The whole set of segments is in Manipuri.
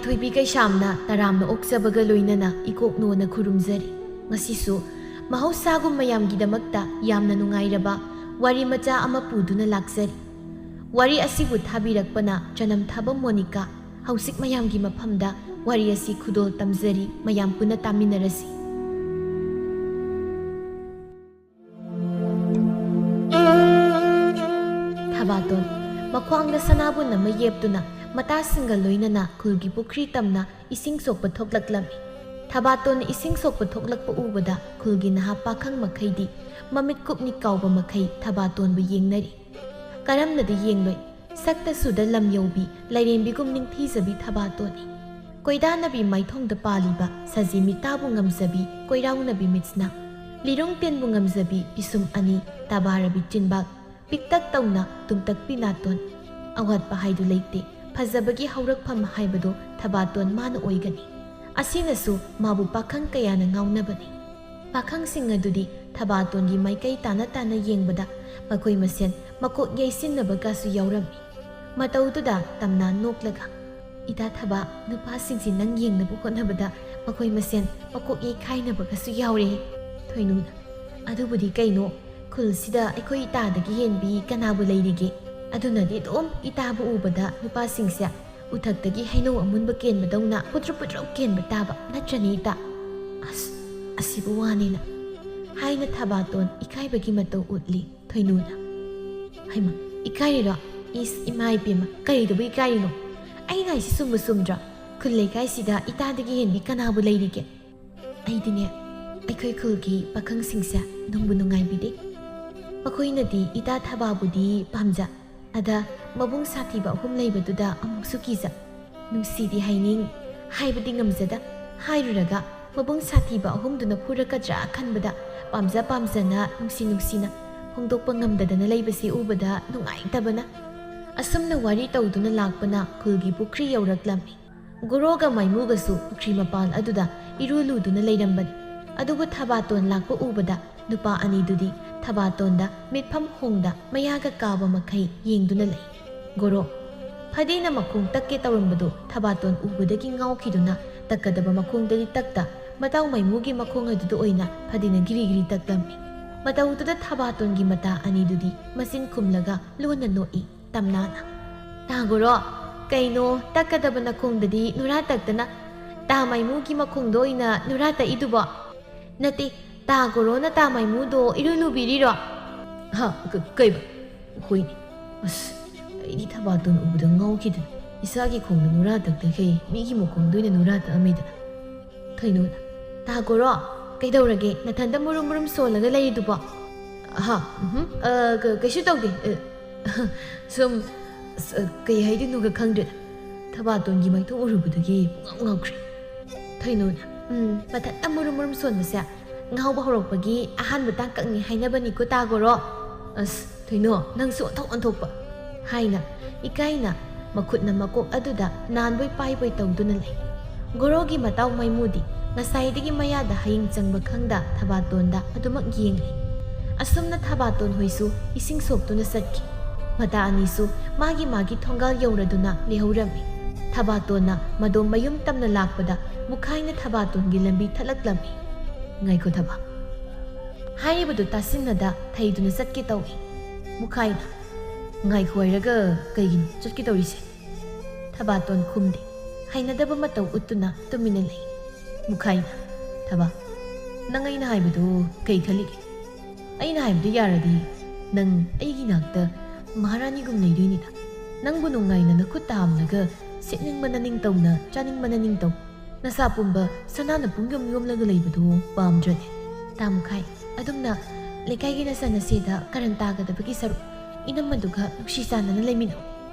ꯃꯥꯏꯊꯣꯏꯕꯤ ꯀꯩꯁꯥꯝꯅ ꯇꯔꯥꯝꯅ ꯑꯣꯛꯆꯕꯒ ꯂꯣꯏꯅꯅ ꯏꯀꯣꯛꯅꯣꯅ ꯈꯨꯔꯨꯝꯖꯔꯤ꯫ ꯉꯁꯤꯁꯨ ꯃꯍꯧꯁꯥꯒꯨꯝ ꯃꯌꯥꯝꯒꯤꯗꯃꯛꯇ ꯌꯥꯝꯅ ꯅꯨꯡꯉꯥꯏꯔꯕ ꯋꯥꯔꯤ ꯃꯆꯥ ꯑꯃ ꯄꯨꯗꯨꯅ ꯂꯥꯛꯆꯔꯤ꯫ ꯋꯥꯔꯤ ꯑꯁꯤꯕꯨ ꯊꯥꯕꯤꯔꯛꯄꯅ ꯆꯅꯝꯊꯥꯕꯝ ꯃꯣꯅꯤꯀꯥ꯫ ꯍꯧꯖꯤꯛ ꯃꯌꯥꯝꯒꯤ ꯃꯐꯝꯗ ꯋꯥꯔꯤ ꯑꯁꯤ ꯈꯨꯗꯣꯜ ꯇꯝꯖꯔꯤ, ꯃꯌꯥꯝ ꯄꯨꯟꯅ ꯇꯥꯃꯤꯟꯅꯔꯁꯤ꯫ ꯊꯕꯥꯇꯣꯟ ꯃꯈ꯭ꯋꯥꯡꯗ ꯁꯅꯥꯕꯨꯟ ꯑꯃ ꯌꯦꯞꯇꯨꯅ ꯃꯇꯥꯁꯤꯡꯒ ꯂꯣꯏꯅꯅ ꯈꯨꯜꯒꯤ ꯄꯨꯈ꯭ꯔꯤ ꯇꯝꯅ ꯏꯁꯤꯡ ꯁꯣꯛꯄ ꯊꯣꯛꯂꯛꯂꯝꯃꯤ꯫ ꯊꯕꯥꯇꯣꯟꯅ ꯏꯁꯤꯡ ꯁꯣꯛꯄ ꯊꯣꯛꯂꯛꯄ ꯎꯕꯗ ꯈꯨꯜꯒꯤ ꯅꯍꯥ ꯄꯥꯈꯪ ꯃꯈꯩꯗꯤ ꯃꯃꯤꯠ ꯀꯨꯞꯅꯤ ꯀꯥꯎꯕ ꯃꯈꯩ ꯊꯕꯥꯇꯣꯟꯕꯨ ꯌꯦꯡꯅꯔꯤ꯫ ꯀꯔꯝꯅꯗꯤ ꯌꯦꯡꯂꯣꯏ, ꯁꯛꯇꯁꯨꯗ ꯂꯝ ꯌꯧꯕꯤ ꯂꯥꯏꯔꯦꯝꯕꯤꯒꯨꯝ ꯅꯤꯡꯊꯤꯖꯕꯤ ꯊꯕꯥꯇꯣꯟꯅꯤ꯫ ꯀꯣꯏꯗꯥꯅꯕꯤ ꯃꯥꯏꯊꯣꯡꯗ ꯄꯥꯜꯂꯤꯕ ꯁꯖꯤ ꯃꯤꯇꯥꯕꯨ ꯉꯝꯖꯕꯤ ꯀꯣꯏꯔꯥꯎꯅꯕꯤ ꯃꯤꯠꯁꯅ, ꯂꯤꯔꯨꯡ ꯇꯦꯟꯕꯨ ꯉꯝꯖꯕꯤ ꯄꯤꯁꯨꯝ ꯑꯅꯤ ꯇꯥꯕꯥꯔꯕꯤ ꯆꯤꯟꯕꯥꯜ, ꯄꯤꯛꯇꯛ ꯇꯧꯅ ꯇꯨꯡꯇꯛꯄꯤ ꯅꯥꯇꯣꯟ꯫ ꯑꯋꯥꯠꯄ ꯍꯥꯏꯗꯨ ꯂꯩꯇꯦ, ꯐꯖꯕꯒꯤ ꯍꯧꯔꯛꯐꯝ ꯍꯥꯏꯕꯗꯣ ꯊꯕꯥꯇꯣꯟ ꯃꯥꯅ ꯑꯣꯏꯒꯅꯤ꯫ ꯑꯁꯤꯅꯁꯨ ꯃꯥꯕꯨ ꯄꯥꯈꯪ ꯀꯌꯥꯅ ꯉꯥꯎꯅꯕꯅꯤ꯫ ꯄꯥꯈꯪꯁꯤꯡ ꯑꯗꯨꯗꯤ ꯊꯕꯥꯇꯣꯟꯒꯤ ꯃꯥꯏꯀꯩ ꯇꯥꯅ ꯇꯥꯅ ꯌꯦꯡꯕꯗ ꯃꯈꯣꯏ ꯃꯁꯦꯟ ꯃꯀꯣꯛ ꯌꯩꯁꯤꯟꯅꯕꯒꯁꯨ ꯌꯥꯎꯔꯝꯃꯤ꯫ ꯃꯇꯧꯗꯨꯗ ꯇꯝꯅ ꯅꯣꯛꯂꯒ, "ꯏꯇꯥ ꯊꯕꯥ, ꯅꯨꯄꯥꯁꯤꯡꯁꯤ ꯅꯪ ꯌꯦꯡꯅꯕ ꯍꯣꯠꯅꯕꯗ ꯃꯈꯣꯏ ꯃꯁꯦꯟ ꯃꯀꯣꯛ ꯌꯩꯈꯥꯏꯅꯕꯒꯁꯨ ꯌꯥꯎꯔꯦ." ꯊꯣꯏꯅꯨꯅ, "ꯑꯗꯨꯕꯨꯗꯤ ꯀꯩꯅꯣ, ꯈꯨꯜꯁꯤꯗ ꯑꯩꯈꯣꯏ ꯏꯇꯥꯗꯒꯤ ꯍꯦꯟꯕꯤ ꯀꯅꯥꯕꯨ ꯂꯩꯔꯤꯒꯦ? ꯑꯗꯨꯅꯗꯤ ꯑꯗꯨꯝ ꯏꯇꯥꯕꯨ ꯎꯕꯗ ꯅꯨꯄꯥꯁꯤꯡꯁꯦ ꯎꯊꯛꯇꯒꯤ ꯍꯩꯅꯧ ꯑꯃꯨꯟꯕ ꯀꯦꯟꯕꯗꯧꯅ ꯄꯨꯇ꯭ꯔꯨꯞ ꯄꯨꯇ꯭ꯔꯨꯞ ꯀꯦꯟꯕ ꯇꯥꯕ ꯅꯠꯇ꯭ꯔꯅꯤ ꯏꯇꯥ?" "ꯑꯁꯤꯕꯨ ꯋꯥꯅꯤꯅ" ꯍꯥꯏꯅ ꯊꯕꯥꯇꯣꯟ ꯏꯀꯥꯏꯕꯒꯤ ꯃꯇꯧ ꯎꯠꯂꯤ꯫ ꯊꯣꯏꯅꯨꯅ, "ꯍꯩꯃ, ꯏꯀꯥꯏꯔꯤꯔꯣ? ꯏꯁ ꯏꯃꯥ ꯏꯄꯦꯝꯃ, ꯀꯔꯤꯗꯕꯨ ꯏꯀꯥꯏꯔꯤꯅꯣ? ꯑꯩꯅ ꯍꯥꯏꯁꯤ ꯆꯨꯝꯕꯨ ꯆꯨꯝꯗ꯭ꯔꯥ? ꯈꯨꯜ ꯂꯩꯀꯥꯏꯁꯤꯗ ꯏꯇꯥꯗꯒꯤ ꯍꯦꯟꯕꯤ ꯀꯅꯥꯕు ꯂꯩꯔꯤꯒꯦ? ꯑꯩꯗꯤꯅꯦ, ꯑꯩꯈꯣꯏ ꯈꯨꯜꯒꯤ ꯄꯥꯈꯪꯁꯤꯡꯁꯦ ꯅꯨꯡꯕꯨ ꯅꯨꯡꯉꯥꯏꯕꯤꯗꯦ꯫ ꯃꯈꯣꯏꯅꯗꯤ ꯏꯇꯥ ꯊꯕꯥꯕꯨꯗꯤ ꯄꯥꯝꯖ, ꯑꯗ ꯃꯕꯨꯡ ꯁꯥꯊꯤꯕ ꯑꯍꯨꯝ ꯂꯩꯕꯗꯨꯗ ꯑꯃꯨꯛꯁꯨ ꯀꯤꯖ꯫ ꯅꯨꯡꯁꯤꯗꯤ ꯍꯥꯏꯅꯤꯡ, ꯍꯥꯏꯕꯗꯤ ꯉꯝꯖꯗ, ꯍꯥꯏꯔꯨꯔꯒ ꯃꯕꯨꯡ ꯁꯥꯊꯤꯕ ꯑꯍꯨꯝꯗꯨꯅ ꯐꯨꯔꯛꯀꯗ꯭ꯔꯥ ꯈꯟꯕꯗ ꯄꯥꯝꯖꯅ ꯅꯨꯡꯁꯤꯅ ꯐꯣꯡꯗꯣꯛꯄ ꯉꯝꯗꯗꯅ ꯂꯩꯕꯁꯤ ꯎꯕꯗ ꯅꯨꯡꯉꯥꯏꯇꯕꯅ." ꯑꯁꯨꯝꯅ ꯋꯥꯔꯤ ꯇꯧꯗꯨꯅ ꯂꯥꯛꯄꯅ ꯈꯨꯜꯒꯤ ꯄꯨꯈ꯭ꯔꯤ ꯌꯧꯔꯛꯂꯝꯃꯤ꯫ ꯒꯣꯔꯣꯒ ꯃꯥꯏꯃꯨꯒꯁꯨ ꯄꯨꯈ꯭ꯔꯤ ꯃꯄꯥꯟ ꯑꯗꯨꯗ ꯏꯔꯨ ꯂꯨꯗꯨꯅ ꯂꯩꯔꯝꯕꯅꯤ꯫ ꯑꯗꯨꯕꯨ ꯊꯕꯥꯇꯣꯟ ꯂꯥꯛꯄ ꯎꯕꯗ ꯅꯨꯄꯥ ꯑꯅꯤꯗꯨꯗꯤ ꯊꯕꯥꯇꯣꯟꯗ ꯃꯤꯠꯐꯝ ꯍꯣꯡꯗ ꯃꯌꯥꯒ ꯀꯥꯕ ꯃꯈꯩ ꯌꯦꯡꯗꯨꯅ ꯂꯩ꯫ ꯒꯣꯔꯣ ꯐꯗꯤꯅ ꯃꯈꯣꯡ ꯇꯛꯀꯦ ꯇꯧꯔꯝꯕꯗꯨ ꯊꯕꯥꯇꯣꯟ ꯎꯕꯗꯒꯤ ꯉꯥꯎꯈꯤꯗꯨꯅ ꯇꯛꯀꯗꯕ ꯃꯈꯣꯡꯗꯗꯤ ꯇꯛꯇ ꯃꯇꯥꯎ ꯃꯥꯏꯃꯨꯒꯤ ꯃꯈꯣꯡ ꯑꯗꯨꯗ ꯑꯣꯏꯅ ꯐꯗꯤꯅ ꯒꯤꯔꯤ ꯒꯤꯔꯤ ꯇꯛꯂꯝꯃꯤ꯫ ꯃꯇꯧꯗꯨꯗ ꯊꯕꯥꯇꯣꯟꯒꯤ ꯃꯇꯥ ꯑꯅꯤꯗꯨꯗꯤ ꯃꯆꯤꯟ ꯈꯨꯝꯂꯒ ꯂꯣꯟꯅ ꯅꯣꯛꯏ ꯇꯝꯅꯥꯅ꯫ "ꯇꯥ ꯒꯣꯔꯣ, ꯀꯩꯅꯣ ꯇꯛꯀꯗꯕ ꯅꯈꯣꯡꯗꯗꯤ ꯅꯨꯔꯥ ꯇꯛꯇꯅ ꯇꯥ ꯃꯥꯏꯃꯨꯒꯤ ꯃꯈꯣꯡꯗ ꯑꯣꯏꯅ ꯅꯨꯔꯥ ꯇꯛꯏꯗꯨꯕꯣ? ꯅꯠꯇꯦ, ꯇꯥ ꯒꯣꯔꯣꯅ ꯇꯥ ꯃꯥꯏꯃꯨꯗꯣ ꯏꯔꯨ ꯂꯨꯕꯤꯔꯤꯔꯣ?" "ꯀꯩꯕ? ꯍꯣꯏꯅꯦ, ꯑꯩꯗꯤ ꯊꯕꯥꯇꯣꯟ ꯎꯕꯗ ꯉꯥꯎꯈꯤꯗꯅ ꯏꯁꯥꯒꯤ ꯈꯣꯡꯗ ꯅꯨꯔꯥ ꯇꯛꯇꯈꯩ ꯃꯤꯒꯤ ꯃꯈꯣꯡꯗ ꯑꯣꯏꯅ ꯅꯨꯔꯥ ꯇꯛꯑꯝꯃꯤꯗꯅ." ꯊꯣꯏꯅꯨꯅ, "ꯇꯥ ꯒꯣꯔꯣ, ꯀꯩꯗꯧꯔꯒꯦ ꯅꯊꯟꯗ ꯃꯨꯔꯨꯝ ꯃꯨꯔꯨꯝ ꯁꯣꯜꯂꯒ ꯂꯩꯔꯤꯗꯨꯕꯣ?" "ꯀꯩꯁꯨ ꯇꯧꯗꯦ, ꯁꯨꯝ ꯀꯩ ꯍꯥꯏꯗꯣꯏꯅꯣꯒ ꯈꯪꯗ꯭ꯔꯦꯗ, ꯊꯕꯥꯇꯣꯟꯒꯤ ꯃꯥꯏꯊꯣꯡ ꯎꯔꯨꯕꯗꯒꯤ ꯄꯨꯡꯉꯥꯎ ꯉꯥꯎꯈ꯭ꯔꯦ." ꯊꯣꯏꯅꯨꯅ, "ꯃꯊꯟꯇ ꯃꯨꯔꯨꯝ ꯃꯨꯔꯨꯝ ꯁꯣꯟꯕꯁꯦ ꯉꯥꯎꯕ ꯍꯧꯔꯛꯄꯒꯤ ꯑꯍꯥꯟꯕ ꯇꯥꯡꯀꯛꯅꯤ ꯍꯥꯏꯅꯕꯅꯤꯀꯣ ꯇꯥ ꯒꯣꯔꯣ." "ꯊꯣꯏꯅꯣ, ꯅꯪꯁꯨ ꯑꯣꯟꯊꯣꯛꯄ" ꯍꯥꯏꯅ ꯏꯀꯥꯏꯅ ꯃꯈꯨꯠꯅ ꯃꯀꯣꯛ ꯑꯗꯨꯗ ꯅꯥꯟꯕꯣꯏ ꯄꯥꯏꯕꯣꯏ ꯇꯧꯗꯨꯅ ꯂꯩ꯫ ꯒꯣꯔꯣꯒꯤ ꯃꯇꯥꯎ ꯃꯥꯏꯃꯨꯗꯤ ꯉꯁꯥꯏꯗꯒꯤ ꯃꯌꯥꯗ ꯍꯌꯤꯡ ꯆꯪꯕ ꯈꯪꯗ ꯊꯕꯥꯇꯣꯟꯗ ꯑꯗꯨꯃꯛ ꯌꯦꯡꯂꯤ꯫ ꯑꯁꯨꯝꯅ ꯊꯕꯥꯇꯣꯟ ꯍꯣꯏꯁꯨ ꯏꯁꯤꯡ ꯁꯣꯛꯇꯨꯅ ꯆꯠꯈꯤ꯫ ꯃꯇꯥ ꯑꯅꯤꯁꯨ ꯃꯥꯒꯤ ꯊꯣꯡꯒꯥꯜ ꯌꯧꯔꯗꯨꯅ ꯂꯩꯍꯧꯔꯝꯃꯤ꯫ ꯊꯕꯥꯇꯣꯟꯅ ꯃꯗꯣꯝ ꯃꯌꯨꯝ ꯇꯝꯅ ꯂꯥꯛꯄꯗ ꯃꯨꯈꯥꯏꯅ ꯊꯕꯥꯇꯣꯟꯒꯤ ꯂꯝꯕꯤ ꯊꯠꯂꯛꯂꯝꯃꯤ꯫ "ꯉꯥꯏꯈꯣ ꯊꯕꯥ" ꯍꯥꯏꯔꯤꯕꯗꯨ ꯇꯥꯁꯤꯟꯅꯗ ꯊꯩꯗꯨꯅ ꯆꯠꯀꯦ ꯇꯧꯏ꯫ ꯃꯨꯈꯥꯏꯅ, "ꯉꯥꯏꯈꯣ ꯍꯥꯏꯔꯒ ꯀꯩꯒꯤꯅꯣ ꯆꯠꯀꯦ ꯇꯧꯔꯤꯁꯦ?" ꯊꯕꯥꯇꯣꯟ ꯈꯨꯝꯗꯦ, ꯍꯩꯅꯗꯕ ꯃꯇꯧ ꯎꯠꯇꯨꯅ ꯇꯨꯃꯤꯟꯅ ꯂꯩ꯫ ꯃꯨꯈꯥꯏꯅ, "ꯊꯕꯥ, ꯅꯪ ꯑꯩꯅ ꯍꯥꯏꯕꯗꯨ ꯀꯩ ꯈꯜꯂꯤꯒꯦ? ꯑꯩꯅ ꯍꯥꯏꯕꯗꯨ ꯌꯥꯔꯗꯤ ꯅꯪ ꯑꯩꯒꯤ ꯅꯥꯛꯇ ꯃꯍꯥꯔꯥꯅꯤꯒꯨꯝ ꯂꯩꯗꯣꯏꯅꯤꯗ꯫ ꯅꯪꯕꯨ ꯅꯨꯡꯉꯥꯏꯅ ꯅꯈꯨꯠ ꯇꯥꯝꯂꯒ ꯁꯦꯠꯅꯤꯡꯕꯅ ꯅꯤꯡꯇꯧꯅ ꯆꯥꯅꯤꯡꯕꯅ ꯅꯤꯡꯇꯧ ꯅꯁꯥ ꯄꯨꯝꯕ ꯁꯅꯥꯅ ꯄꯨꯡꯌꯣꯝ ꯌꯣꯝꯂꯒ ꯂꯩꯕꯗꯨ ꯄꯥꯝꯗ꯭ꯔꯅꯦ? ꯇꯥ ꯃꯨꯈꯥꯏ, ꯑꯗꯨꯝꯅ ꯂꯩꯀꯥꯏꯒꯤ ꯅꯆꯥꯅꯆꯦꯗ ꯀꯔꯟ ꯇꯥꯒꯗꯕꯒꯤ ꯁꯔꯨꯛ ꯏꯅꯝ ꯑꯗꯨꯒ ꯅꯨꯡꯁꯤ ꯆꯥꯟꯅꯅ ꯂꯩꯃꯤꯟꯅꯧ."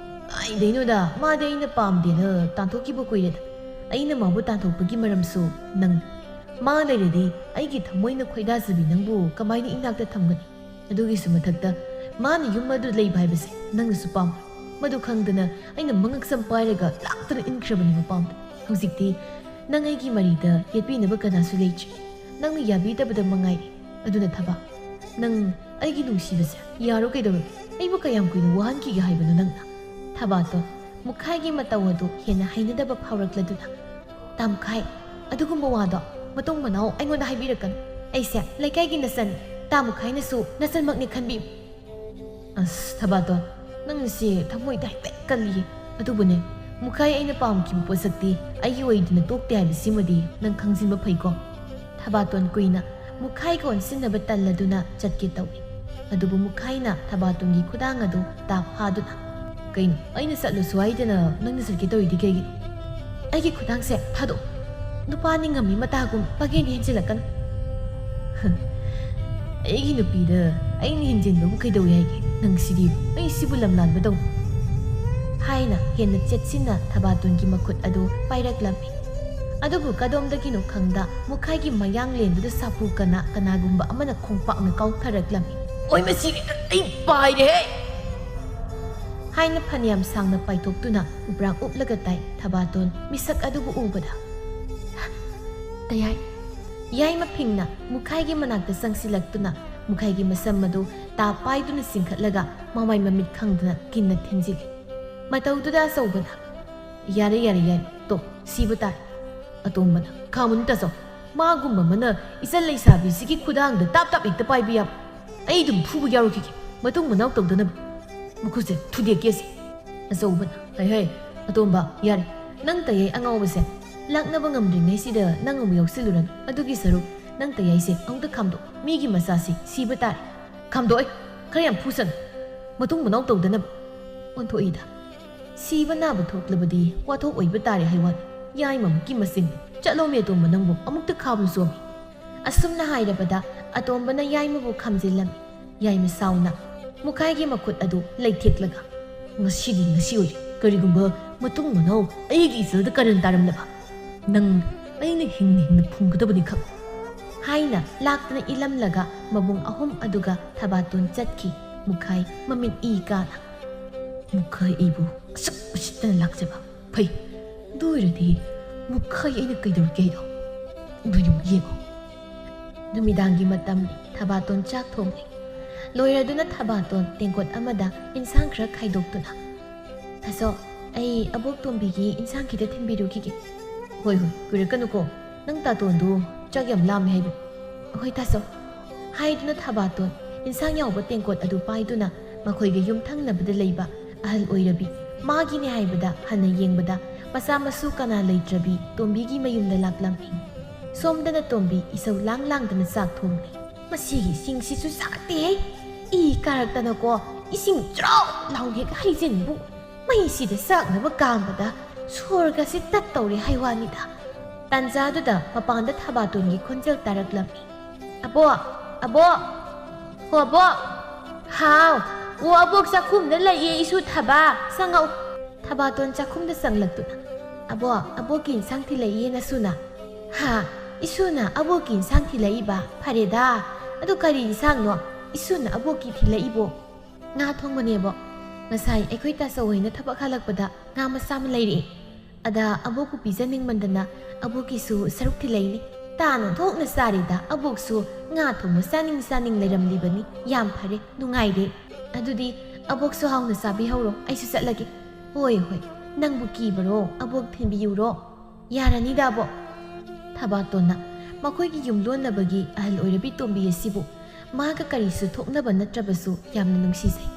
"ꯀꯥꯏꯗꯩꯅꯣꯗ, ꯃꯥꯗꯤ ꯑꯩꯅ ꯄꯥꯝꯗꯦꯅ ꯇꯥꯟꯊꯣꯛꯈꯤꯕ ꯀꯨꯏꯔꯦꯗ꯫ ꯑꯩꯅ ꯃꯥꯕꯨ ꯇꯥꯟꯊꯣꯛꯄꯒꯤ ꯃꯔꯝꯁꯨ ꯅꯪ꯫ ꯃꯥ ꯂꯩꯔꯗꯤ ꯑꯩꯒꯤ ꯊꯃꯣꯏꯅ ꯈꯣꯏꯗꯥꯖꯕꯤ ꯅꯪꯕꯨ ꯀꯃꯥꯏꯅ ꯏꯅꯥꯛꯇ ꯊꯝꯒꯅꯤ? ꯑꯗꯨꯒꯤꯁꯨ ꯃꯊꯛꯇ ꯃꯥꯅ ꯌꯨꯝ ꯑꯗꯨ ꯂꯩꯕ ꯍꯥꯏꯕꯁꯦ ꯅꯪꯅꯁꯨ ꯄꯥꯝꯃꯣꯏ꯫ ꯃꯗꯨ ꯈꯪꯗꯅ ꯑꯩꯅ ꯃꯉꯛꯁꯝ ꯄꯥꯏꯔꯒ ꯂꯥꯛꯇꯨꯅ ꯏꯟꯈ꯭ꯔꯕꯅꯤ ꯃꯄꯥꯝꯗ꯫ ꯍꯧꯖꯤꯛꯇꯤ ꯅꯪ ꯑꯩꯒꯤ ꯃꯔꯤꯗ ꯌꯦꯠꯄꯤꯅꯕ ꯀꯅꯥꯁꯨ ꯂꯩꯇ꯭ꯔꯤ꯫ ꯅꯪꯅ ꯌꯥꯕꯤꯗꯕꯗ ꯃꯉꯥꯏꯔꯦ꯫ ꯑꯗꯨꯅ ꯊꯕꯥ, ꯅꯪ ꯑꯩꯒꯤ ꯅꯨꯡꯁꯤꯕꯁꯦ ꯌꯥꯔꯣ ꯀꯩꯗꯧꯔꯒꯦ? ꯑꯩꯕꯨ ꯀꯌꯥꯝ ꯀꯨꯏꯅ ꯋꯥꯍꯟꯈꯤꯒꯦ ꯍꯥꯏꯕꯅꯣ ꯅꯪꯅ?" ꯊꯕꯥꯇꯣꯟ ꯃꯨꯈꯥꯏꯒꯤ ꯃꯇꯧ ꯑꯗꯨ ꯍꯦꯟꯅ ꯍꯩꯅꯗꯕ ꯐꯥꯎꯔꯛꯂꯗꯨꯅ ꯇꯥ ꯃꯨꯈꯥꯏ ꯑꯗꯨꯒꯨꯝꯕ ꯋꯥꯗꯣ ꯃꯇꯨꯡ ꯃꯅꯥꯎ ꯑꯩꯉꯣꯟꯗ ꯍꯥꯏꯕꯤꯔꯛꯀꯅꯨ ꯑꯩꯁꯦ ꯂꯩꯀꯥꯏꯒꯤ ꯅꯆꯟꯅꯤ ꯇꯥ ꯃꯨꯈꯥꯏꯅꯁꯨ ꯅꯆꯟꯃꯛꯅꯤ ꯈꯟꯕꯤꯌꯨ ꯑꯁ ꯊꯕꯥꯇꯣꯟ ꯅꯪꯁꯦ ꯊꯃꯣꯏꯗ ꯍꯥꯏꯐꯦꯠ ꯀꯜꯂꯤꯌꯦ ꯑꯗꯨꯕꯨꯅꯦ ꯃꯨꯈꯥꯏ ꯑꯩꯅ ꯄꯥꯝꯈꯤꯕ ꯄꯣꯠꯁꯛꯇꯤ ꯑꯩꯒꯤ ꯑꯣꯏꯗꯨꯅ ꯇꯣꯛꯇꯦ ꯍꯥꯏꯕꯁꯤꯃꯗꯤ ꯅꯪ ꯈꯪꯖꯤꯟꯕ ꯐꯩꯀꯣ ꯊꯕꯥꯇꯣꯟ ꯀꯨꯏꯅ ꯃꯨꯈꯥꯏꯒ ꯑꯣꯟꯁꯤꯟꯅꯕ ꯇꯜꯂꯗꯨꯅ ꯆꯠꯀꯦ ꯇꯧꯏ ꯑꯗꯨꯕꯨ ꯃꯨꯈꯥꯏꯅ ꯊꯕꯥꯇꯣꯟꯒꯤ ꯈꯨꯗꯥꯡ ꯑꯗꯨ ꯇꯥ ꯐꯥꯗꯨꯅ ꯀꯩꯅꯣ ꯑꯩꯅ ꯆꯠꯂꯁꯨ ꯍꯥꯏꯗꯅ ꯅꯪꯅ ꯆꯠꯀꯦ ꯇꯧꯔꯤꯗꯤ ꯀꯩꯒꯤꯅꯣ ꯑꯩꯒꯤ ꯈꯨꯗꯥꯡꯁꯦ ꯊꯥꯗꯣꯛ ꯅꯨꯄꯥꯅꯤ ꯉꯝꯃꯤ ꯃꯇꯥꯒꯨꯝ ꯄꯥꯒꯦꯟ ꯍꯦꯟꯖꯤꯜꯂꯛꯀꯅꯨ ꯑꯩꯒꯤ ꯅꯨꯄꯤꯗ ꯑꯩꯅ ꯍꯦꯟꯖꯤꯟꯕꯕꯨ ꯀꯩꯗꯧꯏ ꯍꯥꯏꯒꯦ ꯅꯪꯁꯤꯗꯤ ꯑꯩ ꯁꯤꯕꯨ ꯂꯝꯂꯥꯟꯕꯗꯧ ꯍꯥꯏꯅ ꯍꯦꯟꯅ ꯆꯦꯠꯁꯤꯟꯅ ꯊꯕꯥꯇꯣꯟꯒꯤ ꯃꯈꯨꯠ ꯑꯗꯨ ꯄꯥꯏꯔꯛꯂꯝꯃꯤ ꯑꯗꯨꯕꯨ ꯀꯗꯣꯝꯗꯒꯤꯅꯣ ꯈꯪꯗ ꯃꯨꯈꯥꯏꯒꯤ ꯃꯌꯥꯡꯂꯦꯟꯗꯨꯗ ꯁꯥꯐꯨ ꯀꯅꯥꯒꯨꯝꯕ ꯑꯃꯅ ꯈꯣꯡꯄꯥꯛꯅ ꯀꯥꯎꯊꯔꯛꯂꯝꯃꯤ ꯑꯣꯏ ꯃꯁꯤꯒꯤ ꯑꯩ ꯄꯥꯏꯔꯦꯍꯦ ꯍꯥꯏꯅ ꯐꯅꯌꯥꯝ ꯁꯥꯡꯅ ꯄꯥꯏꯊꯣꯛꯇꯨꯅ ꯎꯕ꯭ꯔꯥꯡ ꯎꯞꯂꯒ ꯇꯥꯏ ꯊꯕꯥꯇꯣꯟ ꯃꯤꯁꯛ ꯑꯗꯨꯕꯨ ꯎꯕꯗ ꯇꯌꯥꯏ ꯌꯥꯏꯃ ꯐꯤꯡꯅ ꯃꯨꯈꯥꯏꯒꯤ ꯃꯅꯥꯛꯇ ꯆꯪꯁꯤꯜꯂꯛꯇꯨꯅ ꯃꯨꯈꯥꯏꯒꯤ ꯃꯁꯝ ꯑꯗꯨ ꯇꯥ ꯄꯥꯏꯗꯨꯅ ꯆꯤꯡꯈꯠꯂꯒ ꯃꯃꯥꯏ ꯃꯃꯤꯠ ꯈꯪꯗꯅ ꯀꯤꯟꯅ ꯊꯤꯟꯖꯤꯜꯂꯤ ꯃꯇꯧꯗꯨꯗ ꯑꯆꯧꯕꯅ ꯌꯥꯔꯦ ꯌꯥꯏ ꯇꯣ ꯁꯤꯕ ꯇꯥꯔꯦ ꯑꯇꯣꯝꯕꯅ ꯈꯥꯃꯨꯟ ꯇꯥꯆꯧ ꯃꯥꯒꯨꯝꯕ ꯑꯃꯅ ꯏꯆꯜ ꯂꯩꯁꯥꯕꯤꯁꯤꯒꯤ ꯈꯨꯗꯥꯡꯗ ꯇꯥꯞ ꯍꯦꯛꯇ ꯄꯥꯏꯕ ꯌꯥꯕ ꯑꯩ ꯑꯗꯨꯝ ꯐꯨꯕ ꯌꯥꯎꯔꯛꯈꯤꯒꯦ ꯃꯇꯨꯡ ꯃꯅꯥꯎ ꯇꯧꯗꯅꯕ ꯃꯈꯨꯠꯁꯦ ꯊꯨꯗꯦꯛꯀꯦꯁꯤ ꯑꯆꯧꯕꯅ ꯍꯩ ꯑꯇꯣꯝꯕ ꯌꯥꯔꯦ ꯅꯪ ꯇꯌꯥꯏ ꯑꯉꯥꯎꯕꯁꯦ ꯂꯥꯛꯅꯕ ꯉꯝꯗ꯭ꯔꯤꯉꯩꯁꯤꯗ ꯅꯪ ꯑꯃꯨꯛ ꯌꯥꯎꯁꯤꯜꯂꯨꯔꯅꯨ ꯑꯗꯨꯒꯤ ꯁꯔꯨꯛ ꯅꯪ ꯇꯌꯥꯏꯁꯦ ꯑꯃꯨꯛꯇ ꯈꯥꯝꯗꯣꯛ ꯃꯤꯒꯤ ꯃꯆꯥꯁꯤ ꯁꯤꯕ ꯇꯥꯔꯦ ꯈꯥꯝꯗꯣꯛꯑꯣꯏ ꯈꯔ ꯌꯥꯝ ꯐꯨꯁꯟ ꯃꯇꯨꯡ ꯃꯅꯥꯎ ꯇꯧꯗꯅꯕ ꯑꯣꯟꯊꯣꯛꯏꯗ ꯁꯤꯕ ꯅꯥꯕ ꯊꯣꯛꯂꯕꯗꯤ ꯋꯥꯊꯣꯛ ꯑꯣꯏꯕ ꯇꯥꯔꯦ ꯍꯥꯏꯋꯥꯅꯤ ꯌꯥꯏꯃꯃꯨꯛꯀꯤ ꯃꯁꯤꯡ ꯆꯠꯂꯣꯃꯤ ꯑꯇꯣꯝꯕ ꯅꯪꯕꯨ ꯑꯃꯨꯛꯇ ꯈꯥꯕ ꯆꯣꯝꯃꯤ ꯑꯁꯨꯝꯅ ꯍꯥꯏꯔꯕꯗ ꯑꯇꯣꯝꯕꯅ ꯌꯥꯏꯃꯕꯨ ꯈꯥꯝꯖꯤꯜꯂꯝꯃꯤ ꯌꯥꯏꯃ ꯁꯥꯎꯅ ꯃꯨꯈꯥꯏꯒꯤ ꯃꯈꯨꯠ ꯑꯗꯨ ꯂꯩꯊꯦꯛꯂꯒ ꯉꯁꯤ ꯑꯣꯏꯔꯦ ꯀꯔꯤꯒꯨꯝꯕ ꯃꯇꯨꯡ ꯃꯅꯥꯎ ꯑꯩꯒꯤ ꯏꯆꯜꯗ ꯀꯔꯟ ꯇꯥꯔꯝꯂꯕ ꯅꯪ ꯑꯩꯅ ꯍꯤꯡꯅ ꯐꯨꯝꯒꯗꯕꯅꯤ ꯈꯪ ꯍꯥꯏꯅ ꯂꯥꯛꯇꯨꯅꯏꯂꯝꯂꯒ ꯃꯕꯨꯡ ꯑꯍꯨꯝ ꯑꯗꯨꯒ ꯊꯕꯥꯇꯣꯟ ꯆꯠꯈꯤ ꯃꯨꯈꯥꯏ ꯃꯃꯤꯠ ꯏ ꯀꯥꯅ ꯃꯨꯈꯥꯏ ꯑꯩꯕꯨ ꯑꯁꯨꯛ ꯎꯁꯤꯠꯇꯅ ꯂꯥꯛꯆꯕ ꯐꯩ ꯑꯗꯨ ꯑꯣꯏꯔꯗꯤ ꯃꯨꯈꯥꯏ ꯑꯩꯅ ꯀꯩꯗꯧꯔꯒꯦ ꯍꯥꯏꯗꯣ ꯑꯗꯨ ꯌꯦꯡꯉꯣ ꯅꯨꯃꯤꯗꯥꯡꯒꯤ ꯃꯇꯝꯅꯤ ꯊꯕꯥꯇꯣꯟ ꯆꯥꯛ ꯊꯣꯡꯂꯤ ꯂꯣꯏꯔꯗꯨꯅ ꯊꯕꯥꯇꯣꯟ ꯇꯦꯡꯀꯣꯠ ꯑꯃꯗ ꯏꯟꯁꯥꯡ ꯈꯔ ꯈꯥꯏꯗꯣꯛꯇꯨꯅ ꯊꯥꯁꯣ ꯑꯩ ꯑꯕꯣꯛ ꯇꯣꯝꯕꯤꯒꯤ ꯏꯟꯁꯥꯡ ꯈꯤꯇ ꯊꯤꯟꯕꯤꯔꯨꯈꯤꯒꯦ ꯍꯣꯏ ꯀꯨꯏꯔꯛꯀꯅꯨꯀꯣ ꯅꯪ ꯇꯥꯇꯣꯟꯗꯨ ꯆꯥꯛ ꯌꯥꯝ ꯂꯥꯝꯃꯦ ꯍꯥꯏꯕ ꯍꯣꯏ ꯊꯥꯁꯣ ꯍꯥꯏꯗꯨꯅ ꯊꯕꯥꯇꯣꯟ ꯏꯟꯁꯥꯡ ꯌꯥꯎꯕ ꯇꯦꯡꯀꯣꯠ ꯑꯗꯨ ꯄꯥꯏꯗꯨꯅ ꯃꯈꯣꯏꯒ ꯌꯨꯝꯊꯪꯅꯕꯗ ꯂꯩꯕ ꯑꯍꯜ ꯑꯣꯏꯔꯕꯤ ꯃꯥꯒꯤꯅꯦ ꯍꯥꯏꯕꯗ ꯍꯟꯅ ꯌꯦꯡꯕꯗ ꯃꯆꯥ ꯃꯁꯨ ꯀꯅꯥ ꯂꯩꯇ꯭ꯔꯕꯤ ꯇꯣꯝꯕꯤꯒꯤ ꯃꯌꯨꯝꯗ ꯂꯥꯛꯂꯝꯃꯤ ꯁꯣꯝꯗꯅ ꯇꯣꯝꯕꯤ ꯏꯁꯧ ꯂꯥꯡꯗꯅ ꯆꯥꯛ ꯊꯣꯡꯂꯤ ꯃꯁꯤꯒꯤ ꯏꯁꯤꯡꯁꯤꯁꯨ ꯁꯥꯠꯇꯦꯍꯦ ꯏ ꯀꯥꯔꯛꯇꯅꯀꯣ ꯏꯁꯤꯡ ꯆ꯭ꯔꯣ ꯂꯥꯎ ꯍꯦꯛ ꯍꯩꯖꯤꯟꯕꯨ ꯃꯩꯁꯤꯗ ꯆꯥꯛꯅꯕ ꯀꯥꯝꯕꯗ ꯁꯣꯔꯒꯁꯤ ꯇꯠꯇꯧꯔꯦ ꯍꯥꯏꯋꯥꯅꯤꯗ ꯇꯥꯟꯖꯥꯗꯨꯗ ꯃꯄꯥꯟꯗ ꯊꯕꯥꯇꯣꯟꯒꯤ ꯈꯣꯟꯖꯦꯜ ꯇꯥꯔꯛꯂꯝꯃꯤ ꯑꯕꯣꯛ ꯍꯣ ꯑꯕꯣꯛ ꯍꯥꯎ ꯑꯣ ꯑꯕꯣꯛ ꯆꯥꯛꯈꯨꯝꯗ ꯂꯩꯌꯦ ꯏꯁꯨ ꯊꯕꯥ ꯆꯪꯉꯛꯎ ꯊꯕꯥꯇꯣꯟ ꯆꯥꯛꯈꯨꯝꯗ ꯆꯪꯂꯛꯇꯨꯅ ꯑꯕꯣꯛꯀꯤ ꯏꯟꯁꯥꯡ ꯊꯤꯜꯂꯛꯏꯌꯦ ꯅꯁꯨꯅ ꯍꯥ ꯏꯁꯨꯅ ꯑꯕꯣꯛꯀꯤ ꯏꯟꯁꯥꯡ ꯊꯤꯜꯂꯛꯏꯕ ꯐꯔꯦꯗ ꯑꯗꯨ ꯀꯔꯤ ꯏꯟꯁꯥꯡꯅꯣ ꯏꯁꯨꯅ ꯑꯕꯣꯛꯀꯤ ꯊꯤꯜꯂꯛꯏꯕꯣ ꯉꯥ ꯊꯣꯡꯕꯅꯦꯕꯣ ꯉꯁꯥꯏ ꯑꯩꯈꯣꯏ ꯇꯥꯆꯧ ꯍꯣꯏꯅ ꯊꯕꯛ ꯍꯜꯂꯛꯄꯗ ꯉꯥ ꯃꯆꯥ ꯑꯃ ꯂꯩꯔꯛꯑꯦ ꯑꯗ ꯑꯕꯣꯛꯄꯨ ꯄꯤꯖꯅꯤꯡꯃꯟꯗꯅ ꯑꯕꯣꯛꯀꯤꯁꯨ ꯁꯔꯨꯛ ꯊꯤꯜꯂꯛꯏꯅꯤ ꯇꯥꯅ ꯊꯣꯛꯅ ꯆꯥꯔꯤꯗ ꯑꯕꯣꯛꯁꯨ ꯉꯥ ꯊꯣꯡꯕ ꯆꯥꯅꯤꯡ ꯂꯩꯔꯝꯂꯤꯕꯅꯤ ꯌꯥꯝ ꯐꯔꯦ ꯅꯨꯡꯉꯥꯏꯔꯦ ꯑꯗꯨꯗꯤ ꯑꯕꯣꯛꯁꯨ ꯍꯥꯎꯅ ꯆꯥꯕꯤꯍꯧꯔꯣ ꯑꯩꯁꯨ ꯆꯠꯂꯒꯦ ꯍꯣꯏ ꯅꯪꯕꯨ ꯀꯤꯕꯔꯣ ꯑꯕꯣꯛ ꯊꯤꯟꯕꯤꯌꯨꯔꯣ ꯌꯥꯔꯅꯤꯗ ꯑꯕꯣꯛ ꯊꯕꯥꯇꯣꯟꯅ ꯃꯈꯣꯏꯒꯤ ꯌꯨꯝꯂꯣꯟꯅꯕꯒꯤ ꯑꯍꯜ ꯑꯣꯏꯔꯕꯤ ꯇꯣꯝꯕꯤ ꯑꯁꯤꯕꯨ ꯃꯥꯒ ꯀꯔꯤꯁꯨ ꯊꯣꯛꯅꯕ ꯅꯠꯇ꯭ꯔꯕꯁꯨ ꯌꯥꯝꯅ ꯅꯨꯡꯁꯤꯖꯩ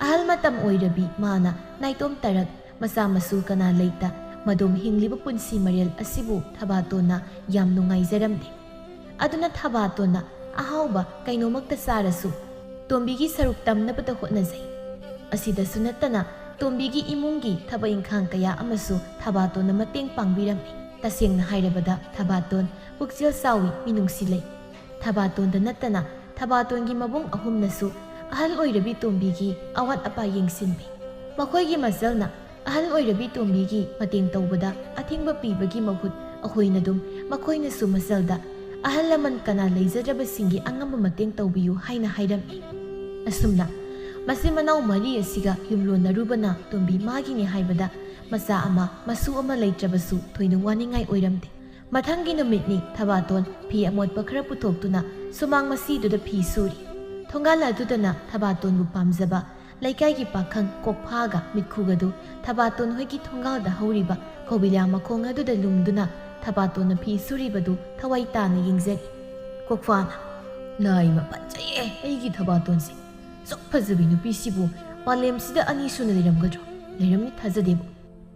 ꯑꯍꯜ ꯃꯇꯝ ꯑꯣꯏꯔꯕꯤ ꯃꯥꯅ ꯅꯥꯏꯇꯣꯝ ꯇꯔꯛ ꯃꯆꯥ ꯃꯁꯨ ꯀꯅꯥ ꯂꯩꯇ ꯃꯗꯨꯝ ꯍꯤꯡꯂꯤꯕ ꯄꯨꯟꯁꯤ ꯃꯔꯦꯜ ꯑꯁꯤꯕꯨ ꯊꯕꯥꯇꯣꯟꯅ ꯌꯥꯝ ꯅꯨꯡꯉꯥꯏꯖꯔꯝꯗꯦ ꯑꯗꯨꯅ ꯊꯕꯥꯇꯣꯟꯅ ꯑꯍꯥꯎꯕ ꯀꯩꯅꯣꯃꯛꯇ ꯆꯥꯔꯁꯨ ꯇꯣꯝꯕꯤꯒꯤ ꯁꯔꯨꯛ ꯇꯝꯅꯕꯗ ꯍꯣꯠꯅꯖꯩ ꯑꯁꯤꯗꯁꯨ ꯅꯠꯇꯅ ꯇꯣꯝꯕꯤꯒꯤ ꯏꯃꯨꯡꯒꯤ ꯊꯕꯛ ꯏꯪꯈꯥꯡ ꯀꯌꯥ ꯑꯃꯁꯨ ꯊꯕꯥꯇꯣꯟꯅ ꯃꯇꯦꯡ ꯄꯥꯡꯕꯤꯔꯝꯃꯤ ꯇꯁꯦꯡꯅ ꯍꯥꯏꯔꯕꯗ ꯊꯕꯥꯇꯣꯟ ꯄꯨꯛꯆꯦꯜ ꯆꯥꯎꯏ ꯃꯤꯅꯨꯡꯁꯤ ꯂꯩ ꯊꯕꯥꯇꯣꯟꯗ ꯅꯠꯇꯅ ꯊꯕꯥꯇꯣꯟꯒꯤ ꯃꯕꯨꯡ ꯑꯍꯨꯝꯅꯁꯨ ꯑꯍꯜ ꯑꯣꯏꯔꯕꯤ ꯇꯣꯝꯕꯤꯒꯤ ꯑꯋꯥꯠ ꯑꯄꯥ ꯌꯦꯡꯁꯤꯟꯕꯤ ꯃꯈꯣꯏꯒꯤ ꯃꯆꯜꯅ ꯑꯍꯜ ꯑꯣꯏꯔꯕꯤ ꯇꯣꯝꯕꯤꯒꯤ ꯃꯇꯦꯡ ꯇꯧꯕꯗ ꯑꯊꯤꯡꯕ ꯄꯤꯕꯒꯤ ꯃꯍꯨꯠ ꯑꯩꯈꯣꯏꯅ ꯑꯗꯨꯝ ꯃꯈꯣꯏꯅꯁꯨ ꯃꯆꯜꯗ ꯑꯍꯜ ꯂꯃꯟꯀꯅꯥ ꯂꯩꯖꯗ꯭ꯔꯕꯁꯤꯡꯒꯤ ꯑꯉꯝꯕ ꯃꯇꯦꯡ ꯇꯧꯕꯤꯌꯨ ꯍꯥꯏꯅ ꯍꯥꯏꯔꯝꯃꯤ ꯑꯁꯨꯝꯅ ꯃꯆꯤꯟ ꯃꯅꯥꯎ ꯃꯔꯤ ꯑꯁꯤꯒ ꯌꯨꯝꯂꯣꯟꯅꯔꯨꯕꯅ ꯇꯣꯝꯕꯤ ꯃꯥꯒꯤꯅꯤ ꯍꯥꯏꯕꯗ ꯃꯆꯥ ꯑꯃ ꯃꯁꯨ ꯑꯃ ꯂꯩꯇ꯭ꯔꯕꯁꯨ ꯊꯣꯏꯅ ꯋꯥꯅꯤꯡꯉꯥꯏ ꯑꯣꯏꯔꯝꯗꯦ ꯃꯊꯪꯒꯤ ꯅꯨꯃꯤꯠꯅꯤ ꯊꯕꯥꯇꯣꯟ ꯐꯤ ꯑꯃꯣꯠꯄ ꯈꯔ ꯄꯨꯊꯣꯛꯇꯨꯅ ꯁꯨꯃꯥꯡ ꯃꯁꯤꯗꯨꯗ ꯐꯤ ꯁꯨꯔꯤ ꯊꯣꯡꯒꯥꯜ ꯑꯗꯨꯗꯅ ꯊꯕꯥꯇꯣꯟꯕꯨ ꯄꯥꯝꯖꯕ ꯂꯩꯀꯥꯏꯒꯤ ꯄꯥꯈꯪ ꯀꯣꯛꯐꯥꯒ ꯃꯤꯠꯈꯨꯒꯗꯨ ꯊꯕꯥꯇꯣꯟ ꯍꯣꯏꯒꯤ ꯊꯣꯡꯒꯥꯜꯗ ꯍꯧꯔꯤꯕ ꯀꯧꯕꯤꯂꯥ ꯃꯈꯣꯡ ꯑꯗꯨꯗ ꯂꯨꯝꯗꯨꯅ ꯊꯕꯥꯇꯣꯟꯅ ꯐꯤ ꯁꯨꯔꯤꯕꯗꯨ ꯊꯋꯥꯏ ꯇꯥꯅ ꯌꯦꯡꯖꯔꯤ꯫ ꯀꯣꯛꯐꯥꯅ "ꯂꯥꯏꯃ ꯐꯖꯩꯌꯦ ꯑꯩꯒꯤ ꯊꯕꯥꯇꯣꯟꯁꯦ, ꯁꯨꯛ ꯐꯖꯕꯤ ꯅꯨꯄꯤꯁꯤꯕꯨ ꯄꯥꯂꯦꯝꯁꯤꯗ ꯑꯅꯤ ꯁꯨꯅ ꯂꯩꯔꯝꯒꯗ꯭ꯔꯣ? ꯂꯩꯔꯝꯅꯤ ꯊꯥꯖꯗꯦꯕꯨ꯫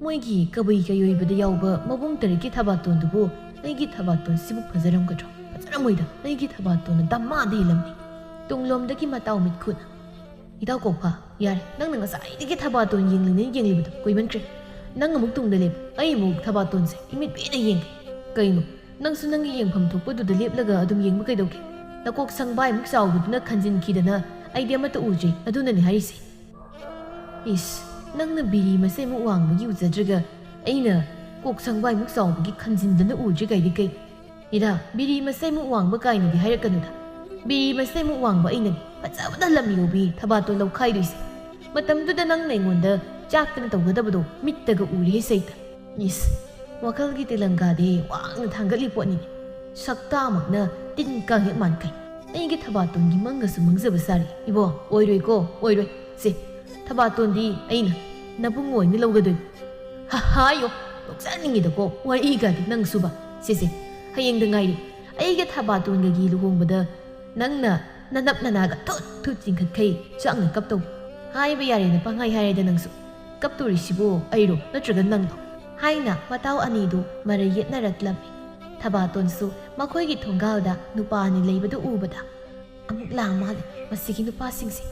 ꯃꯣꯏꯒꯤ ꯀꯕꯨꯏ ꯀꯩꯑꯣꯏꯕꯗ ꯌꯥꯎꯕ ꯃꯕꯨꯡ ꯇꯔꯦꯠꯀꯤ ꯊꯕꯥꯇꯣꯟꯗꯨꯕꯨ ꯑꯩꯒꯤ ꯊꯕꯥꯇꯣꯟꯁꯤꯕꯨ ꯐꯖꯔꯝꯒꯗ꯭ꯔꯣ? ꯐꯖꯔꯝꯃꯣꯏꯗ, ꯑꯩꯒꯤ ꯊꯕꯥꯇꯣꯟꯅ ꯗꯝꯃꯥꯗ ꯍꯦꯜꯂꯝꯅꯤ." ꯇꯨꯡꯂꯣꯝꯗꯒꯤ ꯃꯇꯥꯎ ꯃꯤꯠꯈꯨꯅ "ꯏꯇꯥꯎ ꯀꯣꯛꯐꯥ, ꯌꯥꯔꯦ, ꯅꯪꯅ ꯉꯁꯥꯏꯗꯒꯤ ꯊꯕꯥꯇꯣꯟ ꯌꯦꯡꯂꯤꯕꯗꯣ ꯀꯨꯏꯃꯟꯈ꯭ꯔꯦ. ꯅꯪ ꯑꯃꯨꯛ ꯇꯨꯡꯗ ꯂꯦꯞ, ꯑꯩ ꯑꯃꯨꯛ ꯊꯕꯥꯇꯣꯟꯁꯦ ꯏꯃꯤꯠ ꯄꯦꯟꯅ ꯌꯦꯡꯒꯦ." "ꯀꯩꯅꯣ, ꯅꯪꯁꯨ ꯅꯪꯒꯤ ꯌꯦꯡꯐꯝ ꯊꯣꯛꯄꯗꯨꯗ ꯂꯦꯞꯂꯒ ꯑꯗꯨꯝ ꯌꯦꯡꯕ ꯀꯩꯗꯧꯒꯦ? ꯅꯀꯣꯛ ꯁꯪꯕꯥꯏꯃꯨꯛ ꯆꯥꯎꯕꯗꯨꯅ ꯈꯟꯖꯤꯟꯈꯤꯗꯅ ꯑꯩꯗꯤ ꯑꯃꯠꯇ ꯎꯗ꯭ꯔꯤ, ꯑꯗꯨꯅꯅꯦ ꯍꯥꯏꯔꯤꯁꯦ." "ꯏꯁ, ꯅꯪꯅ ꯕꯤꯔꯤ ꯃꯁꯦꯃꯨꯛ ꯋꯥꯡꯕꯒꯤ ꯎꯖꯗ꯭ꯔꯒ ꯑꯩꯅ ꯀꯣꯛ ꯁꯪꯕꯥꯏꯃꯨꯛ ꯆꯥꯎꯕꯒꯤ ꯈꯟꯖꯤꯟꯗꯅ ꯎꯗ꯭ꯔꯤ ꯀꯥꯏꯗꯤ ꯀꯩ? ꯏꯔꯥ, ꯕꯤꯔꯤ ꯃꯁꯦꯃꯨꯛ ꯋꯥꯡꯕ ꯀꯥꯏꯅꯗꯤ ꯍꯥꯏꯔꯛꯀꯅꯨꯗ. ꯕꯤꯔꯤ ꯃꯁꯦꯃꯨꯛ ꯋꯥꯡꯕ ꯑꯩꯅꯅꯤ ꯐꯖꯕꯗ ꯂꯝ ꯌꯧꯕꯤ ꯊꯕꯥꯇꯣꯟ ꯂꯧꯈꯥꯏꯗꯣꯏꯁꯦ. ꯃꯇꯝꯗꯨꯗ ꯅꯪꯅ ꯑꯩꯉꯣꯟꯗ ꯆꯥꯛꯇꯅ ꯇꯧꯒꯗꯕꯗꯣ ꯃꯤꯠꯇꯒ ꯎꯔꯦꯍꯦ ꯁꯩꯇ. ꯏꯁ, ꯋꯥꯈꯜꯒꯤ ꯇꯦꯂꯪꯒꯥꯗꯤ ꯋꯥꯡꯅ ꯊꯥꯡꯒꯠꯂꯤ ꯄꯣꯠꯅꯤꯅꯦ. ꯁꯛꯇꯥꯃꯛꯅ ꯇꯤꯟ ꯀꯥꯡ ꯍꯦꯛ ꯃꯥꯟꯈꯩ. ꯑꯩꯒꯤ ꯊꯕꯥꯇꯣꯟꯒꯤ ꯃꯪꯒꯁꯨ ꯃꯪꯖꯕ ꯁꯥꯔꯤ. ꯏꯕꯣ, ꯑꯣꯏꯔꯣꯏꯀꯣ, ꯑꯣꯏꯔꯣꯏ. ꯁꯦ, ꯊꯕꯥꯇꯣꯟꯗꯤ ꯑꯩꯅ ꯅꯕꯨꯡ ꯑꯣꯏꯅ ꯂꯧꯒꯗꯣꯏꯅꯤ." "ꯍꯥꯏꯌꯣ, ꯅꯣꯛꯆꯅꯤꯡꯉꯤꯗꯀꯣ ꯋꯥꯔꯤꯒꯗꯤ ꯅꯪ ꯁꯨꯕ. ꯁꯦ, ꯍꯌꯦꯡꯗ ꯉꯥꯏꯔꯤ. ꯑꯩꯒ ꯊꯕꯥꯇꯣꯟꯒꯒꯤ ꯂꯨꯍꯣꯡꯕꯗ ꯅꯪꯅ ꯅꯅꯞ ꯅꯅꯥꯒ ꯊꯨꯠ ꯊꯨꯠ ꯆꯤꯡꯈꯠꯈꯩ ꯆꯥꯛꯅ ꯀꯞꯇꯧꯕ." "ꯍꯥꯏꯕ ꯌꯥꯔꯦꯅ ꯄꯪꯍꯥꯏ ꯍꯥꯏꯔꯦꯗ ꯅꯪꯁꯨ. ꯀꯞꯇꯣꯔꯤꯁꯤꯕꯨ ꯑꯩꯔꯣ ꯅꯠꯇ꯭ꯔꯒ ꯅꯪꯗꯣ?" ꯍꯥꯏꯅ ꯃꯇꯥꯎ ꯑꯅꯤꯗꯨ ꯃꯔꯩ ꯌꯦꯠꯅꯔꯛꯂꯝꯃꯤ꯫ ꯊꯕꯥꯇꯣꯟꯁꯨ ꯃꯈꯣꯏꯒꯤ ꯊꯣꯡꯒꯥꯜꯗ ꯅꯨꯄꯥ ꯑꯅꯤ ꯂꯩꯕꯗꯨ ꯎꯕꯗ "ꯑꯃꯨꯛ ꯂꯥꯛ ꯃꯥꯜꯂꯦ ꯃꯁꯤꯒꯤ ꯅꯨꯄꯥꯁꯤꯡꯁꯦ.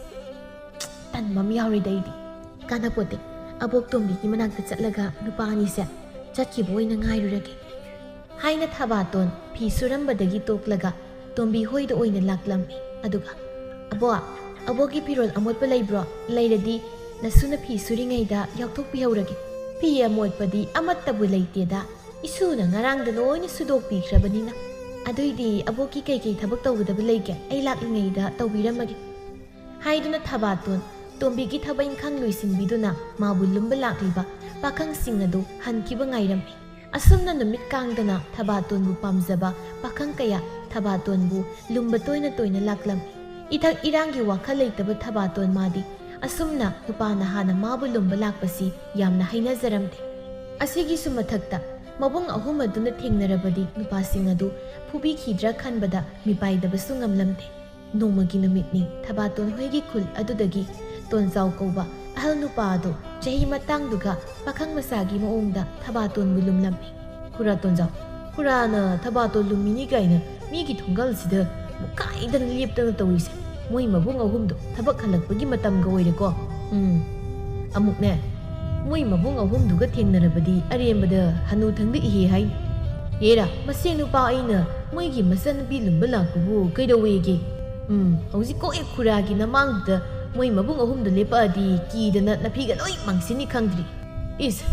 ꯇꯟꯕ ꯑꯃ ꯌꯥꯎꯔꯤꯗ ꯑꯩꯗꯤ. ꯀꯥꯟꯅꯄꯣꯠꯇꯦ, ꯑꯕꯣꯛ ꯇꯣꯝꯕꯤꯒꯤ ꯃꯅꯥꯛꯇ ꯆꯠꯂꯒ ꯅꯨꯄꯥ ꯑꯅꯤꯁꯦ ꯆꯠꯈꯤꯕ ꯑꯣꯏꯅ ꯉꯥꯏꯔꯨꯔꯒꯦ." ꯍꯥꯏꯅ ꯊꯕꯥꯇꯣꯟ ꯐꯤ ꯁꯨꯔꯝꯕꯗꯒꯤ ꯇꯣꯛꯂꯒ ꯇꯣꯝꯕꯤ ꯍꯣꯏꯗ ꯑꯣꯏꯅ ꯂꯥꯛꯂꯝꯃꯤ꯫ ꯑꯗꯨꯒ "ꯑꯕꯣꯛꯀꯤ ꯐꯤꯔꯣꯜ ꯑꯃꯣꯠꯄ ꯂꯩꯕ꯭ꯔꯣ? ꯂꯩꯔꯗꯤ ꯅꯁꯨꯅ ꯐꯤ ꯁꯨꯔꯤꯉꯩꯗ ꯌꯥꯎꯊꯣꯛꯄꯤꯍꯧꯔꯒꯦ." "ꯐꯤ ꯑꯃꯣꯠꯄꯗꯤ ꯑꯃꯠꯇꯕꯨ ꯂꯩꯇꯦꯗ. ꯏꯁꯨꯅ ꯉꯔꯥꯡꯗ ꯂꯣꯏꯅ ꯁꯨꯗꯣꯛꯄꯤꯈ꯭ꯔꯕꯅꯤꯅ." "ꯑꯗꯨꯏꯗꯤ ꯑꯕꯣꯛꯀꯤ ꯀꯩꯀꯩ ꯊꯕꯛ ꯇꯧꯒꯗꯕ ꯂꯩꯒꯦ? ꯑꯩ ꯂꯥꯛꯂꯤꯉꯩꯗ ꯇꯧꯕꯤꯔꯝꯃꯒꯦ." ꯍꯥꯏꯗꯨꯅ ꯊꯕꯥꯇꯣꯟ ꯇꯣꯝꯕꯤꯒꯤ ꯊꯕꯛ ꯏꯪꯈꯥꯡ ꯂꯣꯏꯁꯤꯟꯕꯤꯗꯨꯅ ꯃꯥꯕꯨ ꯂꯨꯝꯕ ꯂꯥꯛꯂꯤꯕ ꯄꯥꯈꯪꯁꯤꯡ ꯑꯗꯨ ꯍꯟꯈꯤꯕ ꯉꯥꯏꯔꯝꯃꯤ꯫ ꯑꯁꯨꯝꯅ ꯅꯨꯃꯤꯠ ꯀꯥꯡꯗꯅ ꯊꯕꯥꯇꯣꯟꯕꯨ ꯄꯥꯝꯖꯕ ꯄꯥꯈꯪ ꯀꯌꯥ ꯊꯕꯥꯇꯣꯟꯕꯨ ꯂꯨꯝꯕ ꯇꯣꯏꯅ ꯇꯣꯏꯅ ꯂꯥꯛꯂꯝꯃꯤ꯫ ꯏꯊꯛ ꯏꯔꯥꯡꯒꯤ ꯋꯥꯈꯜ ꯂꯩꯇꯕ ꯊꯕꯥꯇꯣꯟ ꯃꯥꯗꯤ ꯑꯁꯨꯝꯅ ꯅꯨꯄꯥꯅ ꯍꯥꯟꯅ ꯃꯥꯕꯨ ꯂꯨꯝꯕ ꯂꯥꯛꯄꯁꯤ ꯌꯥꯝꯅ ꯍꯩꯅꯖꯔꯝꯗꯦ꯫ ꯑꯁꯤꯒꯤꯁꯨ ꯃꯊꯛꯇ ꯃꯕꯨꯡ ꯑꯍꯨꯝ ꯑꯗꯨꯅ ꯊꯦꯡꯅꯔꯕꯗꯤ ꯅꯨꯄꯥꯁꯤꯡ ꯑꯗꯨ ꯐꯨꯕꯤꯈꯤꯗ꯭ꯔꯥ ꯈꯟꯕꯗ ꯃꯤꯄꯥꯏꯗꯕꯁꯨ ꯉꯝꯂꯝꯗꯦ꯫ ꯅꯣꯡꯃꯒꯤ ꯅꯨꯃꯤꯠꯅꯤ ꯊꯕꯥꯇꯣꯟ ꯍꯣꯏꯒꯤ ꯈꯨꯜ ꯑꯗꯨꯗꯒꯤ ꯇꯣꯟꯖꯥꯎ ꯀꯧꯕ ꯑꯍꯜ ꯅꯨꯄꯥ ꯑꯗꯨ ꯆꯍꯤ ꯃꯇꯥꯡꯗꯨꯒ ꯄꯥꯈꯪ ꯃꯆꯥꯒꯤ ꯃꯑꯣꯡꯗ ꯊꯕꯥꯇꯣꯟꯕꯨ ꯂꯨꯝꯂꯝꯃꯤ꯫ "ꯈꯨꯔꯥ ꯇꯣꯟꯖꯥꯎ, ꯈꯨꯔꯥꯅ ꯊꯕꯥꯇꯣꯟ ꯂꯨꯝꯃꯤꯅꯤ ꯀꯥꯏꯅ ꯃꯤꯒꯤ ꯊꯣꯡꯒꯥꯜꯁꯤꯗ ꯃꯨꯛꯈꯥꯏꯗꯅ ꯂꯦꯞꯇꯅ ꯇꯧꯔꯤꯁꯦ. ꯃꯣꯏ ꯃꯕꯨꯡ ꯑꯍꯨꯝꯗꯣ ꯊꯕꯛ ꯍꯜꯂꯛꯄꯒꯤ ꯃꯇꯝꯒ ꯑꯣꯏꯔꯦꯀꯣ. ꯑꯃꯨꯛꯅꯦ, ꯃꯣꯏ ꯃꯕꯨꯡ ꯑꯍꯨꯝꯗꯨꯒ ꯊꯦꯡꯅꯔꯕꯗꯤ ꯑꯔꯦꯝꯕꯗ ꯍꯅꯨꯊꯪꯗ ꯏꯍꯦ ꯍꯥꯏꯅꯤ." "ꯍꯦꯔꯥ, ꯃꯁꯦ ꯅꯨꯄꯥ ꯑꯩꯅ ꯃꯣꯏꯒꯤ ꯃꯆꯟꯅꯨꯄꯤ ꯂꯨꯝꯕ ꯂꯥꯛꯄꯕꯨ ꯀꯩꯗꯧꯋꯦꯒꯦ? ꯍꯧꯖꯤꯛ ꯀꯣꯛꯑꯦ ꯈꯨꯔꯥꯒꯤ ನಮಾꯡꯗꯨꯗ ꯃꯣꯏ ꯃꯕꯨꯡ ꯑꯍꯨꯝꯗ ꯂꯦꯞꯄꯛꯑꯗꯤ ꯀꯤꯗꯅ ꯅꯐꯤꯒ ꯂꯣꯏ ꯃꯥꯡꯁꯤꯟꯅꯤ ꯈꯪꯗ꯭ꯔꯤ." "ꯏꯁ,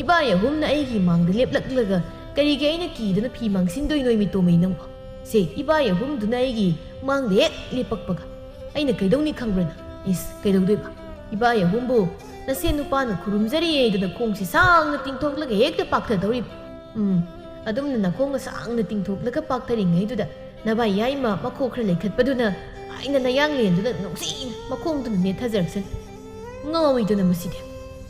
ꯏꯕꯥꯏ ꯑꯍꯨꯝꯅ ꯑꯩꯒꯤ ꯃꯥꯡꯗ ꯂꯦꯞꯂꯛꯂꯒ ꯀꯔꯤꯒꯤ ꯑꯩꯅ ꯀꯤꯗꯅ ꯐꯤ ꯃꯥꯡꯁꯤꯟꯗꯣꯏꯅꯣ ꯃꯤꯇꯣꯝꯃꯩ ꯅꯪꯕꯣ? ꯁꯦ, ꯏꯕꯥꯏ ꯑꯍꯨꯝꯗꯨꯅ ꯑꯩꯒꯤ ꯃꯥꯡꯗ ꯍꯦꯛ ꯂꯦꯞꯄꯛꯄꯒ ꯑꯩꯅ ꯀꯩꯗꯧꯅꯤ ꯈꯪꯕ꯭ꯔꯅ? ꯏꯁ, ꯀꯩꯗꯧꯗꯣꯏꯕ? ꯏꯕꯥꯏ ꯑꯍꯨꯝꯕꯨ ꯅꯁꯦ ꯅꯨꯄꯥꯅ ꯈꯨꯔꯨꯝꯖꯔꯤꯌꯦꯗꯅ ꯈꯣꯡꯁꯤ ꯁꯥꯡꯅ ꯇꯤꯡꯊꯣꯛꯂꯒ ꯍꯦꯛꯇ ꯄꯥꯛꯊꯗꯧꯔꯤꯕ. ꯑꯗꯨꯝꯅ ꯅꯈꯣꯡꯅ ꯁꯥꯡꯅ ꯇꯤꯡꯊꯣꯛꯂꯒ ꯄꯥꯛꯊꯔꯤꯉꯩꯗꯨꯗ ꯅꯕꯥꯏ ꯌꯥꯏꯃ ꯃꯈꯣꯛ ꯈꯔ ꯂꯩꯈꯠꯄꯗꯨꯅ ꯑꯩꯅ ꯅꯌꯥꯡꯂꯦꯟꯗꯨꯅ ꯅꯨꯡꯁꯤꯅ ꯃꯈꯣꯡꯗꯨꯅ ꯅꯦꯠꯊꯖꯔꯛꯁꯅꯤ. ꯉꯥꯎꯏꯗꯅ ꯃꯁꯤꯗꯤ.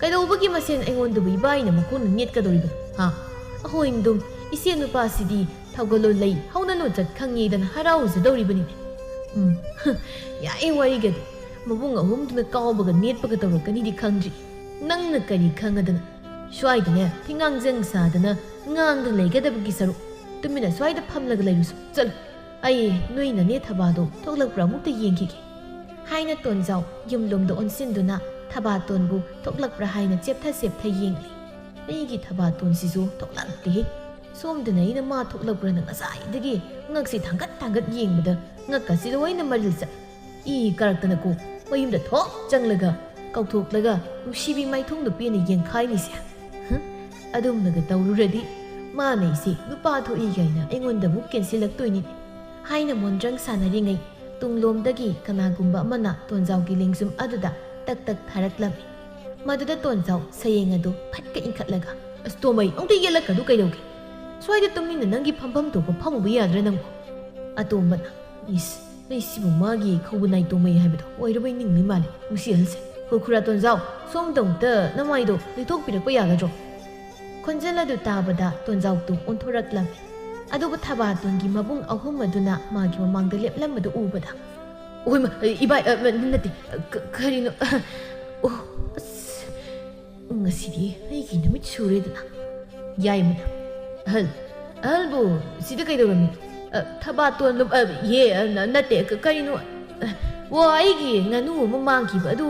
ꯀꯩꯗꯧꯕꯒꯤ ꯃꯁꯦꯟ ꯑꯩꯉꯣꯟꯗꯕꯨ ꯏꯕꯥꯏꯅ ꯃꯈꯣꯡꯅ ꯅꯦꯠꯀꯗꯧꯔꯤꯕꯅꯣ? ꯑꯍꯣꯏꯅꯗꯨꯝ ꯏꯆꯦ ꯅꯨꯄꯥꯁꯤꯗꯤ ꯊꯧꯒꯜꯂꯣ ꯂꯩ ꯍꯧꯅ ꯂꯣꯟꯆꯠ ꯈꯪꯉꯦꯗꯅ ꯍꯔꯥꯎꯖꯗꯧꯔꯤꯕꯅꯤꯅꯦ." "ꯌꯥꯏ ꯋꯥꯔꯤꯒꯗꯤ. ꯃꯕꯨꯡ ꯑꯍꯨꯝꯗꯨꯅ ꯀꯥꯎꯕꯒ ꯅꯦꯠꯄꯒ ꯇꯧꯔꯛꯀꯅꯤꯗꯤ ꯈꯪꯗ꯭ꯔꯤ. ꯅꯪꯅ ꯀꯔꯤ ꯈꯪꯉꯗꯅ? ꯁ꯭ꯋꯥꯏꯗꯅꯦ ꯊꯤꯉꯥꯡꯖꯪ ꯁꯥꯗꯅ ꯉꯥꯡꯗ ꯂꯩꯒꯗꯕꯒꯤ ꯁꯔꯨꯛ ꯇꯨꯃꯤꯟꯅ ꯁ꯭ꯋꯥꯏꯗ ꯐꯝꯂꯒ ꯂꯩꯔꯨꯁꯨ ꯆꯠꯂꯨ. ꯑꯩ ꯅꯣꯏ ꯅꯅꯦ ꯊꯕꯥꯗꯣ ꯊꯣꯛꯂꯛꯄ꯭ꯔꯥ ꯑꯃꯨꯛꯇ ꯌꯦꯡꯈꯤꯒꯦ." ꯍꯥꯏꯅ ꯇꯣꯟꯖꯥꯎ ꯌꯨꯝꯂꯣꯝꯗ ꯑꯣꯟꯁꯤꯟꯗꯨꯅ ꯊꯕꯥꯇꯣꯟꯕꯨ ꯊꯣꯛꯂꯛꯄ꯭ꯔꯥ ꯍꯥꯏꯅ ꯆꯦꯞꯊ ꯆꯦꯞꯊ ꯌꯦꯡꯂꯤ꯫ ꯑꯩꯒꯤ ꯊꯕꯥꯇꯣꯟꯁꯤꯁꯨ ꯊꯣꯛꯂꯛꯇꯦꯍꯦ. ꯁꯣꯝꯗꯅ ꯑꯩꯅ ꯃꯥ ꯊꯣꯛꯂꯛꯄ꯭ꯔꯥꯅ ꯉꯁꯥꯏꯗꯒꯤ ꯉꯛꯁꯤ ꯊꯥꯡꯒꯠ ꯊꯥꯡꯒꯠ ꯌꯦꯡꯕꯗ ꯉꯛꯀꯁꯤ ꯂꯣꯏꯅ ꯃꯔꯤꯜ ꯆꯠ ꯏ ꯀꯥꯔꯛꯇꯅꯀꯣ ꯃꯌꯨꯝꯗ ꯊꯣꯛ ꯆꯪꯂꯒ ꯀꯧꯊꯣꯛꯂꯒ ꯅꯨꯡꯁꯤꯕꯤ ꯃꯥꯏꯊꯣꯡꯗ ꯄꯦꯟꯅ ꯌꯦꯡꯈꯥꯏꯔꯤꯁꯦ. ꯑꯗꯨꯝꯅꯒ ꯇꯧꯔꯨꯔꯗꯤ ꯃꯥꯅ ꯏꯁꯦ ꯅꯨꯄꯥ ꯊꯣꯛꯏ ꯀꯥꯏꯅ ꯑꯩꯉꯣꯟꯗ ꯑꯃꯨꯛ ꯀꯦꯟꯁꯤꯜꯂꯛꯇꯣꯏꯅꯤꯅꯦ." ꯍꯥꯏꯅ ꯃꯣꯟꯗ꯭ꯔꯪ ꯁꯥꯟꯅꯔꯤꯉꯩ ꯇꯨꯡꯂꯣꯝꯗꯒꯤ ꯀꯅꯥꯒꯨꯝꯕ ꯑꯃꯅ ꯇꯣꯟꯖꯥꯎꯒꯤ ꯂꯦꯡꯖꯨꯝ ꯑꯗꯨꯗ ꯇꯛ ꯇꯛ ꯊꯥꯔꯛꯂꯝꯃꯤ꯫ ꯃꯗꯨꯗ ꯇꯣꯟꯖꯥꯎ ꯁꯌꯦꯡ ꯑꯗꯨ ꯐꯠꯀ ꯏꯟꯈꯠꯂꯒ "ꯑꯁ ꯇꯣꯝꯕꯩ, ꯑꯃꯨꯛꯇ ꯌꯦꯠꯂꯛꯀꯅꯨ ꯀꯩꯗꯧꯒꯦ? ꯁ꯭ꯋꯥꯏꯗ ꯇꯨꯃꯤꯟꯅ ꯅꯪꯒꯤ ꯐꯝꯐꯝ ꯊꯣꯛꯄ ꯐꯝꯃꯨꯕ ꯌꯥꯗ꯭ꯔꯥ ꯅꯪꯕꯣ?" ꯑꯇꯣꯝꯕꯅ "ꯏꯁ, ꯁꯤꯕꯨ ꯃꯥꯒꯤ ꯈꯧꯕꯅꯥꯏ ꯇꯣꯡꯃꯩ ꯍꯥꯏꯕꯗꯣ ꯑꯣꯏꯔꯕꯩ ꯅꯤꯡꯅꯤ ꯃꯥꯜꯂꯦ ꯅꯨꯡꯁꯤꯍꯜꯁꯦ ꯈꯨꯔꯥ ꯇꯣꯟꯖꯥꯎ ꯁꯣꯝꯗꯃꯨꯛꯇ ꯅꯃꯥꯏꯗꯣ ꯂꯩꯊꯣꯛꯄꯤꯔꯛꯄ ꯌꯥꯒꯗ꯭ꯔꯣ ꯈꯣꯟꯖꯦꯜ ꯑꯗꯨ ꯇꯥꯕꯗ ꯇꯣꯟꯖꯥꯎꯇꯨ ꯑꯣꯟꯊꯣꯔꯛꯂꯝꯃꯤ ꯑꯗꯨꯕꯨ ꯊꯕꯥꯇꯣꯟꯒꯤ ꯃꯕꯨꯡ ꯑꯍꯨꯝ ꯑꯗꯨꯅ ꯃꯥꯒꯤ ꯃꯃꯥꯡꯗ ꯂꯦꯞꯂꯝꯕꯗꯨ ꯎꯕꯗ ꯑꯣꯏꯃ ꯏꯕꯥꯏ ꯅꯠꯇꯦ ꯀꯔꯤꯅꯣ ꯑꯣ ꯑꯁ ꯉꯁꯤꯗꯤ ꯑꯩꯒꯤ ꯅꯨꯃꯤꯠ ꯁꯨꯔꯦꯗꯅ ꯌꯥꯏꯃꯅ ꯑꯍꯜꯕꯨ ꯁꯤꯗ ꯀꯩꯗꯧꯔꯝꯃꯤꯅꯣ ꯊꯕꯥꯇꯣꯟ ꯅꯠꯇꯦ ꯀꯔꯤꯅꯣ ꯋꯥ ꯑꯩꯒꯤ ꯉꯥꯅꯨ ꯑꯃ ꯃꯥꯡꯈꯤꯕ ꯑꯗꯨ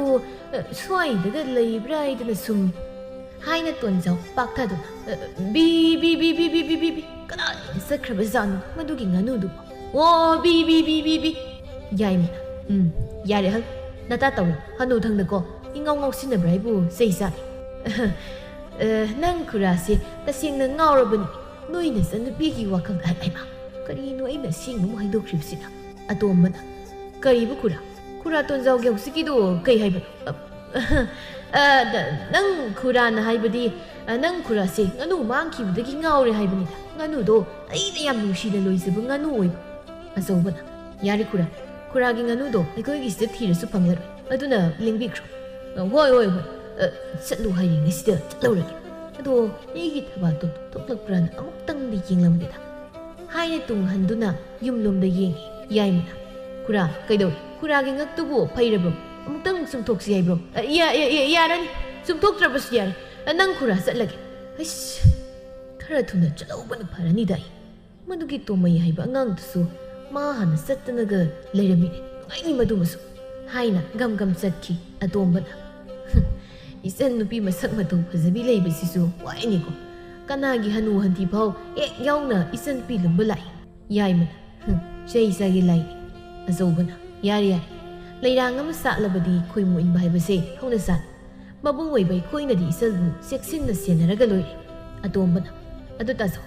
ꯁ꯭ꯋꯥꯏꯗꯒ ꯂꯩꯕ꯭ꯔꯥ ꯍꯥꯏꯗꯅ ꯁꯨꯝ ꯍꯥꯏꯅ ꯇꯣꯟꯖꯥꯎ ꯄꯥꯛꯊꯗꯨꯅ ꯕꯤ ꯕꯤ ꯕꯤ ꯕꯤ ꯕꯤ ꯕꯤ ꯕꯤ ꯕꯤ ꯀꯗꯥꯏꯗ ꯆꯠꯈ꯭ꯔꯕꯖꯥꯠꯅꯣ ꯃꯗꯨꯒꯤ ꯉꯥꯅꯨꯗꯨꯕꯨ ꯑꯣ ꯕꯤ ꯕꯤ ꯕꯤ ꯕꯤ ꯕꯤ ꯌꯥꯏꯃꯅ ꯌꯥꯔꯦ ꯑꯍꯜ ꯅꯇꯥ ꯇꯧꯔꯣ ꯍꯅꯨꯊꯪꯗꯀꯣ ꯏꯉꯥꯎ ꯉꯥꯎꯁꯤꯟꯅꯕ꯭ꯔꯥ ꯍꯥꯏꯕꯨ ꯆꯩ ꯆꯥꯅꯤ ꯅꯪ ꯈꯨꯔꯥꯁꯦ ꯇꯁꯦꯡꯅ ꯉꯥꯎꯔꯕꯅꯤ ꯅꯣꯏ ꯅꯆꯟꯅꯨꯄꯤꯒꯤ ꯋꯥꯈꯜꯗ ꯍꯥꯏꯃ ꯀꯔꯤꯅꯣ ꯑꯩꯅ ꯑꯁꯦꯡꯕ ꯍꯥꯏꯗꯣꯛꯈ꯭ꯔꯤꯕꯁꯤꯅ ꯑꯇꯣꯝꯕꯅ ꯀꯔꯤꯕꯨ ꯈꯨꯔꯥ ꯇꯣꯟꯖꯥꯎꯒꯤ ꯍꯧꯖꯤꯛꯀꯤꯗꯣ ꯀꯩ ꯍꯥꯏꯕꯅꯣ ꯅꯪ ꯈꯨꯔꯥꯅ ꯍꯥꯏꯕꯗꯤ ꯅꯪ ꯈꯨꯔꯥꯁꯦ ꯉꯥꯅꯨ ꯃꯥꯡꯈꯤꯕꯗꯒꯤ ꯉꯥꯎꯔꯦ ꯍꯥꯏꯕꯅꯤꯗ ꯉꯥꯅꯨꯗꯣ ꯑꯩꯅ ꯌꯥꯝ ꯅꯨꯡꯁꯤꯅ ꯂꯣꯏꯖꯕ ꯉꯥꯅු ꯑꯣꯏꯕ ꯑꯆꯧꯕꯅ ꯌꯥꯔꯦ ꯈꯨꯔꯥꯒꯤ ꯉꯥꯅꯨꯗꯣ ꯑꯩꯈꯣꯏꯒꯤꯁꯤꯗ ꯊꯤꯔꯁꯨ ꯐꯪꯂꯔꯣꯏ ꯑꯗꯨꯅ ꯂꯦꯡꯕꯤꯈ꯭ꯔꯣ ꯍꯣꯏ ꯆꯠꯂꯨ ꯍꯥꯏꯔꯤꯉꯩꯁꯤꯗ ꯆꯠꯂꯧꯔꯒꯦ ꯑꯗꯣ ꯑꯩꯒꯤ ꯊꯕꯥꯇꯣꯟ ꯊꯣꯛꯂꯛꯄ꯭ꯔꯥꯅ ꯑꯃꯨꯛꯇꯪꯗꯤ ꯌꯦꯡꯂꯝꯒꯦꯗ ꯍꯥꯏꯅ ꯇꯨꯡꯍꯟꯗꯨꯅ ꯌꯨꯝꯂꯣꯝꯗ ꯌꯦꯡꯉꯤ ꯌꯥꯏꯃꯅ ꯈꯨꯔꯥ ꯀꯩꯗꯧꯏ ꯈꯨꯔꯥꯒꯤ ꯉꯛꯇꯨꯕꯨ ꯐꯩꯔꯕ꯭ꯔꯣ ꯑꯃꯨꯛꯇꯪ ꯆꯨꯝꯊꯣꯛꯁꯤ ꯍꯥꯏꯕ꯭ꯔꯣ ꯌꯥꯔꯅꯤ ꯆꯨꯝꯊꯣꯛꯇ꯭ꯔꯕꯁꯨ ꯌꯥꯔꯦ ꯅꯪ ꯈꯨꯔꯥ ꯆꯠꯂꯒꯦ ꯑꯩꯁ ꯈꯔ ꯊꯨꯅ ꯆꯠꯍꯧꯕꯅ ꯐꯔꯅꯤꯗ ꯑꯩ ꯃꯗꯨꯒꯤ ꯇꯣꯃꯩ ꯍꯥꯏꯕ ꯑꯉꯥꯡꯗꯨꯁꯨ ꯃꯥ ꯍꯥꯟꯅ ꯆꯠꯇꯅꯒ ꯂꯩꯔꯝꯃꯤꯅꯦ ꯅꯨꯡꯉꯥꯏꯅꯤ ꯃꯗꯨꯃꯁꯨ ꯍꯥꯏꯅ ꯒꯝ ꯆꯠꯈꯤ ꯑꯇꯣꯝꯕꯅ ꯏꯆꯟ ꯅꯨꯄꯤ ꯃꯁꯛ ꯃꯇꯧ ꯐꯖꯕꯤ ꯂꯩꯕꯁꯤꯁꯨ ꯋꯥꯏꯅꯤꯀꯣ ꯀꯅꯥꯒꯤ ꯍꯅꯨ ꯍꯟꯊꯤ ꯐꯥꯎ ꯍꯦꯛ ꯌꯥꯎꯅ ꯏꯆꯟ ꯅꯨꯄꯤ ꯂꯨꯝꯕ ꯂꯥꯛꯏ ꯌꯥꯏꯃꯅ ꯆꯩ ꯆꯥꯒꯦ ꯂꯥꯏꯅꯤ ꯑꯆꯧꯕꯅ ꯌꯥꯔꯦ ꯂꯩꯔꯥꯡ ꯑꯃ ꯁꯥꯠꯂꯕꯗꯤ ꯈꯣꯏꯃꯨ ꯏꯟꯕ ꯍꯥꯏꯕꯁꯦ ꯍꯧꯅ ꯁꯥꯠ ꯃꯕꯨꯡ ꯑꯣꯏꯕ ꯑꯩꯈꯣꯏꯅꯗꯤ ꯏꯆꯜꯕꯨ ꯆꯦꯛꯁꯤꯟꯅ ꯁꯦꯟꯅꯔꯒ ꯂꯣꯏꯔꯦ ꯑꯇꯣꯝꯕꯅ ꯑꯗꯨ ꯇꯥꯖꯧ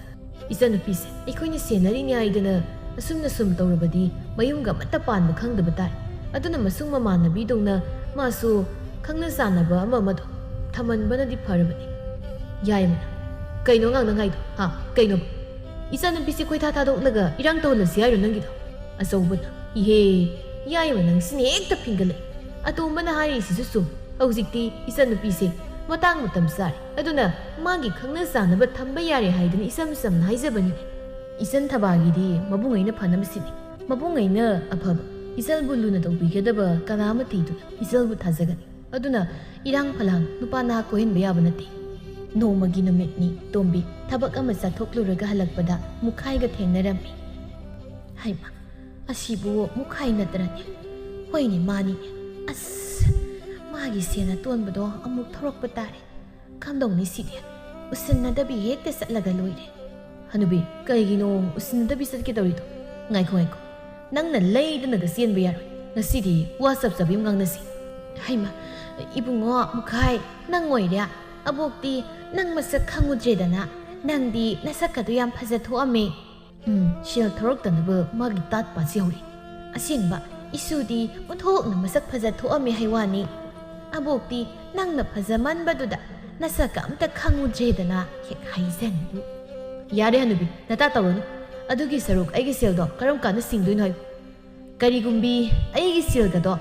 ꯏꯆꯟ ꯅꯨꯄꯤꯁꯦ ꯑꯩꯈꯣꯏꯅ ꯁꯦꯟꯅꯔꯤꯅꯤ ꯍꯥꯏꯗꯅ ꯑꯁꯨꯝꯅ ꯁꯨꯝ ꯇꯧꯔꯕꯗꯤ ꯃꯌꯨꯝꯒ ꯑꯃꯠꯇ ꯄꯥꯟꯕ ꯈꯪꯗꯕ ꯇꯥꯏ ꯑꯗꯨꯅ ꯃꯁꯨꯡ ꯃꯃꯥꯟꯅꯕꯤꯗꯧꯅ ꯃꯥꯁꯨ ꯈꯪꯅ ꯆꯥꯟꯅꯕ ꯑꯃꯗꯣ ꯊꯝꯍꯟꯕꯅꯗꯤ ꯐꯔꯕꯅꯤ ꯌꯥꯏꯃꯅ ꯀꯩꯅꯣ ꯉꯥꯡꯅꯉꯥꯏꯗꯣ ꯀꯩꯅꯣꯕ ꯏꯆꯥꯅꯨꯄꯤꯁꯦ ꯈꯣꯏꯊꯥ ꯊꯥꯗꯣꯛꯂꯒ ꯏꯔꯥꯡ ꯇꯧꯍꯜꯂꯁꯤ ꯍꯥꯏꯔꯣ ꯅꯪꯒꯤꯗꯣ ꯑꯆꯧꯕꯅ ꯏꯍꯦ ꯌꯥꯏꯃ ꯅꯪꯁꯤꯅ ꯍꯦꯛꯇ ꯐꯤꯡꯒꯠꯂꯛꯏ ꯑꯇꯣꯝꯕꯅ ꯍꯥꯏꯔꯤꯁꯤꯁꯨ ꯆꯨꯝ ꯍꯧꯖꯤꯛꯇꯤ ꯏꯆꯟꯅꯨꯄꯤꯁꯦ ꯃꯇꯥꯡ ꯃꯇꯝ ꯆꯥꯔꯦ ꯑꯗꯨꯅ ꯃꯥꯒꯤ ꯈꯪꯅ ꯆꯥꯟꯅꯕ ꯊꯝꯕ ꯌꯥꯔꯦ ꯍꯥꯏꯗꯅ ꯏꯆꯝ ꯆꯝꯅ ꯍꯥꯏꯖꯕꯅꯤ ꯏꯆꯟ ꯊꯕꯥꯒꯤꯗꯤ ꯃꯕꯨꯡꯉꯩꯅ ꯐꯅꯕꯁꯤꯅꯤ ꯃꯕꯨꯡꯉꯩꯅ ꯑꯐꯕ ꯏꯆꯜꯕꯨ ꯂꯨꯅ ꯇꯧꯕꯤꯒꯗꯕ ꯀꯅꯥ ꯑꯃ ꯊꯤꯗꯨꯅ ꯏꯆꯜꯕꯨ ꯊꯥꯖꯒꯅꯤ ꯑꯗꯨꯅ ꯏꯔꯥꯡ ꯐꯂꯥꯡ ꯅꯨꯄꯥ ꯅꯍꯥ ꯀꯣꯏꯍꯟꯕ ꯌꯥꯕ ꯅꯠꯇꯦ ꯅꯣꯡꯃꯒꯤ ꯅꯨꯃꯤꯠꯅꯤ ꯇꯣꯝꯕꯤ ꯊꯕꯛ ꯑꯃ ꯆꯠꯊꯣꯛꯂꯨꯔꯒ ꯍꯜꯂꯛꯄꯗ ꯃꯨꯈꯥꯏꯒ ꯊꯦꯡꯅꯔꯝꯃꯤ ꯍꯩꯃ ꯑꯁꯤꯕꯨ ꯃꯨꯈꯥꯏ ꯅꯠꯇ꯭ꯔꯅꯦ ꯍꯣꯏꯅꯦ ꯃꯥꯅꯤꯅꯦ ꯑꯁ ꯃꯥꯒꯤ ꯁꯦꯟ ꯑꯇꯣꯟꯕꯗꯣ ꯑꯃꯨꯛ ꯊꯧꯔꯛꯄ ꯇꯥꯔꯦ ꯀꯝꯗꯧꯅꯤ ꯁꯤꯗꯤ ꯎꯁꯤꯟꯅꯗꯕꯤ ꯍꯦꯛꯇ ꯆꯠꯂꯒ ꯂꯣꯏꯔꯦ ꯍꯅꯨꯕꯤ ꯀꯩꯒꯤꯅꯣ ꯎꯁꯤꯟꯅꯗꯕꯤ ꯆꯠꯀꯦꯗꯧꯔꯤꯗꯣ ꯉꯥꯏꯈꯣ ꯅꯪꯅ ꯂꯩꯗꯅꯒ ꯆꯦꯟꯕ ꯌꯥꯔꯣꯏ ꯉꯁꯤꯗꯤ ꯋꯥ ꯆꯞ ꯆꯞ ꯑꯃ ꯉꯥꯡꯅꯁꯤ ꯍꯩꯃ ꯏꯕꯨꯡꯉꯣ ꯃꯨꯈꯥꯏ ꯅꯪ ꯑꯣꯏꯔꯦ ꯑꯕꯣꯛꯇꯤ ꯅꯪ ꯃꯁꯛ ꯈꯪꯉꯨꯗ꯭ꯔꯦꯗꯅ ꯅꯪꯗꯤ ꯅꯁꯛꯀꯗꯣ ꯌꯥꯝ ꯐꯖꯊꯣꯛꯑꯝꯃꯦ ꯁꯦꯜ ꯊꯧꯔꯛꯇꯅꯕ ꯃꯥꯒꯤ ꯇꯥꯠ ꯄꯥꯠꯁꯤ ꯍꯧꯔꯤ ꯑꯁꯦꯡꯕ ꯏꯁꯨꯗꯤ ꯑꯣꯟꯊꯣꯛꯅ ꯃꯁꯛ ꯐꯖꯊꯣꯛꯑꯝꯃꯦ ꯍꯥꯏꯋꯥꯅꯤ ꯑꯕꯣꯛꯇꯤ ꯅꯪꯅ ꯐꯖꯃꯟꯕꯗꯨꯗ ꯅꯁꯛꯀ ꯑꯝꯇ ꯈꯪꯉꯨꯗ꯭ꯔꯦꯗꯅ ꯍꯦꯛ ꯍꯥꯏꯖꯟꯕꯨ ꯌꯥꯔꯦ ꯍꯅꯨꯕꯤ ꯅꯇꯥ ꯇꯧꯔꯅꯨ ꯑꯗꯨꯒꯤ ꯁꯔꯨꯛ ꯑꯩꯒꯤ ꯁꯦꯜꯗꯣ ꯀꯔꯝ ꯀꯥꯟꯗ ꯁꯤꯡꯗꯣꯏꯅꯣ ꯍꯥꯏꯌꯨ ꯀꯔꯤꯒꯨꯝꯕꯤ ꯑꯩꯒꯤ ꯁꯦꯜꯒꯗꯣ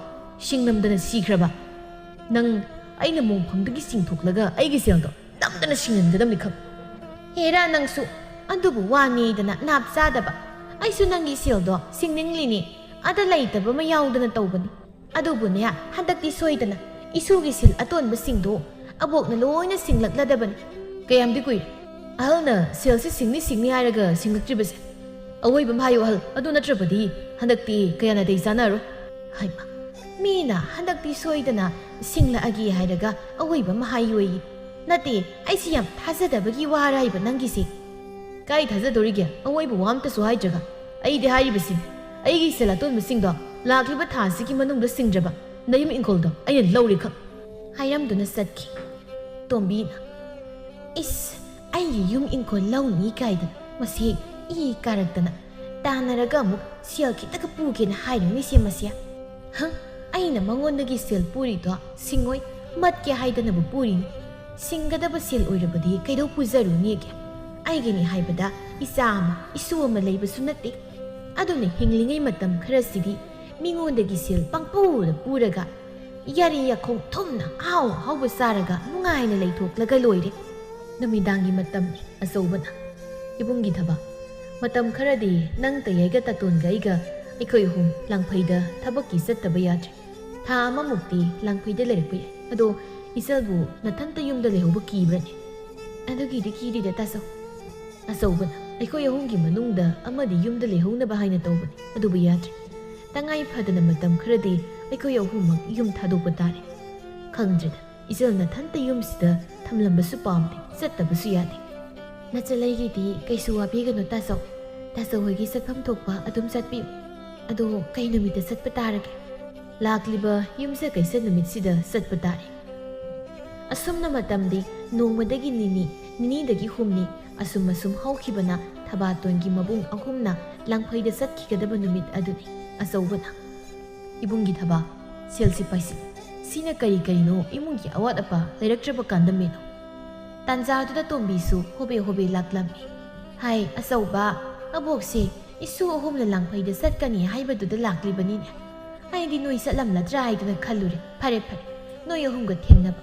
ꯁꯤꯡꯂꯝꯗꯅ ꯁꯤꯈ꯭ꯔꯕ ꯅꯪ ꯑꯩꯅ ꯃꯣꯡꯐꯝꯗꯒꯤ ꯆꯤꯡꯊꯣꯛꯂꯒ ꯑꯩꯒꯤ ꯁꯦꯜꯗꯣ ꯅꯝꯗꯅ ꯁꯤꯡꯍꯟꯒꯗꯕꯅꯤ ꯈꯪ ꯍꯦꯔꯥ ꯅꯪꯁꯨ ꯑꯗꯨꯕꯨ ꯋꯥꯅꯤꯗꯅ ꯅꯥꯞ ꯆꯥꯗꯕ ꯑꯩꯁꯨ ꯅꯪꯒꯤ ꯁꯦꯜꯗꯣ ꯁꯤꯡꯅꯤꯡꯂꯤꯅꯤ ꯑꯗ ꯂꯩꯇꯕ ꯑꯃ ꯌꯥꯎꯗꯅ ꯇꯧꯕꯅꯤ ꯑꯗꯨꯕꯨꯅꯦ ꯍꯟꯗꯛꯇꯤ ꯁꯣꯏꯗꯅ ꯏꯁꯨꯒꯤ ꯁꯦꯜ ꯑꯇꯣꯟꯕꯁꯤꯡꯗꯣ ꯑꯕꯣꯛꯅ ꯂꯣꯏꯅ ꯁꯤꯡꯂꯛꯂꯗꯕꯅꯤ ꯀꯌꯥꯝꯗꯤ ꯀꯨꯏꯔꯦ ꯑꯍꯜꯅ ꯁꯦꯜꯁꯤ ꯁꯤꯡꯅꯤ ꯍꯥꯏꯔꯒ ꯁꯤꯡꯂꯛꯇ꯭ꯔꯤꯕꯁꯦ ꯑꯋꯣꯏꯕ ꯑꯃ ꯍꯥꯏꯌꯨ ꯑꯍꯜ ꯑꯗꯨ ꯅꯠꯇ꯭ꯔꯕꯗꯤ ꯍꯟꯗꯛꯇꯤ ꯀꯌꯥ ꯅꯥꯇꯩ ꯆꯥꯅꯔꯣꯏ ꯍꯩꯃ ꯃꯤꯅ ꯍꯟꯗꯛꯇꯤ ꯁꯣꯏꯗꯅ ꯁꯤꯡꯂꯛꯑꯒꯦ ꯍꯥꯏꯔꯒ ꯑꯋꯣꯏꯕ ꯑꯃ ꯍꯥꯏꯌꯣꯌꯦ ꯅꯠꯇꯦ ꯑꯩꯁꯤ ꯌꯥꯝ ꯊꯥꯖꯗꯕꯒꯤ ꯋꯥꯔꯥꯏꯕ ꯅꯪꯒꯤꯁꯦ ꯀꯥꯏ ꯊꯥꯖꯗꯣꯔꯤꯒꯦ ꯑꯋꯣꯏꯕ ꯋꯥ ꯑꯝꯇꯁꯨ ꯍꯥꯏꯗ꯭ꯔꯒ ꯑꯩꯗꯤ ꯍꯥꯏꯔꯤꯕꯁꯤꯅꯤ ꯑꯩꯒꯤ ꯁꯦꯜ ꯑꯇꯣꯟꯕꯁꯤꯡꯗꯣ ꯂꯥꯛꯂꯤꯕ ꯊꯥꯁꯤꯒꯤ ꯃꯅꯨꯡꯗ ꯁꯤꯡꯗ꯭ꯔꯕ ꯅꯌꯨꯝ ꯏꯪꯈꯣꯜꯗꯣ ꯑꯩꯅ ꯂꯧꯔꯦ ꯈꯛ ꯍꯥꯏꯔꯝꯗꯨꯅ ꯆꯠꯈꯤ ꯇꯣꯝꯕꯤꯅ ꯏꯁ ꯑꯩꯒꯤ ꯌꯨꯝ ꯏꯪꯈꯣꯜ ꯂꯧꯅꯤ ꯀꯥꯏꯗꯅ ꯃꯁꯤ ꯏ ꯀꯥꯔꯛꯇꯅ ꯇꯥꯟꯅꯔꯒ ꯑꯃꯨꯛ ꯁꯦꯜ ꯈꯤꯇꯒ ꯄꯨꯒꯦꯅ ꯍꯥꯏꯔꯤꯅꯤꯁꯦ ꯃꯁꯤ ꯑꯩꯅ ꯃꯉꯣꯟꯗꯒꯤ ꯁꯦꯜ ꯄꯨꯔꯤꯗꯣ ꯁꯤꯡꯉꯣꯏ ꯃꯠꯀꯦ ꯍꯥꯏꯗꯅꯕꯨ ꯄꯨꯔꯤꯅꯤ ꯁꯤꯡꯒꯗꯕ ꯁꯦꯜ ꯑꯣꯏꯔꯕꯗꯤ ꯀꯩꯗꯧ ꯄꯨꯖꯔꯨꯅꯤꯒꯦ ꯑꯩꯒꯤꯅꯤ ꯍꯥꯏꯕꯗ ꯏꯆꯥ ꯑꯃ ꯏꯁꯨ ꯑꯃ ꯂꯩꯕꯁꯨ ꯅꯠꯇꯦ ꯑꯗꯨꯅ ꯍꯤꯡꯂꯤꯉꯩ ꯃꯇꯝ ꯈꯔꯁꯤꯗꯤ ꯃꯤꯉꯣꯟꯗꯒꯤ ꯁꯦꯜ ꯄꯪꯄꯨꯗ ꯄꯨꯔꯒ ꯌꯥꯔꯤ ꯌꯥꯈꯣꯡ ꯊꯨꯝꯅ ꯑꯍꯥꯎ ꯑꯍꯥꯎꯕ ꯆꯥꯔꯒ ꯅꯨꯡꯉꯥꯏꯅ ꯂꯩꯊꯣꯛꯂꯒ ꯂꯣꯏꯔꯦ꯫ ꯅꯨꯃꯤꯗꯥꯡꯒꯤ ꯃꯇꯝꯅꯤ ꯑꯆꯧꯕꯅ ꯏꯕꯨꯡꯒꯤ ꯊꯕꯛ ꯃꯇꯝ ꯈꯔꯗꯤ ꯅꯪ ꯇꯌꯥꯏꯒ ꯇꯥꯇꯣꯟꯒ ꯑꯩꯒ ꯑꯩꯈꯣꯏ ꯑꯍꯨꯝ ꯂꯥꯡꯐꯩꯗ ꯊꯕꯛꯀꯤ ꯆꯠꯇꯕ ꯌꯥꯗ꯭ꯔꯦ꯫ ꯊꯥ ꯑꯃꯃꯨꯛꯇꯤ ꯂꯥꯡꯐꯩꯗ ꯂꯩꯔꯛꯄ ꯌꯥꯏ꯫ ꯑꯗꯣ ꯏꯆꯜꯕꯨ ꯅꯊꯟꯇ ꯌꯨꯝꯗ ꯂꯩꯍꯧꯕ ꯀꯤꯕ꯭ꯔꯅꯦ? ꯑꯗꯨꯒꯤꯗꯤ ꯀꯤꯔꯤꯗ ꯇꯥꯆꯧ꯫ ꯑꯆꯧꯕꯅ ꯑꯩꯈꯣꯏ ꯑꯍꯨꯝꯒꯤ ꯃꯅꯨꯡꯗ ꯑꯃꯗꯤ ꯌꯨꯝꯗ ꯂꯩꯍꯧꯅꯕ ꯍꯥꯏꯅ ꯇꯧꯕꯅꯤ, ꯑꯗꯨꯕꯨ ꯌꯥꯗ꯭ꯔꯦ꯫ ꯇꯉꯥꯏ ꯐꯗꯅ ꯃꯇꯝ ꯈꯔꯗꯤ ꯑꯩꯈꯣꯏ ꯑꯍꯨꯝꯃꯛ ꯌꯨꯝ ꯊꯥꯗꯣꯛꯄ ꯇꯥꯔꯦ꯫ ꯈꯪꯗ꯭ꯔꯦꯗ ꯏꯆꯜ ꯅꯊꯟꯇ ꯌꯨꯝꯁꯤꯗ ꯊꯝꯂꯝꯕꯁꯨ ꯄꯥꯝꯗꯦ, ꯆꯠꯇꯕꯁꯨ ꯌꯥꯗꯦ꯫ ꯅꯆꯜꯂꯩꯒꯤꯗꯤ ꯀꯩꯁꯨ ꯋꯥꯕꯤꯒꯅꯨ ꯇꯥꯆꯧ꯫ ꯇꯥꯆꯧ ꯍꯣꯏꯒꯤ ꯆꯠꯐꯝ ꯊꯣꯛꯄ ꯑꯗꯨꯝ ꯆꯠꯄꯤꯌꯨ꯫ ꯑꯗꯣ ꯀꯩ ꯅꯨꯃꯤꯠꯇ ꯆꯠꯄ ꯇꯥꯔꯒꯦ? ꯂꯥꯛꯂꯤꯕ ꯌꯨꯝꯁꯀꯩꯁ ꯅꯨꯃꯤꯠꯁꯤꯗ ꯆꯠꯄ ꯇꯥꯔꯦ꯫ ꯑꯁꯨꯝꯅ ꯃꯇꯝꯗꯤ ꯅꯣꯡꯃꯗꯒꯤ ꯅꯤꯅꯤ, ꯅꯤꯅꯤꯗꯒꯤ ꯍꯨꯝꯅꯤ ꯑꯁꯨꯝ ꯍꯧꯈꯤꯕꯅ ꯊꯕꯥꯇꯣꯟꯒꯤ ꯃꯕꯨꯡ ꯑꯍꯨꯝꯅ ꯂꯥꯡꯐꯩꯗ ꯆꯠꯈꯤꯒꯗꯕ ꯅꯨꯃꯤꯠ ꯑꯗꯨꯅꯤ꯫ ꯑꯆꯧꯕꯅ ꯏꯕꯨꯡꯒꯤ ꯊꯕꯛ ꯁꯦꯜꯁꯤ ꯄꯥꯏꯁꯤ꯫ ꯁꯤꯅ ꯀꯔꯤꯅꯣ ꯏꯃꯨꯡꯒꯤ ꯑꯋꯥꯠ ꯑꯄꯥ ꯂꯩꯔꯛꯇ꯭ꯔꯕ ꯀꯥꯟꯗ ꯃꯦꯅꯣ꯫ ꯇꯥꯟꯖꯥꯗꯨꯗ ꯇꯣꯝꯕꯤꯁꯨ ꯍꯣꯕꯦ ꯂꯥꯛꯂꯝꯃꯤ꯫ ꯍꯥꯏ ꯑꯆꯧꯕ, ꯑꯕꯣꯛꯁꯦ ꯏꯁꯨ ꯑꯍꯨꯝꯅ ꯂꯥꯡꯐꯩꯗ ꯆꯠꯀꯅꯤ ꯍꯥꯏꯕꯗꯨꯗ ꯂꯥꯛꯂꯤꯕꯅꯤꯅꯦ꯫ ꯑꯩꯗꯤ ꯅꯣꯏ ꯆꯠꯂꯝꯂꯗ꯭ꯔꯥ ꯍꯥꯏꯗꯨꯅ ꯈꯜꯂꯨꯔꯦ꯫ ꯐꯔꯦ ꯅꯣꯏ ꯑꯍꯨꯝꯒ ꯊꯦꯡꯅꯕ꯫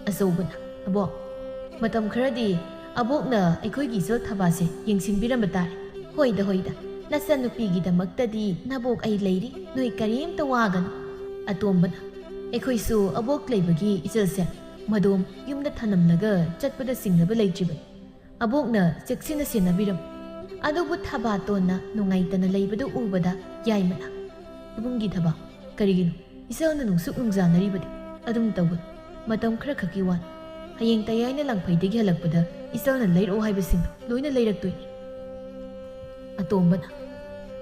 ꯑꯆꯧꯕꯅ ꯑꯕꯣꯛ ꯃꯇꯝ ꯈꯔꯗꯤ ꯑꯕꯣꯛꯅ ꯑꯩꯈꯣꯏꯒꯤ ꯏꯆꯜ ꯊꯕꯥꯁꯦ ꯌꯦꯡꯁꯤꯟꯕꯤꯔꯝꯕ ꯇꯥꯔꯦ꯫ ꯍꯣꯏꯗ ꯅꯆꯟꯅꯨꯄꯤꯒꯤꯗꯃꯛꯇꯗꯤ ꯅꯕꯣꯛ ꯑꯩ ꯂꯩꯔꯤ, ꯅꯣꯏ ꯀꯔꯤꯝꯇ ꯋꯥꯒꯅꯨ꯫ ꯑꯇꯣꯝꯕꯅ ꯑꯩꯈꯣꯏꯁꯨ ꯑꯕꯣꯛ ꯂꯩꯕꯒꯤ ꯏꯆꯜꯁꯦ ꯃꯗꯣꯝ ꯌꯨꯝꯗ ꯊꯅꯝꯂꯒ ꯆꯠꯄꯗ ꯆꯤꯡꯅꯕ ꯂꯩꯇ꯭ꯔꯤꯕꯅꯤ꯫ ꯑꯕꯣꯛꯅ ꯆꯦꯛꯁꯤꯟꯅ ꯁꯦꯟꯅꯕꯤꯔꯝꯃꯨ꯫ ꯑꯗꯨꯕꯨ ꯊꯕꯥꯇꯣꯟꯅ ꯅꯨꯡꯉꯥꯏꯇꯅ ꯂꯩꯕꯗꯨ ꯎꯕꯗ ꯌꯥꯏꯃꯅ ꯏꯕꯨꯡꯒꯤ ꯊꯕꯛ ꯀꯔꯤꯒꯤꯅꯣ ꯏꯆꯜꯅ ꯅꯨꯡꯁꯨꯛ ꯅꯨꯡꯖꯥꯅꯔꯤꯕꯗꯤ? ꯑꯗꯨꯝ ꯇꯧꯒꯅꯨ, ꯃꯇꯝ ꯈꯔ ꯈꯛꯀꯤ ꯋꯥꯅꯤ꯫ ꯍꯌꯦꯡ ꯇꯌꯥꯏꯅ ꯂꯥꯡꯐꯩꯗꯒꯤ ꯍꯜꯂꯛꯄꯗ ꯏꯆꯜꯅ ꯂꯩꯔꯛꯑꯣ ꯍꯥꯏꯕꯁꯤꯡꯗꯣ ꯂꯣꯏꯅ ꯂꯩꯔꯛꯇꯣꯏꯅꯤ꯫ ꯑꯇꯣꯝꯕꯅ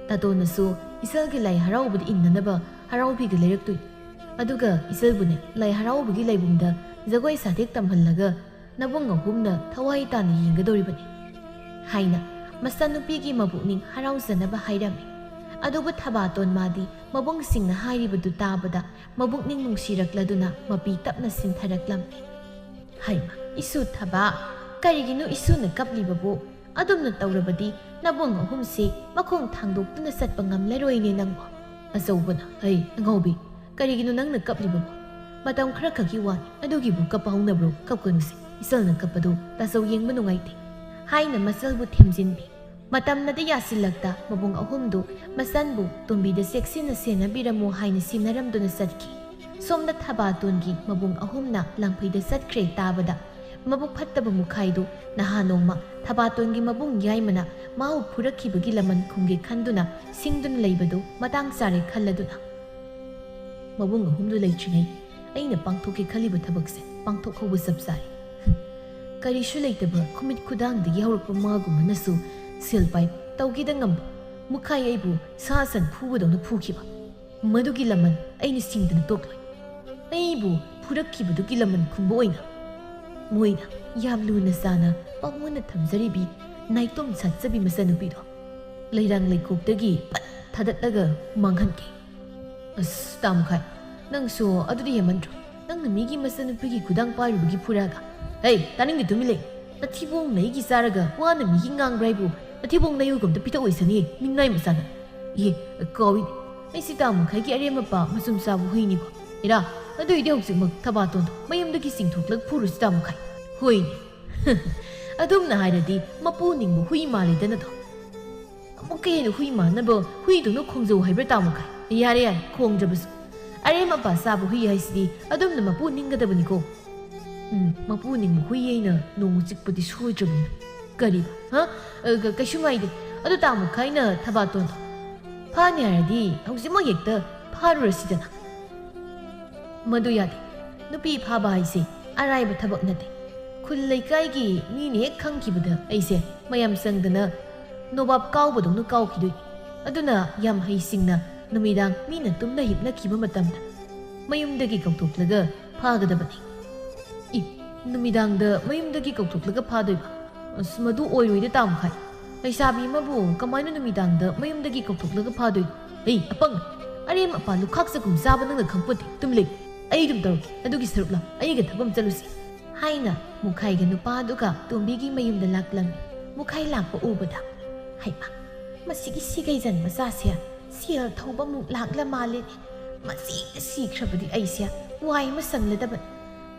ꯇꯥꯇꯣꯟꯅꯁꯨ ꯏꯆꯜꯒꯤ ꯂꯥꯏ ꯍꯔꯥꯎꯕꯗ ꯏꯟꯅꯅꯕ ꯍꯔꯥꯎꯕꯤꯒ ꯂꯩꯔꯛꯇꯣꯏꯅꯤ꯫ ꯑꯗꯨꯒ ꯏꯆꯜꯕꯨꯅꯦ ꯂꯥꯏ ꯍꯔꯥꯎꯕꯒꯤ ꯂꯥꯏꯕꯨꯡꯗ ꯖꯒꯣꯏ ꯁꯥꯊꯦꯛ ꯇꯝꯍꯜꯂꯒ ꯅꯕꯨꯡ ꯑꯍꯨꯝꯅ ꯊꯋꯥꯏ ꯇꯥꯅ ꯌꯦꯡꯒꯗꯧꯔꯤꯕꯅꯤ ꯍꯥꯏꯅ ꯃꯆꯥꯅꯨꯄꯤꯒꯤ ꯃꯕꯨꯛꯅꯤꯡ ꯍꯔꯥꯎꯖꯅꯕ ꯍꯥꯏꯔꯝꯃꯤ꯫ ꯑꯗꯨꯕꯨ ꯊꯕꯥꯇꯣꯟ ꯃꯥꯗꯤ ꯃꯕꯨꯡꯁꯤꯡꯅ ꯍꯥꯏꯔꯤꯕꯗꯨ తాꯕꯗ ꯃꯕꯨꯛꯅꯤꯡ ꯅꯨꯡꯁꯤꯔꯛꯂꯗꯨꯅ ꯃꯄꯤ ꯇꯞꯅ ꯁꯤꯟꯊꯔꯛꯂꯝꯃꯤ꯫ ꯍꯩꯃ ꯏꯁꯨ ꯊꯕꯥ, ꯀꯔꯤꯒꯤꯅꯣ ꯏꯁꯨꯅ ꯀꯞꯂꯤꯕꯕꯨ? ꯑꯗꯨꯝꯅ ꯇꯧꯔꯕꯗꯤ ꯅꯕꯨꯡ ꯑꯍꯨꯝꯁꯤ ꯃꯈꯣꯡ ꯊꯥꯡꯗꯣꯛꯇꯨꯅ ꯆꯠꯄ ꯉꯝꯂꯔꯣꯏꯅꯦ ꯅꯪꯕꯨ꯫ ꯑꯆꯧꯕꯅ ꯍꯩ ꯑꯉꯥꯎꯕꯤ, ꯀꯔꯤꯒꯤꯅꯣ ꯅꯪꯅ ꯀꯞꯂꯤꯕꯕꯨ? ꯃꯇꯝ ꯈꯔ ꯈꯛꯀꯤ ꯋꯥꯅꯤ, ꯑꯗꯨꯒꯤꯕꯨ ꯀꯞꯄ ꯍꯧꯅꯕ꯭ꯔꯣ? ꯀꯞꯀꯅꯨꯁꯦ, ꯏꯆꯜꯅ ꯀꯞꯄꯗꯨ ꯇꯥꯆꯧ ꯌꯦꯡꯕ ꯅꯨꯡꯉꯥꯏꯇꯦ ꯍꯥꯏꯅ ꯃꯆꯜꯕꯨ ꯊꯦꯝꯖꯤꯟꯕꯤ꯫ ꯃꯇꯝꯅꯗꯤ ꯌꯥꯁꯤꯜꯂꯛꯇ ꯃꯕꯨꯡ ꯑꯍꯨꯝꯗꯨ ꯃꯆꯟꯕꯨ ꯇꯣꯝꯕꯤꯗ ꯆꯦꯛꯁꯤꯟꯅ ꯁꯦꯟꯅꯕꯤꯔꯝꯃꯨ ꯍꯥꯏꯅ ꯁꯤꯟꯅꯔꯝꯗꯨꯅ ꯆꯠꯈꯤ꯫ ꯁꯣꯝꯗ ꯊꯕꯥꯇꯣꯟꯒꯤ ꯃꯕꯨꯡ ꯑꯍꯨꯝꯅ ꯂꯥꯡꯐꯩꯗ ꯆꯠꯈ꯭ꯔꯦ ꯇꯥꯕꯗ ꯃꯕꯨꯛ ꯐꯠꯇꯕ ꯃꯨꯈꯥꯏꯗꯨ ꯅꯍꯥ ꯅꯣꯡꯃ ꯊꯕꯥꯇꯣꯟꯒꯤ ꯃꯕꯨꯡ ꯌꯥꯏꯃꯅ ꯃꯥꯕꯨ ꯐꯨꯔꯛꯈꯤꯕꯒꯤ ꯂꯃꯟ ꯈꯨꯝꯒꯦ ꯈꯟꯗꯨꯅ ꯁꯤꯡꯗꯨꯅ ꯂꯩꯕꯗꯨ ꯃꯇꯥꯡ ꯆꯥꯔꯦ ꯈꯜꯂꯗꯨꯅ ꯃꯕꯨꯡ ꯑꯍꯨꯝꯗꯨ ꯂꯩꯇ꯭ꯔꯤꯉꯩ ꯑꯩꯅ ꯄꯥꯡꯊꯣꯛꯀꯦ ꯈꯜꯂꯤꯕ ꯊꯕꯛꯁꯦ ꯄꯥꯡꯊꯣꯛꯍꯧꯕ ꯆꯞ ꯆꯥꯔꯦ꯫ ꯀꯔꯤꯁꯨ ꯂꯩꯇꯕ ꯈꯨꯃꯤꯠ ꯈꯨꯗꯥꯡꯗꯒꯤ ꯍꯧꯔꯛꯄ ꯃꯥꯒꯨꯝꯕꯅꯁꯨ ꯁꯦꯜ ꯄꯥꯏ ꯇꯧꯒꯦꯗ ꯉꯝꯕ ꯃꯨꯈꯥꯏ ꯑꯩꯕꯨ ꯁꯥ ꯁꯟ ꯐꯨꯕꯗꯧꯅ ꯐꯨꯈꯤꯕ ꯃꯗꯨꯒꯤ ꯂꯃꯟ ꯑꯩꯅ ꯁꯤꯡꯗꯅ ꯇꯣꯛꯂꯣꯏ꯫ ꯑꯩꯕꯨ ꯐꯨꯔꯛꯈꯤꯕꯗꯨꯒꯤ ꯂꯃꯟ ꯈꯨꯝꯕ ꯑꯣꯏꯅ ꯃꯣꯏꯅ ꯌꯥꯝ ꯂꯨꯅ ꯆꯥꯅ ꯄꯥꯎꯃꯟꯅ ꯊꯝꯖꯔꯤꯕꯤ ꯅꯥꯏꯇꯣꯝ ꯁꯥꯠꯆꯕꯤ ꯃꯆꯥꯅꯨꯄꯤꯗꯣ ꯂꯩꯔꯥꯡ ꯂꯩꯈꯣꯛꯇꯒꯤ ꯄꯠ ꯊꯥꯗꯠꯂꯒ ꯃꯥꯡꯍꯟꯈꯤ꯫ ꯑꯁ ꯇꯥꯃꯨꯈꯥꯏ, ꯅꯪꯁꯨ ꯑꯗꯨꯗꯤ ꯍꯦꯃꯟꯗ꯭ꯔꯣ? ꯅꯪꯅ ꯃꯤꯒꯤ ꯃꯆꯥꯅꯨꯄꯤꯒꯤ ꯈꯨꯗꯥꯡ ꯄꯥꯏꯔꯨꯕꯒꯤ ꯐꯨꯔꯛꯑꯒ ꯍꯩ ꯇꯥꯅꯤꯡꯗꯦ ꯇꯨꯃꯤꯟ ꯂꯩ꯫ ꯅꯊꯤꯕꯣꯡ ꯅꯩꯒꯤ ꯆꯥꯔꯒ ꯋꯥꯅ ꯃꯤꯒꯤ ꯉꯥꯡꯕ꯭ꯔꯥ ꯍꯥꯏꯕꯨ ꯅꯊꯤꯕꯣꯡ ꯅꯩꯌꯨꯒꯝꯇ ꯄꯤꯊꯛꯑꯣꯏꯁꯅꯤ ꯃꯤꯅꯥꯏ ꯃꯆꯥꯅ꯫ ꯀꯥꯎꯏꯅꯦ, ꯑꯩꯁꯤ ꯇꯥꯃꯨꯈꯥꯏꯒꯤ ꯑꯔꯦꯝꯃꯄꯥ ꯃꯆꯨꯝ ꯆꯥꯕ ꯍꯨꯏꯅꯤꯀꯣ꯫ ꯏꯔꯥ ꯑꯗꯨꯏꯗꯤ ꯍꯧꯖꯤꯛꯃꯛ ꯊꯕꯥꯇꯣꯟꯗꯣ ꯃꯌꯨꯝꯗꯒꯤ ꯆꯤꯡꯊꯣꯛꯂꯒ ꯐꯨꯔꯨꯁꯤ ꯇꯥꯃꯨꯈꯥꯏ꯫ ꯍꯣꯏꯅꯦ ꯑꯗꯨꯝꯅ ꯍꯥꯏꯔꯗꯤ ꯃꯄꯨ ꯅꯤꯡꯕ ꯍꯨꯏ ꯃꯥꯜꯂꯤꯗꯅꯗꯣ꯫ ꯑꯃꯨꯛꯀ ꯍꯦꯟꯅ ꯍꯨꯏ ꯃꯥꯟꯅꯕ ꯍꯨꯏꯗꯨꯅ ꯈꯣꯡꯖꯧ ꯍꯥꯏꯕ꯭ꯔꯥ ꯇꯥꯃꯨꯈꯥꯏ? ꯌꯥꯔꯦ ꯈꯣꯡꯗ꯭ꯔꯕꯁꯨ ꯑꯔꯦꯝ ꯑꯄꯥ ꯆꯥꯕ ꯍꯨꯏ ꯍꯥꯏꯁꯤꯗꯤ ꯑꯗꯨꯝꯅ ꯃꯄꯨ ꯅꯤꯡꯒꯗꯕꯅꯤꯀꯣ꯫ ꯃꯄꯨ ꯅꯤꯡꯕ ꯍꯨꯏ ꯑꯩꯅ ꯅꯣꯡꯃ ꯆꯤꯛꯄꯗꯤ ꯁꯣꯏꯗ꯭ꯔꯕꯅꯤ꯫ ꯀꯔꯤꯕ ꯀꯩꯁꯨ ꯉꯥꯏꯗꯦ꯫ ꯑꯗꯨ ꯇꯥꯃꯨꯈꯥꯏꯅ ꯊꯕꯥꯇꯣꯟꯗꯣ ꯐꯥꯅꯤ ꯍꯥꯏꯔꯗꯤ ꯍꯧꯖꯤꯛꯃꯛ ꯍꯦꯛꯇ ꯐꯥꯔꯨꯔꯁꯤꯗꯅ꯫ ꯃꯗꯨ ꯌꯥꯗꯦ, ꯅꯨꯄꯤ ꯐꯥꯕ ꯍꯥꯏꯁꯦ ꯑꯔꯥꯏꯕ ꯊꯕꯛ ꯅꯠꯇꯦ꯫ ꯈꯨꯜ ꯂꯩꯀꯥꯏꯒꯤ ꯃꯤꯅ ꯍꯦꯛ ꯈꯪꯈꯤꯕꯗ ꯑꯩꯁꯦ ꯃꯌꯥꯝ ꯆꯪꯗꯅ ꯅꯣꯕꯥꯞ ꯀꯥꯎꯕꯗꯧꯅ ꯀꯥꯎꯈꯤꯗꯣꯏꯅꯤ꯫ ꯑꯗꯨꯅ ꯌꯥꯝ ꯍꯩꯁꯤꯡꯅ ꯅꯨꯃꯤꯗꯥꯡ ꯃꯤꯅ ꯇꯨꯝꯅ ꯍꯤꯞꯅꯈꯤꯕ ꯃꯇꯝꯗ ꯃꯌꯨꯝꯗꯒꯤ ꯀꯧꯊꯣꯛꯂꯒ ꯐꯥꯒꯗꯕꯅꯤ꯫ ꯅꯨꯃꯤꯗꯥꯡꯗ ꯃꯌꯨꯝꯗꯒꯤ ꯀꯧꯊꯣꯛꯂꯒ ꯐꯥꯗꯣꯏꯕ? ꯑꯁ ꯃꯗꯨ ꯑꯣꯏꯔꯣꯏꯗ ꯇꯥꯃꯨꯈꯥꯏ꯫ ꯂꯩꯁꯥꯕꯤ ꯑꯃꯕꯨ ꯀꯃꯥꯏꯅ ꯅꯨꯃꯤꯗꯥꯡꯗ ꯃꯌꯨꯝꯗꯒꯤ ꯀꯧꯊꯣꯛꯂꯒ ꯐꯥꯗꯣꯏꯅꯣ? ꯑꯄꯪ ꯑꯔꯦꯝ ꯑꯄꯥ ꯂꯨꯈꯥꯛ ꯆꯒꯨꯝ ꯆꯥꯕ ꯅꯪꯅ ꯈꯪꯄꯣꯠꯇꯦ꯫ ꯇꯨꯝ ꯂꯩ, ꯑꯩ ꯑꯗꯨꯝ ꯇꯧꯔꯛꯀꯦ ꯑꯗꯨꯒꯤ ꯁꯔꯨꯛ ꯂꯥꯎ ꯑꯩꯒ ꯊꯕꯛ ꯑꯃ ꯆꯠꯂꯨꯁꯤ ꯍꯥꯏꯅ ꯃꯨꯈꯥꯏꯒ ꯅꯨꯄꯥꯗꯨꯒ ꯇꯣꯝꯕꯤꯒꯤ ꯃꯌꯨꯝꯗ ꯂꯥꯛꯂꯝꯃꯤ꯫ ꯃꯨꯈꯥꯏ ꯂꯥꯛꯄ ꯎꯕꯗ ꯍꯩꯃꯥ ꯃꯁꯤꯒꯤ ꯁꯤꯒꯩꯖꯟ ꯃꯆꯥꯁꯦ เสียทบมุกหลักละมาเลยมาสีครับดิไอเสียวายมาสั่งเลยแต่บัด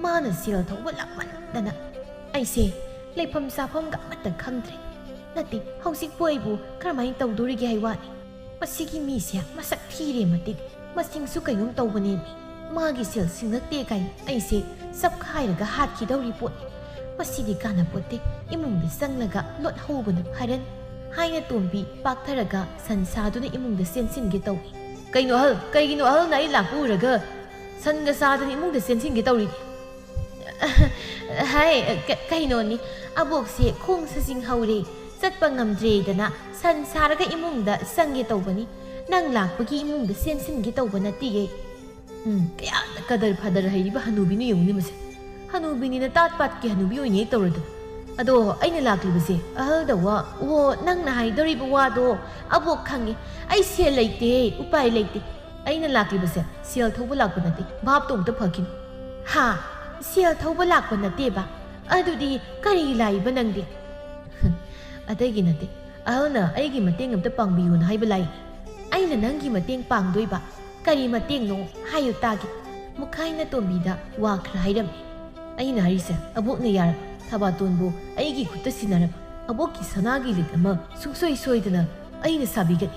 มาน่ะเสียทบหลักมันนั่นน่ะไอเสียเลยพมซาพมกับมันแต่คำเตรนั่นติเฮาสิป่วยบูกระมังเตาดูริกไอวานี่มาสิกิมีเสียมาสักทีเรมาติมาสิงสุกัยงเตาบันเองมากิเสียสิงนักเตะไก่ไอเสียสับข่ายแล้วก็หาดขี้ดาวรีปวดมาสิดิการนับปวดเตอิมุงเดสั่งแล้วก็ลดหูบันพารันให้ในตัวบีปากทะเลก็สันซาดูในอิมุงเดเซนซินเกตเอาไก่หนูเฮไก่กินหนูเฮไหนหลักอูระก็สันกษาดูในอิมุงเดเซนซินเกตเอาดิให้ไก่หนูนี่อาบอกเสียคงสสิงเฮาเลยจัดปังงำเจดนะสันซาแล้วก็อิมุงเดสังเกตเอาบันนี้นั่งหลักเมื่อกี้อิมุงเดเซนซินเกตเอาบันนั่นตีเองกะยากระดาษให้ดิบฮานูบินี่ยงนี่มั้ยฮานูบินี่น่ะตัดปัดกี่ฮานูบิโอนี่ตัวระดับอะโดไอ้นี่หลักลิบสิแต่ว่าโอ้นั่งนายดริบว่าโดอาบอกขังงี้ไอ้เสียเลยเตะอุปายเลยเตะไอ้นี่หลักลิบสิเสียทบหลักปนติบาปตรงตะพักินฮะเสียทบหลักปนติบะดูดีกะรีไลบันนังดิอะได้กินติน่ะไอ้กินมาเตียงกับตะปังบิวนะให้เบลัยไอ้น่ะนั่งกินมาเตียงปังด้วยบะกะรีมาเตียงโนให้อยู่ตากิมุขายน่ะตัวบีดาว่าใครดำไอ้นาริเสอบุกเนี่ยยาถ้าบาตุนบูไอ้กี่ขุดสินาระอบุกิสนากิลิกมาสุกสวยๆนะไอ้เนี่ยสาบิกัน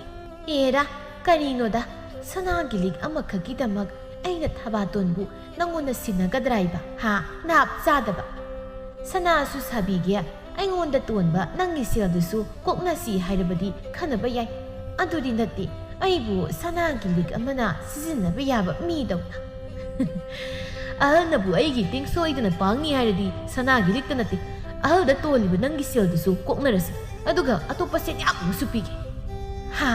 ระกะรีโนดาสนากิลิกอามาขกิดามักไอ้เนี่ยถ้าบาตุนบูนั่งวนสินากัดไรบะฮะนับซาดบะสนาสุสาบิเกียไอ้งวนดตุนบะนั่งกิเสียดุสุกกนาสีไฮระบดีขันบะยัยอันดูดินดัติไอ้บูสนากิลิกอามานาสินนะบะยาบะมีดอกนะบูไอ้กี่ติ้งซอยกันปังนี่ไฮระดีสนากิลิกกันติเดตัวลิบนั่งกิเสียดุสุกกนาระสิดูกะอัตุปัสยามุสุปิกฮะ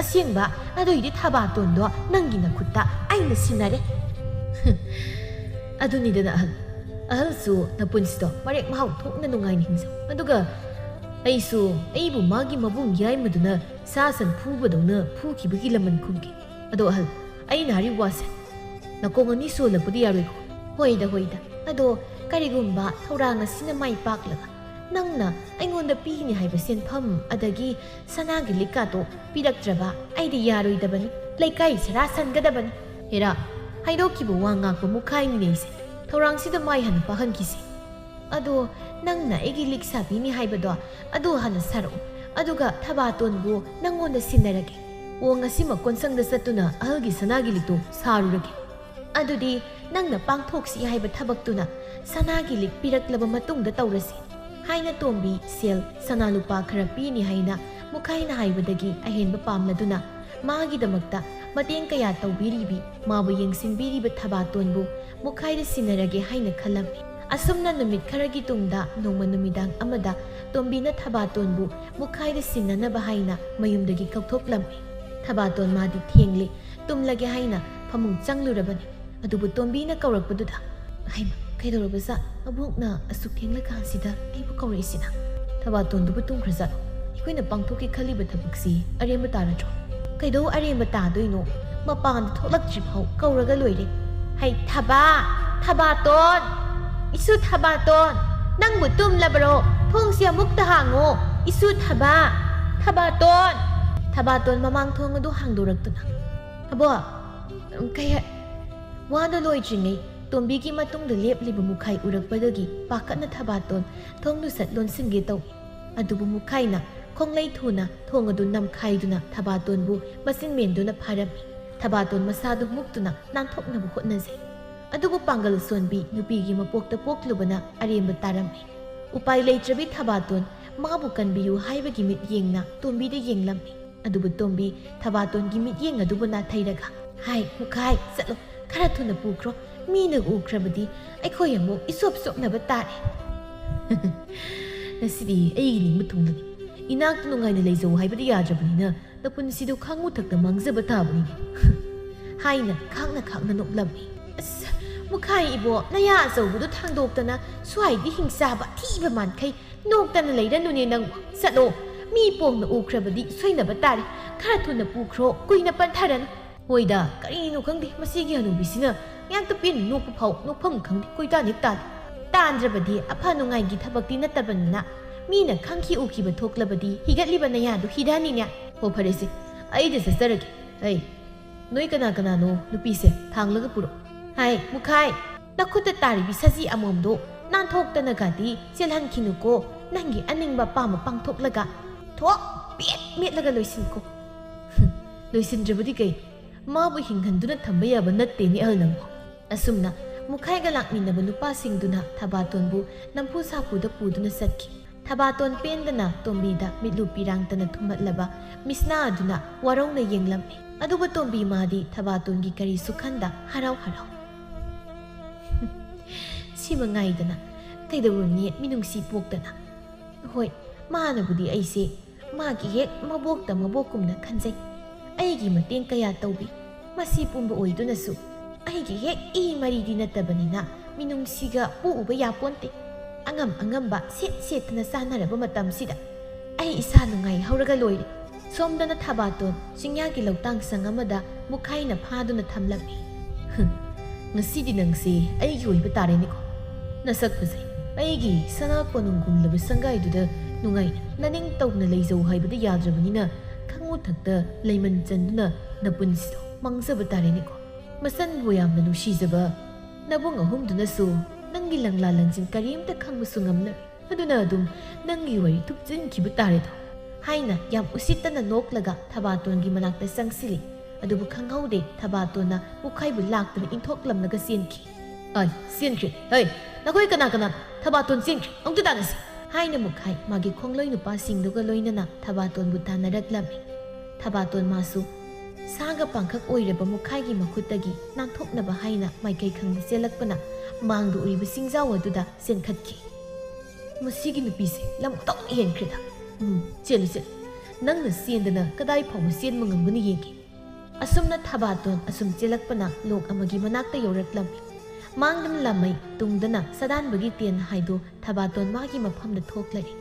เสียงบะดูอีดิท่าบาตุนดัวนั่งกินนักขุดตาไอ้เนี่ยสินาเร่ดูนี่เดนะสู้นับปุ่นสิโตมาเรียกมาเอาทุกนั่นงไงนี่สิดูกะไอ้สู้ไอ้บุมากิมาบุ้งย้ายมาดูนะซาสันผู้บดงเนอผู้ขี้บุกิละมันคุ้มกิดูไอ้นาริวาสนักกงนี่สู้ละปุดิยาริโกหอยดดูการิกุมบะเท่าไรงั้นสินะไม่ปักละนั่งนะไอ้งอนดปีนี่ให้เปอร์เซ็นต์พัมดกี้สนากิลิกาโตปีดักจับะไอ้ดิยารุยดับนี่เลยไก่สระสันก็ดับนี่เฮระให้ดูคิบวางงากปมุขายนี่เลยสิเท่าไรสิดไม่หันปะหันกิสิดูนั่งนะไอ้กิลิกสาบีนี่ให้บดดูหันสารุดูกะทับาตุนบูนั่งงอนดสินได้ละกวงสิมาคนสังเดสตุนะกิสนากิลิกโตสารุละกดูดีนั่งนะปังทกสีให้บัดทับตุนะสนากิลิกปีรักละบมาตุงเดตาวรสิให้นะตัวบีเซลสนาลุปาคราปีนี่ให้นะมุขายนะให้บัดกี้ไอเห็นบะปามนะตุนะมากิดมักตามาเตียงกะยาตาวบิริบีมาบยังสินบิริบัดทับาตุนบูมุขายได้สินระเกให้นะขลัมอาสมนันนมิดคารากิตุงดาโนมันนมิดังอมดาตัวบีนะทับาตุนบูมุขายได้สินนะบะให้นะมายุมดกี้เขาทบลำทับาตุนมาดิเทียงเลยตุมละเกให้นะพมุงจังลุระบันดูบุตรบีนะเกาลักบุตรดาให้มาใครดูระเบิดซะอาบุกนะสุขเทียงละการสิดาไอ้พวกเขาเรสินะถ้าว่าตนดูบุตรครัวจัดอีกคนน่ะปังทุกข์ขลีบัตรบุกซีอะไรมาตาละจ้ะใครดูอะไรมาตาด้วยโนมาปานทุลักจิบเขาเกาละก็เลยเลยให้ทับาตนอิสุทับาตนนั่งบุตรละบโรพงเสียมุกตะหางโงอิสุทับาตนมามังทวงมาดูหางดูรักตุนะอาบัวใครว่าโดนลอยจริงไงตัวบีกิมาตุงเดลียบลิบมุขายอุรักปะดกีปากกันนะทับาตนทงดูสัตลนสิงเกตเอาดูบุมุขายนะคงไล่ทูนะทงอดูนำไข่ดูนะทับาตนบูมาสินเมียนดูนะพารามีทับาตนมาซาดูมุกดูนะนั่นทกนะบุคนนั่นสิเอาดูบุปังกลส่วนบีนูบีกิมาปกตะปกลุบนะอารีมตารามีอุปายเลยจะบิทับาตนมาบุกันบีอยู่ให้ไปกิมิดเยงนะตัวบีได้เยงลำมีเอาดูบุตัวบีทับาตนกิมิดเยงเอาดูบุนาไทยระกะให้มุขายสัตลข้าทุนปูครมีหนึ่งอูคราบดีไอ้คอยอย่างมุกอิสบนะบัตตาเนี่ยนั่นสิดีไอ้ยิงมาทุ่งเลยอีนักตุนงไงในเลยโซ่ให้ปฏิยาจับนี่นะแต่ปุ่นสิดูข้างมุดถักแต่มังจะบัตตาบุนี่ให้นะข้างนกลำมุกใครอีบัวนายาโซ่บุตรทางโดกแต่นะสวยที่หิงซาบะที่ประมาณใครนกแต่อะไรด้านดูเนี่ยนางสะโดมีปงนะอูคราบดีสวยนะบัตตาข้าทุนปูครกุยนะปันทารันโวยดากะอีนุขังดิมาสิกิฮานุบิสินะยังตะปินนุกเผานุกพังขังดิกุยตานิกตาตานระบดีอภานุงไงกิทับบักตินัตตะบันนะมีนะขังขี้อุกิบัทกระบดีฮิกัดลิบันนายาดูฮิดานี่เนี่ยโหพาริสิ ꯑꯩꯗ ꯆꯠꯆꯔꯒꯦ ꯑꯩ ꯅꯣꯏ ꯀꯅꯥꯅꯣ ꯅꯨꯄꯤꯁꯦ ꯊꯥꯡꯂꯒ ꯄꯨꯔꯛ ꯍꯥꯏ ꯃꯨꯈꯥꯏ ꯅꯈꯨꯠꯇ ꯇꯥꯔꯤꯕꯤ ꯁꯖꯤ ꯑꯃꯣꯝꯗꯣ ꯅꯥꯟꯊꯣꯛꯇꯅꯒꯗꯤ ꯆꯦꯜꯍꯟꯈꯤꯅꯨꯀꯣ ꯅꯪꯒꯤ ꯑꯅꯤꯡꯕ ꯑꯄꯥꯝꯕ ꯄꯥꯡꯊꯣꯛꯂꯒ ꯊꯣꯛ ꯄꯦꯠ ꯃꯦꯠꯂꯒ ꯂꯣꯏꯁꯤꯟꯀꯣ ꯂꯣꯏꯁꯤꯟꯗ꯭ꯔꯕꯗꯤ ꯀꯩ ꯃꯥꯕꯨ ꯍꯤꯡꯍꯟꯗꯨꯅ ꯊꯝꯕ ꯌꯥꯕ ꯅꯠꯇꯦꯅꯦ ꯑꯍꯜ ꯅꯪꯕꯨ ꯑꯁꯨꯝꯅ ꯃꯨꯈꯥꯏꯒ ꯂꯥꯛꯃꯤꯟꯅꯕ ꯅꯨꯄꯥꯁꯤꯡꯗꯨꯅ ꯊꯕꯥꯇꯣꯟꯕꯨ ꯅꯝꯐꯨ ꯁꯥꯐꯨꯗ ꯄꯨꯗꯨꯅ ꯆꯠꯈꯤ ꯊꯕꯥꯇꯣꯟ ꯄꯦꯟꯗꯅ ꯇꯣꯝꯕꯤꯗ ꯃꯤꯠꯂꯨ ꯄꯤꯔꯥꯡꯇꯅ ꯊꯨꯝꯍꯠꯂꯕ ꯃꯤꯁꯅꯥ ꯑꯗꯨꯅ ꯋꯥꯔꯧꯅ ꯌꯦꯡꯂꯝꯃꯤ ꯑꯗꯨꯕꯨ ꯇꯣꯝꯕꯤ ꯃꯥꯗꯤ ꯊꯕꯥꯇꯣꯟꯒꯤ ꯀꯔꯤꯁꯨ ꯈꯟꯗ ꯍꯔꯥꯎ ꯁꯤꯃ ꯉꯥꯏꯗꯅ ꯀꯩꯗꯧꯔꯨꯅꯤ ꯃꯤꯅꯨꯡꯁꯤ ꯄꯣꯛꯇꯅ ꯍꯣꯏ ꯃꯥꯅꯕꯨꯗꯤ ꯑꯩꯁꯦ ꯃꯥꯒꯤ ꯍꯦꯛ ꯃꯕꯣꯛꯇ ꯃꯕꯣꯛꯀꯨꯝꯅ ꯈꯟꯖꯩ ꯑꯩꯒꯤ ꯃꯇꯦꯡ ꯀꯌꯥ ꯇꯧꯕꯤ ꯃꯁꯤ ꯄꯨꯝꯕ ꯑꯣꯏꯗꯨꯅꯁꯨ ꯑꯩꯒꯤ ꯍꯦꯛ ꯏ ꯃꯔꯤꯗꯤ ꯅꯠꯇꯕꯅꯤꯅ ꯃꯤꯅꯨꯡꯁꯤꯒ ꯄꯨꯎꯕ ꯌꯥꯄꯣꯟꯇꯦ ꯑꯉꯝꯕ ꯁꯦꯠꯇꯅ ꯆꯥꯅꯔꯕ ꯃꯇꯝꯁꯤꯗ ꯑꯩ ꯏꯁꯥ ꯅꯨꯡꯉꯥꯏ ꯍꯧꯔꯒ ꯂꯣꯏꯔꯦ ꯁꯣꯝꯗꯅ ꯊꯕꯥꯇꯣꯟ ꯆꯤꯡꯌꯥꯒꯤ ꯂꯧꯇꯥꯡ ꯁꯪ ꯑꯃꯗ ꯃꯨꯈꯥꯏꯅ ꯐꯥꯗꯨꯅ ꯊꯝꯂꯝꯃꯤ ꯉꯁꯤꯗꯤ ꯅꯪꯁꯦ ꯑꯩꯒꯤ ꯑꯣꯏꯕ ꯇꯥꯔꯦꯅꯦꯀꯣ ꯅꯁꯛ ꯐꯖꯩ ꯑꯩꯒꯤ ꯁꯅꯥ ꯀꯣꯅꯨꯡꯒꯨꯝꯂꯕ ꯁꯪꯒꯥꯏꯗꯨꯗ ꯅꯨꯡꯉꯥꯏꯅ ꯅꯅꯤꯡ ꯇꯧꯅ ꯂꯩꯖꯧ ꯍꯥꯏꯕꯗ ꯌꯥꯗ꯭ꯔꯕꯅꯤꯅ ꯈꯪꯉꯨꯊꯛꯇ ꯂꯩꯃꯟ ꯆꯟꯗꯨꯅ ꯅꯄꯨꯟꯁꯤꯗꯣ ꯃꯥꯡꯖꯕ ꯇꯥꯔꯦꯅꯦꯀꯣ ꯃꯆꯟꯕꯨ ꯌꯥꯝꯅ ꯅꯨꯡꯁꯤꯖꯕ ꯅꯕꯨꯡ ꯑꯍꯨꯝꯗꯨꯅꯁꯨ ꯅꯪꯒꯤ ꯂꯪꯂꯥ ꯂꯪꯖꯤꯟ ꯀꯔꯤꯝꯇ ꯈꯪꯕꯁꯨ ꯉꯝꯅꯔꯦ ꯑꯗꯨꯅ ꯑꯗꯨꯝ ꯅꯪꯒꯤ ꯋꯥꯔꯤ ꯊꯨꯞꯆꯤꯟꯈꯤꯕ ꯇꯥꯔꯦꯗꯣ ꯍꯥꯏꯅ ꯌꯥꯝ ꯎꯁꯤꯠꯇꯅ ꯅꯣꯛꯂꯒ ꯊꯕꯥꯇꯣꯟꯒꯤ ꯃꯅꯥꯛꯇ ꯆꯪꯁꯤꯜꯂꯤ ꯑꯗꯨꯕꯨ ꯈꯪꯍꯧꯗꯦ ꯊꯕꯥꯇꯣꯟꯅ ꯃꯨꯈꯥꯏꯕꯨ ꯂꯥꯛꯇꯨꯅ ꯏꯟꯊꯣꯛꯂꯝꯂꯒ ꯆꯦꯟꯈꯤ ꯆꯦꯟꯈ꯭ꯔꯦ ꯅꯈꯣꯏ ꯀꯅꯥ ꯊꯕꯥꯇꯣꯟ ꯆꯦꯟꯈ꯭ꯔꯦ ꯑꯃꯨꯛꯇ ꯇꯥꯟꯅꯁꯤ ꯍꯥꯏꯅ ꯃꯨꯈꯥꯏ ꯃꯥꯒꯤ ꯈꯣꯡꯂꯣꯏ ꯅꯨꯄꯥꯁꯤꯡꯗꯨꯒ ꯂꯣꯏꯅꯅ ꯊꯕꯥꯇꯣꯟꯕꯨ ꯇꯥꯟꯅꯔꯛꯂꯝꯃꯤ ꯊꯕꯥꯇꯣꯟ ꯃꯥꯁꯨ ꯁꯥꯒ ꯄꯥꯡꯈꯛ ꯑꯣꯏꯔꯕ ꯃꯨꯈꯥꯏꯒꯤ ꯃꯈꯨꯠꯇꯒꯤ ꯅꯥꯟꯊꯣꯛꯅꯕ ꯍꯥꯏꯅ ꯃꯥꯏꯀꯩ ꯈꯪꯗ ꯆꯦꯜꯂꯛꯄꯅ ꯃꯥꯡꯗ ꯎꯔꯤꯕ ꯆꯤꯡꯖꯥꯎ ꯑꯗꯨꯗ ꯆꯦꯟꯈꯠꯈꯤ ꯃꯁꯤꯒꯤ ꯅꯨꯄꯤꯁꯦ ꯂꯝꯇꯧꯅ ꯍꯦꯟꯈ꯭ꯔꯦꯗ ꯆꯦꯜꯂꯨ ꯅꯪꯅ ꯆꯦꯟꯗꯅ ꯀꯗꯥꯏ ꯐꯥꯎꯕ ꯆꯦꯟꯕ ꯉꯝꯒꯅꯤ ꯌꯦꯡꯒꯦ ꯑꯁꯨꯝꯅ ꯊꯕꯥꯇꯣꯟ ꯑꯁꯨꯝ ꯆꯦꯜꯂꯛꯄꯅ ꯂꯣꯛ ꯑꯃꯒꯤ ꯃꯅꯥꯛꯇ ꯌꯧꯔꯛꯂꯝꯃꯤ ꯃꯥꯡꯗꯅ ꯂꯥꯃꯩ ꯇꯨꯡꯗꯅ ꯁꯗꯥꯟꯕꯒꯤ ꯇꯦꯟ ꯍꯥꯏꯗꯣ ꯊꯕꯥꯇꯣꯟ ꯃꯥꯒꯤ ꯃꯐꯝꯗ ꯊꯣꯛꯂꯔꯤ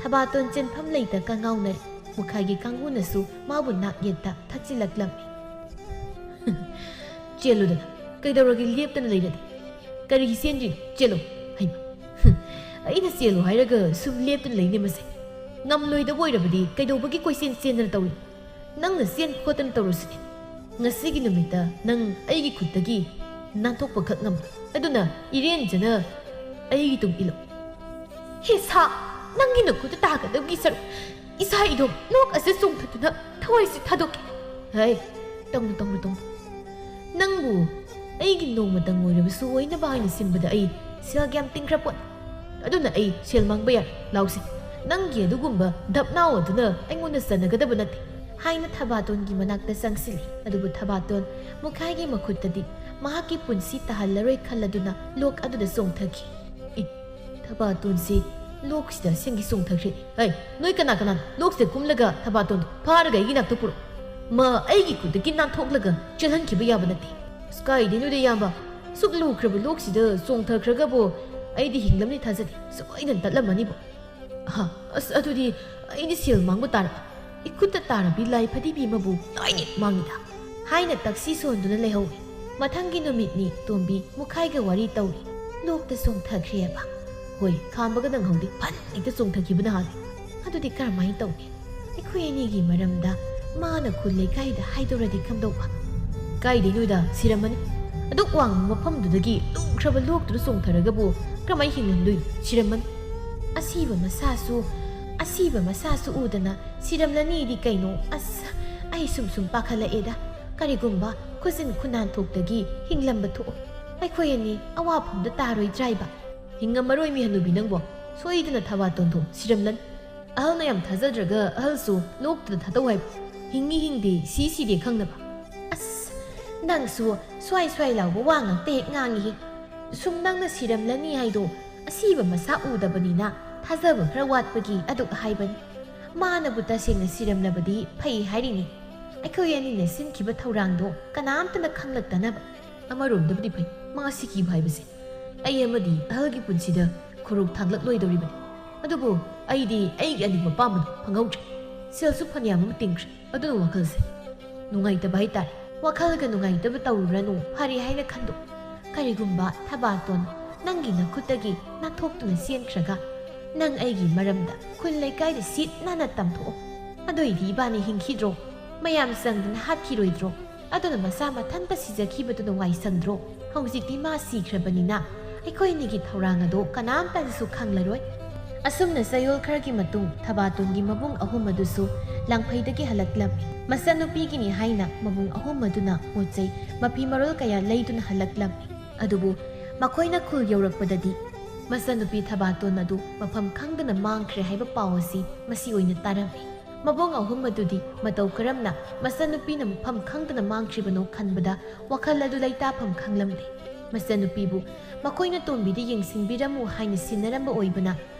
ꯊꯕꯥꯇꯣꯟ ꯆꯦꯟꯐꯝ ꯂꯩꯇ ꯀꯪꯉꯥꯎꯅꯔꯤ ꯃꯨꯈꯥꯏꯒꯤ ꯀꯥꯡꯕꯨꯅꯁꯨ ꯃꯥꯕꯨ ꯅꯥꯛ ꯌꯦꯠꯇ ꯊꯛꯆꯤꯜꯂꯛꯂꯝꯃꯤ ꯆꯦꯜꯂꯨꯗꯅ ꯀꯩꯗꯧꯔꯒꯦ ꯂꯦꯞꯇꯅ ꯂꯩꯔꯗꯤ ꯀꯔꯤꯒꯤ ꯆꯦꯟꯗ꯭ꯔꯤꯅꯣ ꯆꯦꯜꯂꯨ ꯍꯩꯃ ꯑꯩꯅ ꯆꯦꯜꯂꯨ ꯍꯥꯏꯔꯒ ꯁꯨꯝ ꯂꯦꯞꯇꯨꯅ ꯂꯩꯅꯦ ꯃꯁꯦ ꯉꯝꯂꯣꯏꯗꯕ ꯑꯣꯏꯔꯕꯗꯤ ꯀꯩꯗꯧꯕꯒꯤ ꯀꯣꯏꯆꯦꯟ ꯆꯦꯟꯗꯅ ꯇꯧꯔꯤ ꯅꯪꯅ ꯆꯦꯟ ꯈꯣꯠꯇꯅ ꯇꯧꯔꯨꯁꯤꯅꯦ ꯉꯁꯤꯒꯤ ꯅꯨꯃꯤꯠꯇ ꯅꯪ ꯑꯩꯒꯤ ꯈꯨꯠꯇꯒꯤ ꯅꯥꯟꯊꯣꯛꯄ ꯈꯛ ꯉꯝꯕ ꯑꯗꯨꯅ ꯏꯔꯦꯟꯖꯅ ꯑꯩꯒꯤ ꯇꯨꯡ ꯏꯜꯂꯨ ꯍꯦ ꯁꯥ ꯅꯪꯒꯤ ꯅꯈꯨꯠꯇ ꯇꯥꯒꯗꯕꯒꯤ ꯁꯔꯨꯛ ꯏꯁꯥ ꯏꯗꯣꯝ ꯂꯣꯛ ꯑꯁꯤ ꯆꯣꯡꯊꯗꯨꯅ ꯊꯋꯥꯏꯁꯤ ꯊꯥꯗꯣꯛꯀꯦ ꯇꯧꯅꯨ ꯅꯪꯕꯨ ꯑꯩꯒꯤ ꯅꯣꯡꯃꯇꯪ ꯑꯣꯏꯔꯕꯁꯨ ꯑꯣꯏꯅꯕ ꯍꯥꯏꯅ ꯁꯤꯟꯕꯗ ꯑꯩ ꯁꯦꯜ ꯌꯥꯝ ꯇꯤꯡꯈ꯭ꯔ ꯄꯣꯠꯅꯤ ꯑꯗꯨꯅ ꯑꯩ ꯁꯦꯜ ꯃꯥꯡꯕ ꯌꯥꯔꯦ ꯂꯥꯎꯁꯤ ꯅꯪꯒꯤ ꯑꯗꯨꯒꯨꯝꯕ ꯙꯞꯅꯥꯎ ꯑꯗꯨꯅ ꯑꯩꯉꯣꯟꯗ ꯆꯟꯅꯒꯗꯕ ꯅꯠꯇꯦ ꯍꯥꯏꯅ ꯊꯕꯥꯇꯣꯟꯒꯤ ꯃꯅꯥꯛꯇ ꯆꯪꯁꯤꯜꯂꯤ ꯑꯗꯨꯕꯨ ꯊꯕꯥꯇꯣꯟ ꯃꯨꯈꯥꯏꯒꯤ ꯃꯈꯨꯠꯇꯗꯤ ꯃꯍꯥꯛꯀꯤ ꯄꯨꯟꯁꯤ ꯇꯥꯍꯜꯂꯔꯣꯏ ꯈꯜꯂꯗꯨꯅ ꯂꯣꯛ ꯑꯗꯨꯗ ꯆꯣꯡꯊꯈꯤ ꯊꯕꯥꯇꯣꯟꯁꯤ ꯂꯣꯛꯁꯤꯗ ꯁꯦꯡꯒꯤ ꯆꯣꯡꯊꯈ꯭ꯔꯦꯅꯤ ꯅꯣꯏ ꯀꯅꯥ ꯂꯣꯛꯁꯤꯗ ꯀꯨꯝꯂꯒ ꯊꯕꯥꯇꯣꯟꯗꯣ ꯐꯥꯔꯒ ꯑꯩꯒꯤ ꯅꯥꯛꯇ ꯄꯨꯔꯛ ꯃꯥ ꯑꯩꯒꯤ ꯈꯨꯠꯇꯒꯤ ꯅꯥꯟꯊꯣꯛꯂꯒ ꯆꯦꯜꯍꯟꯈꯤꯕ ꯌꯥꯕ ꯅꯠꯇꯦ ꯀꯥꯏꯗꯩꯅꯣꯗ ꯏꯌꯥꯝꯕ ꯁꯨꯛ ꯂꯨꯈ꯭ꯔꯕ ꯂꯣꯛꯁꯤꯗ ꯆꯣꯡꯊꯈ꯭ꯔꯒꯕꯨ ꯑꯩꯗꯤ ꯍꯤꯡꯂꯝꯅꯤ ꯊꯥꯖꯗꯦ ꯁꯣꯏꯗꯅ ꯇꯠꯂꯝꯃꯅꯤꯕꯨ ꯑꯗꯨꯗꯤ ꯑꯩꯗꯤ ꯁꯦꯜ ꯃꯥꯡꯕ ꯇꯥꯔꯕ इखुत्ता तारबी लाई फदीबी मबु लोइनि मांगिदा हाइना टैक्सी सोंदुना लेहौई मथंगी नुमितनी तोंबी मुखाइगा वारी तौरी लोकता सोंथख्रेबा होय खामबगा नंगहौदि फन इक्ता सोंथखिबना हादि अदुदि करमाइ तौनि इखुइ एनिगी मरमदा माना खुले काइदा हाइदोरदि खमदौबा काइदि नुदा सिरमनि अदुक वांग मफमदुदगी लुख्रबा लोकतुदा सोंथरगबु करमाइ हिंगलुइ सिरमनि असीबा मसासु उदना सिरमलनीदि कैनो आई सुम पाखलएदा करिगुम्बा खुसिन खुनान थोक्तगी हिंगलंबा थो अखोयनी अवाफमदा तारोय ड्राइबा हिंगमरोय मी हनुबी नंगबो सोइदना थवातोंथो सिरमलन अहलना याम थाजद्रगा अहलसु लोकतदा थातौ हाय हिंदे सिदे खंगनबा नंगसु स्वाई लावबो वांग तेक ngangi sum nangna siramlani haido asiba masa udabani na थाजब खर वाटपगी अदुक हाइबन मानबु तसेंग सिरमलबदी फै हाइरिनि अखोयनी ने सिनखिबा थौरांदो कनामतन खंगलक्तनब अमरोमदबदी फै मासिकी भाइबसे अय अमदी अहलगी पुंसिदा खुरुक थांगलक लोइदोरिबनि अदुबु अइदी अइगी अनिबा पामन फंगौद्रे सेलसु फनियाम तिंग्रे अदुन वखलसे नुंगाइतबा हाइतारे वखलगा नुंगाइतबा तौरनु फरि हाइना खंदो करिगुम्बा थबातोन नंगी नखुतगी नाथोक्तुना सेनख्रगा नंग अइगी मरमदा खुल लेकाइदा सीट नाना तमथो अदोइदी बानी हिंखिद्रो ꯃꯌꯥꯝ ꯆꯪꯗꯅ ꯍꯥꯠꯈꯤꯔꯣꯏꯗ꯭ꯔꯣ ꯑꯗꯨꯅ ꯃꯁꯥ ꯃꯊꯟꯇ ꯁꯤꯖꯈꯤꯕꯗꯨꯅ ꯋꯥꯏ ꯁꯪꯗ꯭ꯔꯣ ꯍꯧꯖꯤꯛꯇꯤ ꯃꯥ ꯁꯤꯈ꯭ꯔꯕꯅꯤꯅ ꯑꯩꯈꯣꯏꯅꯤꯒꯤ ꯊꯧꯔꯥꯡ ꯑꯗꯣ ꯀꯅꯥꯝꯇꯁꯨ ꯈꯪꯂꯔꯣꯏ ꯑꯁꯨꯝꯅ ꯆꯌꯣꯜ ꯈꯔꯒꯤ ꯃꯇꯨꯡ ꯊꯕꯥꯇꯣꯟꯒꯤ ꯃꯕꯨꯡ ꯑꯍꯨꯝ ꯑꯗꯨꯁꯨ ꯂꯥꯡꯐꯩꯗꯒꯤ ꯍꯜꯂꯛꯂꯝꯃꯤ ꯃꯆꯟꯅꯨꯄꯤꯒꯤꯅꯤ ꯍꯥꯏꯅ ꯃꯕꯨꯡ ꯑꯍꯨꯝ ꯑꯗꯨꯅ ꯄꯣꯠꯆꯩ ꯃꯐꯤ ꯃꯔꯣꯜ ꯀꯌꯥ ꯂꯩꯗꯨꯅ ꯍꯜꯂꯛꯂꯝꯃꯤ ꯑꯗꯨꯕꯨ ꯃꯈꯣꯏꯅ ꯈꯨꯜ ꯌꯧꯔꯛꯄꯗꯗꯤ ꯃꯆꯟꯅꯨꯄꯤ ꯊꯕꯥꯇꯣꯟ ꯑꯗꯨ ꯃꯐꯝ ꯈꯪꯗꯅ ꯃꯥꯡꯈ꯭ꯔꯦ ꯍꯥꯏꯕ ꯄꯥꯎ ꯑꯁꯤ ꯃꯁꯤ ꯑꯣꯏꯅ ꯇꯥꯔꯝꯃꯤ ꯃꯕꯨꯡ ꯑꯍꯨꯝ ꯑꯗꯨꯗꯤ ꯃꯇꯧ ꯀꯔꯝꯅ ꯃꯆꯟꯅꯨꯄꯤꯅ ꯃꯐꯝ ꯈꯪꯗꯅ ꯃꯥꯡꯈ꯭ꯔꯤꯕꯅꯣ ꯈꯟꯕꯗ ꯋꯥꯈꯜ ꯑꯗꯨ ꯂꯩꯇꯥꯐꯝ ꯈꯪꯂꯝꯗꯦ ꯃꯆꯟꯅꯨꯄꯤꯕꯨ ꯃꯈꯣꯏꯅ ꯇꯣꯝꯕꯤꯗ ꯌꯦꯡꯁꯤꯟꯕꯤꯔꯝꯃꯨ ꯍꯥꯏꯅ ꯁꯤꯟꯅꯔꯝꯕ ꯑꯣꯏꯕꯅ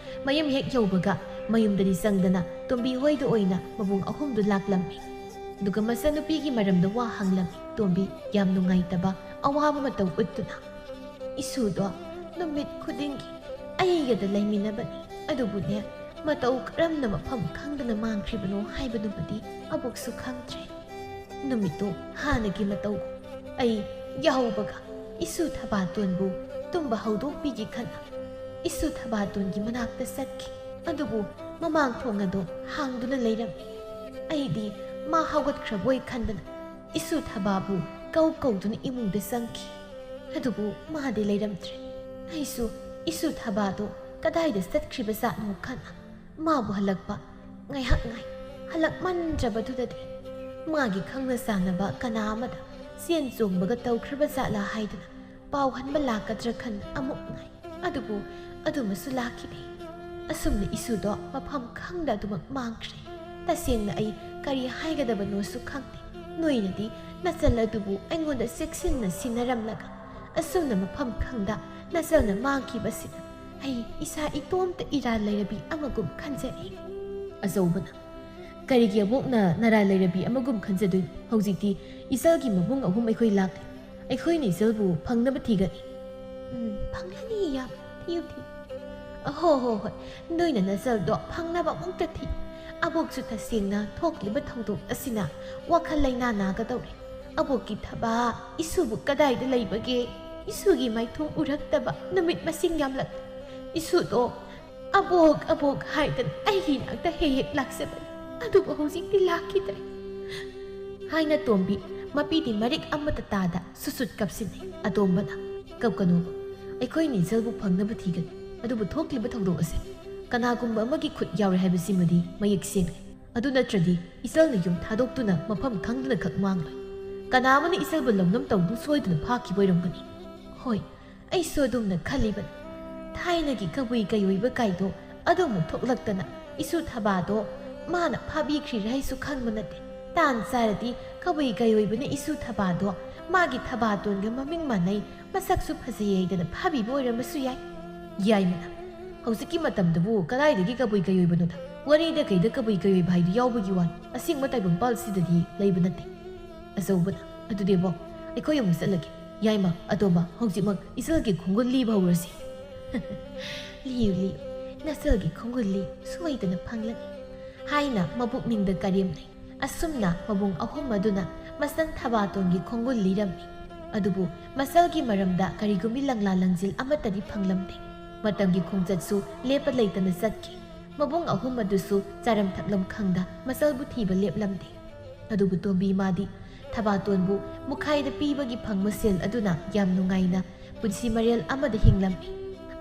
ꯃꯌꯨꯝ ꯍꯦꯛ ꯌꯧꯕꯒ ꯃꯌꯨꯝꯗꯗꯤ ꯆꯪꯗꯅ ꯇꯣꯝꯕꯤ ꯍꯣꯏꯗ ꯑꯣꯏꯅ ꯃꯕꯨꯡ ꯑꯍꯨꯝꯗꯨ ꯂꯥꯛꯂꯝꯃꯤ ꯑꯗꯨꯒ ꯃꯆꯟꯅꯨꯄꯤꯒꯤ ꯃꯔꯝꯗ ꯋꯥ ꯍꯪꯂꯝꯃꯤ ꯇꯣꯝꯕꯤ ꯌꯥꯝ ꯅꯨꯡꯉꯥꯏꯇꯕ ꯑꯋꯥꯕ ꯃꯇꯧ ꯎꯠꯇꯨꯅ ꯏꯁꯨꯗꯣ ꯅꯨꯃꯤꯠ ꯈꯨꯗꯤꯡꯒꯤ ꯑꯩꯒꯗ ꯂꯩꯃꯤꯟꯅꯕꯅꯤ ꯑꯗꯨꯕꯨꯅꯦ ꯃꯇꯧ ꯀꯔꯝꯅ ꯃꯐꯝ ꯈꯪꯗꯅ ꯃꯥꯡꯈ꯭ꯔꯤꯕꯅೋ ꯍꯥꯏꯕꯗꯨꯃꯗꯤ ꯑꯃꯨꯛꯁꯨ ꯈꯪꯗ꯭ꯔꯦ ꯅꯨꯃꯤꯠꯇꯣ ꯍꯥꯟꯅꯒꯤ ꯃꯇꯧ ꯑꯩ ꯌꯥꯍꯧꯕꯒ ꯏꯁꯨ ꯊꯕꯥꯇꯣꯟꯕꯨ ꯇꯨꯝꯕ ꯍꯧꯗꯣꯛꯄꯤꯒꯦ ꯈꯟꯅ ꯏꯁꯨ ꯊꯕꯥꯇꯣꯟꯒꯤ ꯃꯅꯥꯛꯇ ꯆꯠꯈꯤ ꯑꯗꯨꯕꯨ ꯃꯃꯥꯡ ꯊꯣꯡ ꯑꯗꯣ ꯍꯥꯡꯗꯨꯅ ꯂꯩꯔꯝꯃꯤ ꯑꯩꯗꯤ ꯃꯥ ꯍꯧꯒꯠꯈ꯭ꯔꯕꯣꯏ ꯈꯟꯗꯅ ꯏꯁꯨ ꯊꯕꯥꯕꯨ ꯀꯧꯗꯨꯅ ꯏꯃꯨꯡꯗ ꯆꯪꯈꯤ ꯑꯗꯨꯕꯨ ꯃꯥꯗꯤ ꯂꯩꯔꯝꯗ꯭ꯔꯦ ꯑꯩꯁꯨ ꯏꯁꯨ ꯊꯕꯥꯗꯣ ꯀꯗꯥꯏꯗ ꯆꯠꯈ꯭ꯔꯤꯕ ꯖꯥꯠꯅꯣ ꯈꯟꯅ ꯃꯥꯕꯨ ꯍꯜꯂꯛꯄ ꯉꯥꯏꯍꯥꯛ ꯉꯥꯏ ꯍꯜꯂꯛꯃꯟꯗ꯭ꯔꯕꯗꯨꯗꯗꯤ ꯃꯥꯒꯤ ꯈꯪꯅ ꯆꯥꯟꯅꯕ ꯀꯅꯥ ꯑꯃꯗ ꯆꯦꯟ ꯆꯣꯡꯕꯒ ꯇꯧꯈ꯭ꯔꯕ ꯖꯥꯠꯂꯥ ꯍꯥꯏꯗꯨꯅ ꯄꯥꯎ ꯍꯟꯕ ꯂꯥꯛꯀꯗ꯭ꯔꯥ ꯈꯟꯅ ꯑꯃꯨꯛ ꯉꯥꯏ ꯑꯗꯨꯕꯨ ꯑꯗꯨꯃꯁꯨ ꯂꯥꯛꯈꯤꯗꯦ ꯑꯁꯨꯝꯅ ꯏꯁꯨꯗꯣ ꯃꯐꯝ ꯈꯪꯗ ꯑꯗꯨꯃꯛ ꯃꯥꯡꯈ꯭ꯔꯦ ꯇꯁꯦꯡꯅ ꯑꯩ ꯀꯔꯤ ꯍꯥꯏꯒꯗꯕꯅꯣꯁꯨ ꯈꯪꯗꯦ ꯅꯣꯏꯅꯗꯤ ꯅꯆꯜ ꯑꯗꯨꯕꯨ ꯑꯩꯉꯣꯟꯗ ꯆꯦꯛꯁꯤꯟꯅ ꯁꯤꯟꯅꯔꯝꯂꯒ ꯑꯁꯨꯝꯅ ꯃꯐꯝ ꯈꯪꯗ ꯅꯆꯜꯅ ꯃꯥꯡꯈꯤꯕꯁꯤꯗ ꯑꯩ ꯏꯁꯥ ꯏꯇꯣꯝꯇ ꯏꯔꯥꯜ ꯂꯩꯔꯕꯤ ꯑꯃꯒꯨꯝ ꯈꯟꯖꯔꯤ ꯑꯆꯧꯕꯅ ꯀꯔꯤꯒꯤ ꯑꯃꯨꯛꯅ ꯅꯔꯥꯜ ꯂꯩꯔꯕꯤ ꯑꯃꯒꯨꯝ ꯈꯟꯖꯗꯣꯏꯅꯣ ꯍꯧꯖꯤꯛꯇꯤ ꯏꯆꯜꯒꯤ ꯃꯕꯨꯡ ꯑꯍꯨꯝ ꯑꯩꯈꯣꯏ ꯂꯥꯛꯂꯦ ꯑꯩꯈꯣꯏꯅ ꯏꯆꯜꯕꯨ ꯐꯪꯅꯕ ꯊꯤꯒꯅꯤ ꯐꯪꯂꯅꯤ ꯌꯥꯝ ꯊꯤꯌꯨ ꯍꯣꯏ ꯅꯣꯏꯅ ꯅꯆꯜꯗꯣ ꯐꯪꯅꯕ ꯑꯃꯨꯛꯇ ꯊꯤ ꯑꯕꯣꯛꯁꯨ ꯇꯁꯦꯡꯅ ꯊꯣꯛꯂꯤꯕ ꯊꯧꯗꯣꯛ ꯑꯁꯤꯅ ꯋꯥꯈꯜ ꯂꯩꯅꯥ ꯅꯥꯒꯗꯧꯔꯦ ꯑꯕꯣꯛꯀꯤ ꯊꯕꯥ ꯏꯁꯨꯕꯨ ꯀꯗꯥꯏꯗ ꯂꯩꯕꯒꯦ ꯏꯁꯨꯒꯤ ꯃꯥꯏꯊꯣꯡ ꯎꯔꯛꯇꯕ ꯅꯨꯃꯤꯠ ꯃꯁꯤꯡ ꯌꯥꯝꯂꯛ ꯏꯁꯨꯗꯣ ꯑꯕꯣꯛ ꯍꯥꯏꯗꯅ ꯑꯩꯒꯤ ꯅꯥꯛꯇ ꯍꯦꯛ ꯂꯥꯛꯆꯕꯅꯤ ꯑꯗꯨꯕꯨ ꯍꯧꯖꯤꯛꯇꯤ ꯂꯥꯛꯈꯤꯗ꯭ꯔꯦ ꯍꯥꯏꯅ ꯇꯣꯝꯕꯤ ꯃꯄꯤꯗꯤ ꯃꯔꯤꯛ ꯑꯃꯠꯇ ꯇꯥꯗ ꯁꯨꯁꯨꯠ ꯀꯞꯁꯤꯟꯅꯩ ꯑꯇꯣꯝꯕꯅ ꯀꯞꯀꯅꯨꯕ ꯑꯩꯈꯣꯏꯅ ꯏꯆꯜꯕꯨ ꯐꯪꯅꯕ ꯊꯤꯒꯅꯤ ꯑꯗꯨꯕꯨ ꯊꯣꯛꯂꯤꯕ ꯊꯧꯗꯣꯛ ꯑꯁꯤ ꯀꯅꯥꯒꯨꯝꯕ ꯑꯃꯒꯤ ꯈꯨꯠ ꯌꯥꯎꯔꯦ ꯍꯥꯏꯕꯁꯤꯃꯗꯤ ꯃꯌꯦꯛ ꯁꯦꯡꯂꯦ ꯑꯗꯨ ꯅꯠꯇ꯭ꯔꯗꯤ ꯏꯆꯜꯅ ꯌꯨꯝ ꯊꯥꯗꯣꯛꯇꯨꯅ ꯃꯐꯝ ꯈꯪꯗꯅ ꯈꯛ ꯃꯥꯡꯂꯣꯏ ꯀꯅꯥ ꯑꯃꯅ ꯏꯆꯜꯕꯨ ꯂꯧꯅꯝ ꯇꯧꯗꯨꯅ ꯁꯣꯏꯗꯅ ꯐꯥꯈꯤꯕ ꯑꯣꯏꯔꯝꯒꯅꯤ ꯍꯣꯏ ꯑꯩꯁꯨ ꯑꯗꯨꯝꯅ ꯈꯜꯂꯤꯕꯅꯤ ꯊꯥꯏꯅꯒꯤ ꯀꯕꯨꯏ ꯀꯩꯑꯣꯏꯕ ꯀꯥꯏꯗꯣ ꯑꯗꯨꯃꯨꯛ ꯊꯣꯛꯂꯛꯇꯅ ꯏꯁꯨ ꯊꯕꯥꯗꯣ ꯃꯥꯅ ꯐꯥꯕꯤꯈ꯭ꯔꯤꯔ ꯍꯥꯏꯁꯨ ꯈꯪꯕ ꯅꯠꯇꯦ ꯇꯥꯟ ꯆꯥꯔꯗꯤ ꯀꯕꯨꯏ ꯀꯩꯑꯣꯏꯕꯅ ꯏꯁꯨ ꯊꯕꯥꯗꯣ ꯃꯥꯒꯤ ꯊꯕꯥꯇꯣꯟꯒ ꯃꯃꯤꯡ ꯃꯥꯟꯅꯩ ꯃꯁꯛꯁꯨ ꯐꯖꯩ ꯍꯥꯏꯗꯅ ꯐꯥꯕꯤꯕ ꯑꯣꯏꯔꯝꯕꯁꯨ ꯌꯥꯏꯃꯅ ꯍꯧꯖꯤꯛꯀꯤ ꯃꯇꯝꯗꯕꯨ ꯀꯗꯥꯏꯗꯒꯤ ꯀꯕꯨꯏ ꯀꯩꯑꯣꯏꯕꯅꯣꯗ ꯋꯥꯔꯤꯗ ꯀꯩꯗ ꯀꯕꯨꯏ ꯀꯩꯑꯣꯏꯕ ꯍꯥꯏꯗꯨ ꯌꯥꯎꯕꯒꯤ ꯋꯥꯅꯤ ꯑꯁꯦꯡꯕ ꯇꯥꯏꯕꯪꯄꯥꯜꯁꯤꯗꯗꯤ ꯂꯩꯕ ꯅꯠꯇꯦ ꯑꯆꯧꯕꯅ ꯑꯗꯨꯗꯤꯕꯣ ꯑꯩꯈꯣꯏ ꯑꯃꯨꯛ ꯆꯠꯂꯒꯦ ꯌꯥꯏꯃ ꯑꯇꯣꯝꯕ ꯍꯧꯖꯤꯛꯃꯛ ꯏꯆꯜꯒꯤ ꯈꯣꯡꯒꯨꯜ ꯂꯤꯕ ꯍꯧꯔꯁꯤ ꯂꯤꯌꯨ ꯅꯆꯜꯒꯤ ꯈꯣꯡꯒꯨꯜ ꯂꯤ ꯁꯣꯏꯗꯅ ꯐꯪꯂꯅꯤ ꯍꯥꯏꯅ ꯃꯕꯨꯛꯅꯤꯡꯗ ꯀꯔꯦꯝꯅꯩ ꯑꯁꯨꯝꯅ ꯃꯕꯨꯡ ꯑꯍꯨꯝ ꯑꯗꯨꯅ ꯃꯆꯟ ꯊꯕꯥꯇꯣꯟꯒꯤ ꯈꯣꯡꯒꯨꯜ ꯂꯤꯔꯝꯃꯤ ꯑꯗꯨꯕꯨ ꯃꯆꯜꯒꯤ ꯃꯔꯝꯗ ꯀꯔꯤꯒꯨꯝꯕꯤ ꯂꯪꯂꯥ ꯂꯪꯖꯤꯜ ꯑꯃꯠꯇꯗꯤ ꯐꯪꯂꯝꯗꯦ ꯃꯇꯝꯒꯤ ꯈꯣꯡꯆꯠꯁꯨ ꯂꯦꯞꯄ ꯂꯩꯇꯅ ꯆꯠꯈꯤ ꯃꯕꯨꯡ ꯑꯍꯨꯝ ꯑꯗꯨꯁꯨ ꯆꯥꯔꯝ ꯊꯛꯂꯝ ꯈꯪꯗ ꯃꯆꯜꯕꯨ ꯊꯤꯕ ꯂꯦꯞꯂꯝꯗꯦ ꯑꯗꯨꯕꯨ ꯇꯣꯝꯕꯤ ꯃꯥꯗꯤ ꯊꯕꯥꯇꯣꯟꯕꯨ ꯃꯨꯈꯥꯏꯗ ꯄꯤꯕꯒꯤ ꯐꯪꯕ ꯁꯦꯜ ꯑꯗꯨꯅ ꯌꯥꯝ ꯅꯨꯡꯉꯥꯏꯅ ꯄꯨꯟꯁꯤ ꯃꯔꯦꯜ ꯑꯃꯗ ꯍꯤꯡꯂꯝꯃꯤ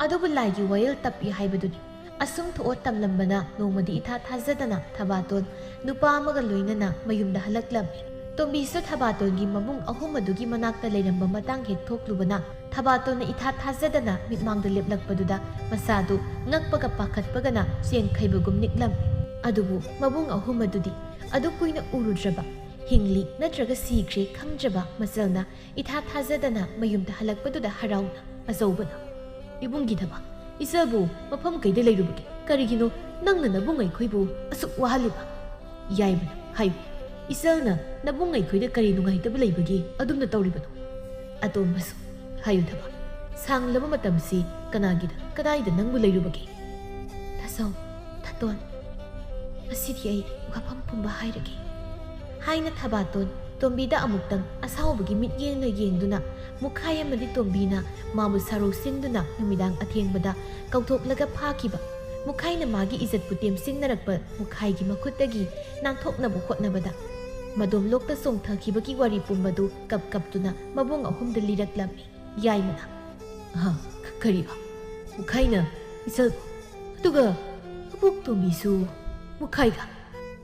ꯑꯗꯨꯕꯨ ꯂꯥꯏꯒꯤ ꯋꯥꯌꯦꯜ ꯇꯞꯄꯤ ꯍꯥꯏꯕꯗꯨꯅꯤ ꯑꯁꯨꯝ ꯊꯣꯛꯑ ꯇꯝꯂꯝꯕꯅ ꯅꯣꯡꯃꯗꯤ ꯏꯊꯥ ꯊꯥꯖꯗꯅ ꯊꯕꯥꯇꯣꯟ ꯅꯨꯄꯥ ꯑꯃꯒ ꯂꯣꯏꯅꯅ ꯃꯌꯨꯝꯗ ꯍꯜꯂꯛꯂꯝꯃꯤ ꯇꯣꯝꯕꯤꯁꯨ ꯊꯕꯥꯇꯣꯟꯒꯤ ꯃꯕꯨꯡ ꯑꯍꯨꯝ ꯑꯗꯨꯒꯤ ꯃꯅꯥꯛꯇ ꯂꯩꯔꯝꯕ ꯃꯇꯥꯡ ꯍꯦꯛ ꯊꯣꯛꯂꯨꯕꯅ ꯊꯕꯥꯇꯣꯟꯅ ꯏꯊꯥ ꯊꯥꯖꯗꯅ ꯃꯤꯠꯃꯥꯡꯗ ꯂꯦꯞꯂꯛꯄꯗꯨꯗ ꯃꯁꯥꯗꯨ ꯉꯛꯄꯒ ꯄꯥꯈꯠꯄꯒꯅ ꯆꯦꯟꯈꯩꯕꯒꯨꯝ ꯅꯤꯛꯂꯝꯃꯤ ꯑꯗꯨꯕꯨ ꯃꯕꯨꯡ ꯑꯍꯨꯝ ꯑꯗꯨꯗꯤ ꯑꯗꯨ ꯀꯨꯏꯅ ꯎꯔꯨꯗ꯭ꯔꯕ ꯍꯤꯡꯂꯤ ꯅꯠꯇ꯭ꯔꯒ ꯁꯤꯈ꯭ꯔꯦ ꯈꯪꯗ꯭ꯔꯕ ꯃꯆꯜꯅ ꯏꯊꯥ ꯊꯥꯖꯗꯅ ꯃꯌꯨꯝꯗ ꯍꯜꯂꯛꯄꯗꯨꯗ ꯍꯔꯥꯎꯅ ꯑꯆꯧꯕꯅ ꯏꯕꯨꯡꯒꯤ ꯊꯕꯛ ꯏꯆꯜꯕꯨ ꯃꯐꯝ ꯀꯩꯗ ꯂꯩꯔꯨꯕꯒꯦ ꯀꯔꯤꯒꯤꯅꯣ ꯅꯪꯅ ꯅꯕꯨꯡ ꯑꯩꯈꯣꯏꯕꯨ ꯑꯁꯨꯛ ꯋꯥꯍꯜꯂꯤꯕ ꯌꯥꯏꯕꯅ ꯍꯥꯏꯌꯨ ꯏꯆꯜꯅ ꯅꯕꯨꯡ ꯑꯩꯈꯣꯏꯗ ꯀꯔꯤ ꯅꯨꯡꯉꯥꯏꯇꯕ ꯂꯩꯕꯒꯦ ꯑꯗꯨꯝꯅ ꯇꯧꯔꯤꯕꯅꯣ ꯑꯇꯣꯝꯕꯁꯨ ꯍꯥꯏꯌꯨ ꯊꯕꯛ ꯁꯥꯡꯂꯕ ꯃꯇꯝꯁꯤ ꯀꯅꯥꯒꯤꯗ ꯀꯗꯥꯏꯗ ꯅꯪꯕꯨ ꯂꯩꯔꯨꯕꯒꯦ ꯇꯥꯆꯧ ꯇꯥꯇꯣꯟ ꯉꯁꯤꯗꯤ ꯑꯩ ꯋꯥꯐꯝ ꯄꯨꯝꯕ ꯍꯥꯏꯔꯒꯦ ꯍꯥꯏꯅ ꯊꯕꯥꯇꯣꯟ ꯇꯣꯝꯕꯤꯗ ꯑꯃꯨꯛꯇꯪ ꯑꯁꯥꯎꯕꯒꯤ ꯃꯤꯠꯌꯦꯡꯅ ꯌꯦꯡꯗꯨꯅ ꯃꯨꯈꯥꯏ ꯑꯃꯗꯤ ꯇꯣꯝꯕꯤꯅ ꯃꯥꯕꯨ ꯁꯔꯧ ꯁꯤꯟꯗꯨꯅ ꯅꯨꯃꯤꯗꯥꯡ ꯑꯊꯦꯡꯕꯗ ꯀꯧꯊꯣꯛꯂꯒ ꯐꯥꯈꯤꯕ ꯃꯨꯈꯥꯏꯅ ꯃꯥꯒꯤ ꯏꯖꯠꯄꯨ ꯇꯦꯝꯁꯤꯟꯅꯔꯛꯄ ꯃꯨꯈꯥꯏꯒꯤ ꯃꯈꯨꯠꯇꯒꯤ ꯅꯥꯟꯊꯣꯛꯅꯕ ꯍꯣꯠꯅꯕꯗ ꯃꯗꯣꯝ ꯂꯣꯛꯇ ꯆꯣꯡꯊꯈꯤꯕꯒꯤ ꯋꯥꯔꯤ ꯄꯨꯝꯕꯗꯨ ꯀꯞꯇꯨꯅ ꯃꯕꯨꯡ ꯑꯍꯨꯝꯗ ꯂꯤꯔꯛꯂꯝꯃꯤ꯫ ꯌꯥꯏꯃꯅ ꯀꯔꯤꯕ ꯃꯨꯈꯥꯏꯅ ꯏꯆꯜꯕꯨ ꯑꯗꯨꯒ ꯑꯕꯣꯛ ꯇꯣꯝꯕꯤꯁꯨ ꯃꯨꯈꯥꯏꯒ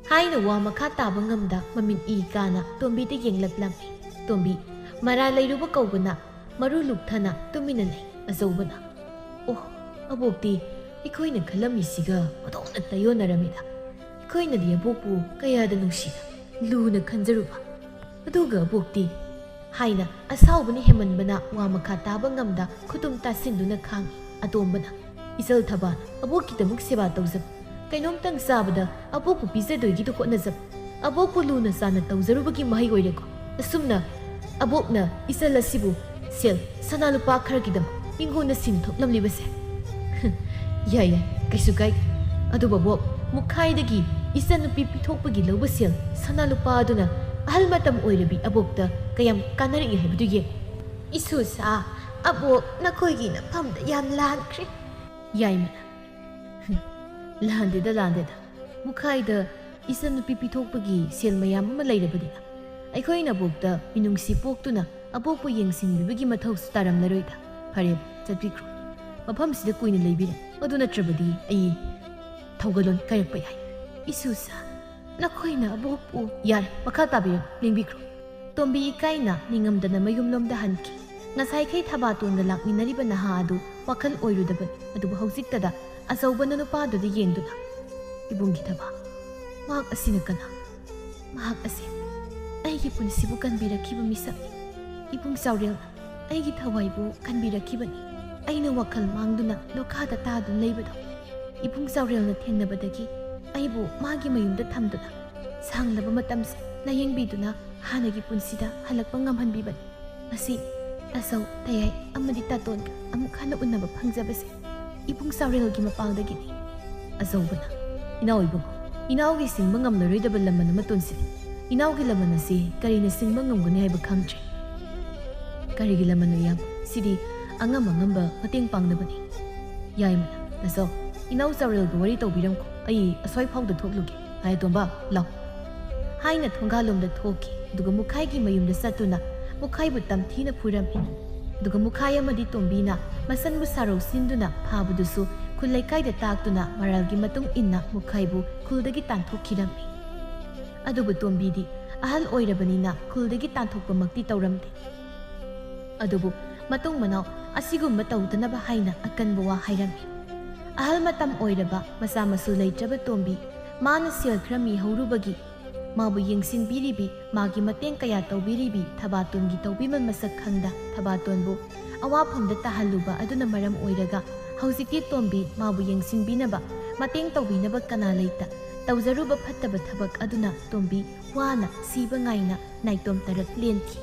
ꯍꯥꯏꯅ ꯋꯥ ꯃꯈꯥ ꯇꯥꯕ ꯉꯝꯗ ꯃꯃꯤꯠ ꯏ ꯀꯥꯅ ꯇꯣꯝꯕꯤꯗ ꯌꯦꯡꯂꯛꯂꯝꯃꯤ꯫ ꯇꯣꯝꯕꯤ ꯃꯔꯥ ꯂꯩꯔꯨꯕ ꯀꯧꯕꯅ ꯃꯔꯨ ꯂꯨꯞꯊꯅ ꯇꯨꯃꯤꯟꯅ ꯂꯩ꯫ ꯑꯆꯧꯕꯅ ꯑꯣ ꯑꯕꯣꯛꯇꯤ ꯑꯩꯈꯣꯏꯅ ꯈꯜꯂꯝꯃꯤꯁꯤꯒ ꯑꯣꯟꯊꯣꯛꯅ ꯇꯥꯏꯌꯣꯟꯅꯔꯝꯃꯤꯗ꯫ ꯑꯩꯈꯣꯏꯅꯗꯤ ꯑꯕꯣꯛꯄꯨ ꯀꯌꯥꯗ ꯅꯨꯡꯁꯤꯅ ꯂꯨꯅ ꯈꯟꯖꯔꯨꯕ ꯑꯗꯨꯒ ꯑꯕꯣꯛꯇꯤ ꯍꯥꯏꯅ ꯑꯁꯥꯎꯕꯅ ꯍꯦꯃꯟꯕꯅ ꯋꯥ ꯃꯈꯥ ꯇꯥꯕ ꯉꯝꯗ ꯈꯨꯇꯨꯝ ꯇꯥꯁꯤꯟꯗꯨꯅ ꯈꯥꯡꯉꯤ꯫ ꯑꯇꯣꯝꯕꯅ ꯏꯆꯜ ꯊꯕꯥꯅ ꯑꯕꯣꯛꯀꯤꯗꯃꯛ ꯁꯦꯕꯥ ꯇꯧꯖꯕ ꯀꯩꯅꯣꯝꯇꯪ ꯆꯥꯕꯗ ꯑꯕꯣꯛꯄꯨ ꯄꯤꯖꯗꯣꯏꯒꯤꯗ ꯍꯣꯠꯅꯖꯕ ꯑꯕꯣꯛꯄꯨ ꯂꯨꯅ ꯆꯥꯅ ꯇꯧꯖꯔꯨꯕꯒꯤ ꯃꯍꯩ ꯑꯣꯏꯔꯦꯀꯣ ꯑꯁꯨꯝꯅ ꯑꯕꯣꯛꯅ ꯏꯆꯜ ꯑꯁꯤꯕꯨ ꯁꯦꯜ ꯁꯅꯥ ꯂꯨꯄꯥ ꯈꯔꯒꯤꯗꯃꯛ ꯃꯤꯉꯣꯟꯗ ꯁꯤꯟꯊꯣꯛꯂꯝꯂꯤꯕꯁꯦ꯫ ꯌꯥꯏ ꯀꯩꯁꯨ ꯀꯥꯏꯗꯦ ꯑꯗꯨꯕꯨ ꯑꯕꯣꯛ ꯃꯨꯈꯥꯏꯗꯒꯤ ꯏꯆꯟꯅꯨꯄꯤ ꯄꯤꯊꯣꯛꯄꯒꯤ ꯂꯧꯕ ꯁꯦꯜ ꯁꯅꯥ ꯂꯨꯄꯥ ꯑꯗꯨꯅ ꯑꯍꯜ ꯃꯇꯝ ꯑꯣꯏꯔꯕꯤ ꯑꯕꯣꯛꯇ ꯀꯌꯥꯝ ꯀꯥꯟꯅꯔꯛꯏ ꯍꯥꯏꯕꯗꯨ ꯌꯦꯡ꯫ ꯏꯁꯨꯁꯥ ꯑꯕꯣꯛ ꯅꯈꯣꯏꯒꯤ ꯅꯐꯝꯗ ꯌꯥꯝ ꯂꯥꯟꯈ꯭ꯔꯦ꯫ ꯌꯥꯏꯃꯅ ꯂꯥꯟꯗꯦꯗ ꯃꯨꯈꯥꯏꯗ ꯏꯆꯟꯅꯨꯄꯤ ꯄꯤꯊꯣꯛꯄꯒꯤ ꯁꯦꯜ ꯃꯌꯥꯝ ꯑꯃ ꯂꯩꯔꯕꯅꯤꯅ ꯑꯩꯈꯣꯏꯅ ꯑꯕꯣꯛꯇ ꯃꯤꯅꯨꯡꯁꯤ ꯄꯣꯛꯇꯨꯅ ꯑꯕꯣꯛꯄꯨ ꯌꯦꯡꯁꯤꯟꯕꯤꯕꯒꯤ ꯃꯊꯧꯁꯨ ꯇꯥꯔꯝꯂꯔꯣꯏꯗ꯫ ꯐꯔꯦ ꯆꯠꯄꯤꯈ꯭ꯔꯣ ꯃꯐꯝꯁꯤꯗ ꯀꯨꯏꯅ ꯂꯩꯕꯤꯔꯦ ꯑꯗꯨ ꯅꯠꯇ꯭ꯔꯕꯗꯤ ꯑꯩ ꯊꯧꯒꯜꯂꯣꯟ ꯀꯥꯏꯔꯛꯄ ꯌꯥꯏ꯫ ꯏꯁꯨꯁꯥ ꯅꯈꯣꯏꯅ ꯑꯕꯣꯛꯄꯨ ꯌꯥꯔꯦ ꯃꯈꯥ ꯇꯥꯕꯤꯔꯣ ꯂꯦꯡꯕꯤꯈ꯭ꯔꯣ꯫ ꯇꯣꯝꯕꯤ ꯏꯀꯥꯏꯅ ꯅꯤꯡꯉꯝꯗꯅ ꯃꯌꯨꯝꯂꯣꯝꯗ ꯍꯟꯈꯤ꯫ ꯉꯁꯥꯏꯈꯩ ꯊꯕꯥꯇꯣꯟꯒ ꯂꯥꯛꯃꯤꯟꯅꯔꯤꯕ ꯅꯍꯥ ꯑꯗꯨ ꯋꯥꯈꯜ ꯑꯣꯏꯔꯨꯗꯕꯅꯤ ꯑꯗꯨꯕꯨ ꯍꯧꯖꯤꯛꯇꯗ ꯑꯆꯧꯕꯅ ꯅꯨꯄꯥꯗꯨꯗ ꯌꯦꯡꯗꯨꯅ ꯏꯕꯨꯡꯒꯤ ꯊꯕꯥ ꯃꯍꯥꯛ ꯑꯁꯤꯅ ꯀꯅꯥ? ꯃꯍꯥꯛ ꯑꯁꯤ ꯑꯩꯒꯤ ꯄꯨꯟꯁꯤꯕꯨ ꯀꯟꯕꯤꯔꯛꯈꯤꯕ ꯃꯤꯁꯛꯅꯤ꯫ ꯏꯕꯨꯡ ꯆꯥꯎꯔꯦꯜꯅ ꯑꯩꯒꯤ ꯊꯋꯥꯏꯕꯨ ꯀꯟꯕꯤꯔꯛꯈꯤꯕꯅꯤ꯫ ꯑꯩꯅ ꯋꯥꯈꯜ ꯃꯥꯡꯗꯨꯅ ꯂꯣꯈꯥꯗ ꯇꯥꯗꯨꯅ ꯂꯩꯕꯗꯣ ꯏꯕꯨꯡ ꯆꯥꯎꯔꯦꯜꯅ ꯊꯦꯡꯅꯕꯗꯒꯤ ꯑꯩꯕꯨ ꯃꯥꯒꯤ ꯃꯌꯨꯝꯗ ꯊꯝꯗꯨꯅ ꯁꯥꯡꯂꯕ ꯃꯇꯝꯁꯦ ꯂꯥꯌꯦꯡꯕꯤꯗꯨꯅ ꯍꯥꯟꯅꯒꯤ ꯄꯨꯟꯁꯤꯗ ꯍꯜꯂꯛꯄ ꯉꯝꯍꯟꯕꯤꯕꯅꯤ꯫ ꯉꯁꯤ ꯇꯥꯆꯧ ꯇꯌꯥꯏ ꯑꯃꯗꯤ ꯇꯥꯇꯣꯟꯒ ꯑꯃꯨꯛ ꯍꯟꯅ ꯎꯅꯕ ꯐꯪꯖꯕꯁꯦ ꯏꯕꯨꯡ ꯆꯥꯎꯔꯦꯜꯒꯤ ꯃꯄꯥꯡꯗꯒꯤꯅꯤ꯫ ꯑꯆꯧꯕꯅ ꯏꯅꯥꯎ ꯏꯕꯨꯡ ꯏꯅꯥꯎꯒꯤ ꯁꯤꯡꯕ ꯉꯝꯂꯔꯣꯏꯗꯕ ꯂꯃꯟ ꯑꯃ ꯇꯣꯟꯁꯤꯜꯂꯤ꯫ ꯏꯅꯥꯎꯒꯤ ꯂꯃꯟ ꯑꯁꯤ ꯀꯔꯤꯅ ꯁꯤꯡꯕ ꯉꯝꯒꯅꯤ ꯍꯥꯏꯕ ꯈꯪꯗ꯭ꯔꯦ꯫ ꯀꯔꯤꯒꯤ ꯂꯃꯟꯅꯣ ꯏꯌꯥꯝꯕ? ꯁꯤꯗꯤ ꯑꯉꯝꯕ ꯃꯇꯦꯡ ꯄꯥꯡꯅꯕꯅꯤ꯫ ꯌꯥꯏꯃꯅ ꯇꯥꯆꯧ ꯏꯅꯥꯎ ꯆꯥꯎꯔꯦꯜꯒ ꯋꯥꯔꯤ ꯇꯧꯕꯤꯔꯝꯈꯣ ꯑꯩ ꯑꯁ꯭ꯋꯥꯏ ꯐꯥꯎꯗ ꯊꯣꯛꯂꯨꯒꯦ꯫ ꯑꯇꯣꯝꯕ ꯂꯥꯎ ꯍꯥꯏꯅ ꯊꯣꯡꯒꯥꯜꯂꯣꯝꯗ ꯊꯣꯛꯈꯤ ꯑꯗꯨꯒ ꯃꯨꯈꯥꯏꯒꯤ ꯃꯌꯨꯝꯗ ꯆꯠꯇꯨꯅ ꯃꯨꯈꯥꯏꯕꯨ ꯇꯝꯊꯤꯅ ꯐꯨꯔꯝꯃꯤ꯫ ꯑꯗꯨꯒ ꯃꯨꯈꯥꯏ ꯑꯃꯗꯤ ꯇꯣꯝꯕꯤꯅ ꯃꯆꯟꯕꯨ ꯁꯥꯔꯧ ꯁꯤꯟꯗꯨꯅ ꯐꯥꯕꯗꯨꯁꯨ ꯈꯨꯜ ꯂꯩꯀꯥꯏꯗ ꯇꯥꯛꯇꯨꯅ ꯃꯔꯥꯜꯒꯤ ꯃꯇꯨꯡ ꯏꯟꯅ ꯃꯨꯈꯥꯏꯕꯨ ꯈꯨꯜꯗꯒꯤ ꯇꯥꯟꯊꯣꯛꯈꯤꯔꯝꯃꯤ꯫ ꯑꯗꯨꯕꯨ ꯇꯣꯝꯕꯤꯗꯤ ꯑꯍꯜ ꯑꯣꯏꯔꯕꯅꯤꯅ ꯈꯨꯜꯗꯒꯤ ꯇꯥꯟꯊꯣꯛꯄꯃꯛꯇꯤ ꯇꯧꯔꯝꯗꯦ꯫ ꯑꯗꯨꯕꯨ ꯃꯇꯨꯡ ꯃꯅꯥꯎ ꯑꯁꯤꯒꯨꯝꯕ ꯇꯧꯗꯅꯕ ꯍꯥꯏꯅ ꯑꯀꯟꯕ ꯋꯥ ꯍꯥꯏꯔꯝꯃꯤ꯫ ꯑꯍꯜ ꯃꯇꯝ ꯑꯣꯏꯔꯕ ꯃꯆꯥ ꯃꯁꯨ ꯂꯩꯇ꯭ꯔꯕ ꯇꯣꯝꯕꯤ ꯃꯥꯅ ꯁꯦꯜ ꯈꯔ ꯃꯤꯍꯧꯔꯨꯕꯒꯤ ꯃꯥꯕꯨ ꯌꯦꯡꯁꯤꯟꯕꯤꯔꯤꯕꯤ ꯃꯥꯒꯤ ꯃꯇꯦꯡ ꯀꯌꯥ ꯇꯧꯕꯤꯔꯤꯕꯤ ꯊꯕꯥꯇꯣꯟꯒꯤ ꯇꯧꯕꯤꯃꯜ ꯃꯁꯛ ꯈꯪꯗ ꯊꯕꯥꯇꯣꯟꯕꯨ ꯑꯋꯥꯐꯝꯗ ꯇꯥꯍꯜꯂꯨꯕ ꯑꯗꯨꯅ ꯃꯔꯝ ꯑꯣꯏꯔꯒ ꯍꯧꯖꯤꯛꯇꯤ ꯇꯣꯝꯕꯤ ꯃꯥꯕꯨ ꯌꯦꯡꯁꯤꯟꯕꯤꯅꯕ ꯃꯇꯦꯡ ꯇꯧꯕꯤꯅꯕ ꯀꯅꯥ ꯂꯩꯇ ꯇꯧꯖꯔꯨꯕ ꯐꯠꯇꯕ ꯊꯕꯛ ꯑꯗꯨꯅ ꯇꯣꯝꯕꯤ ꯋꯥꯅ ꯁꯤꯕ ꯉꯥꯏꯅ ꯅꯥꯏꯇꯣꯝ ꯇꯔꯛ ꯂꯦꯟꯈꯤ꯫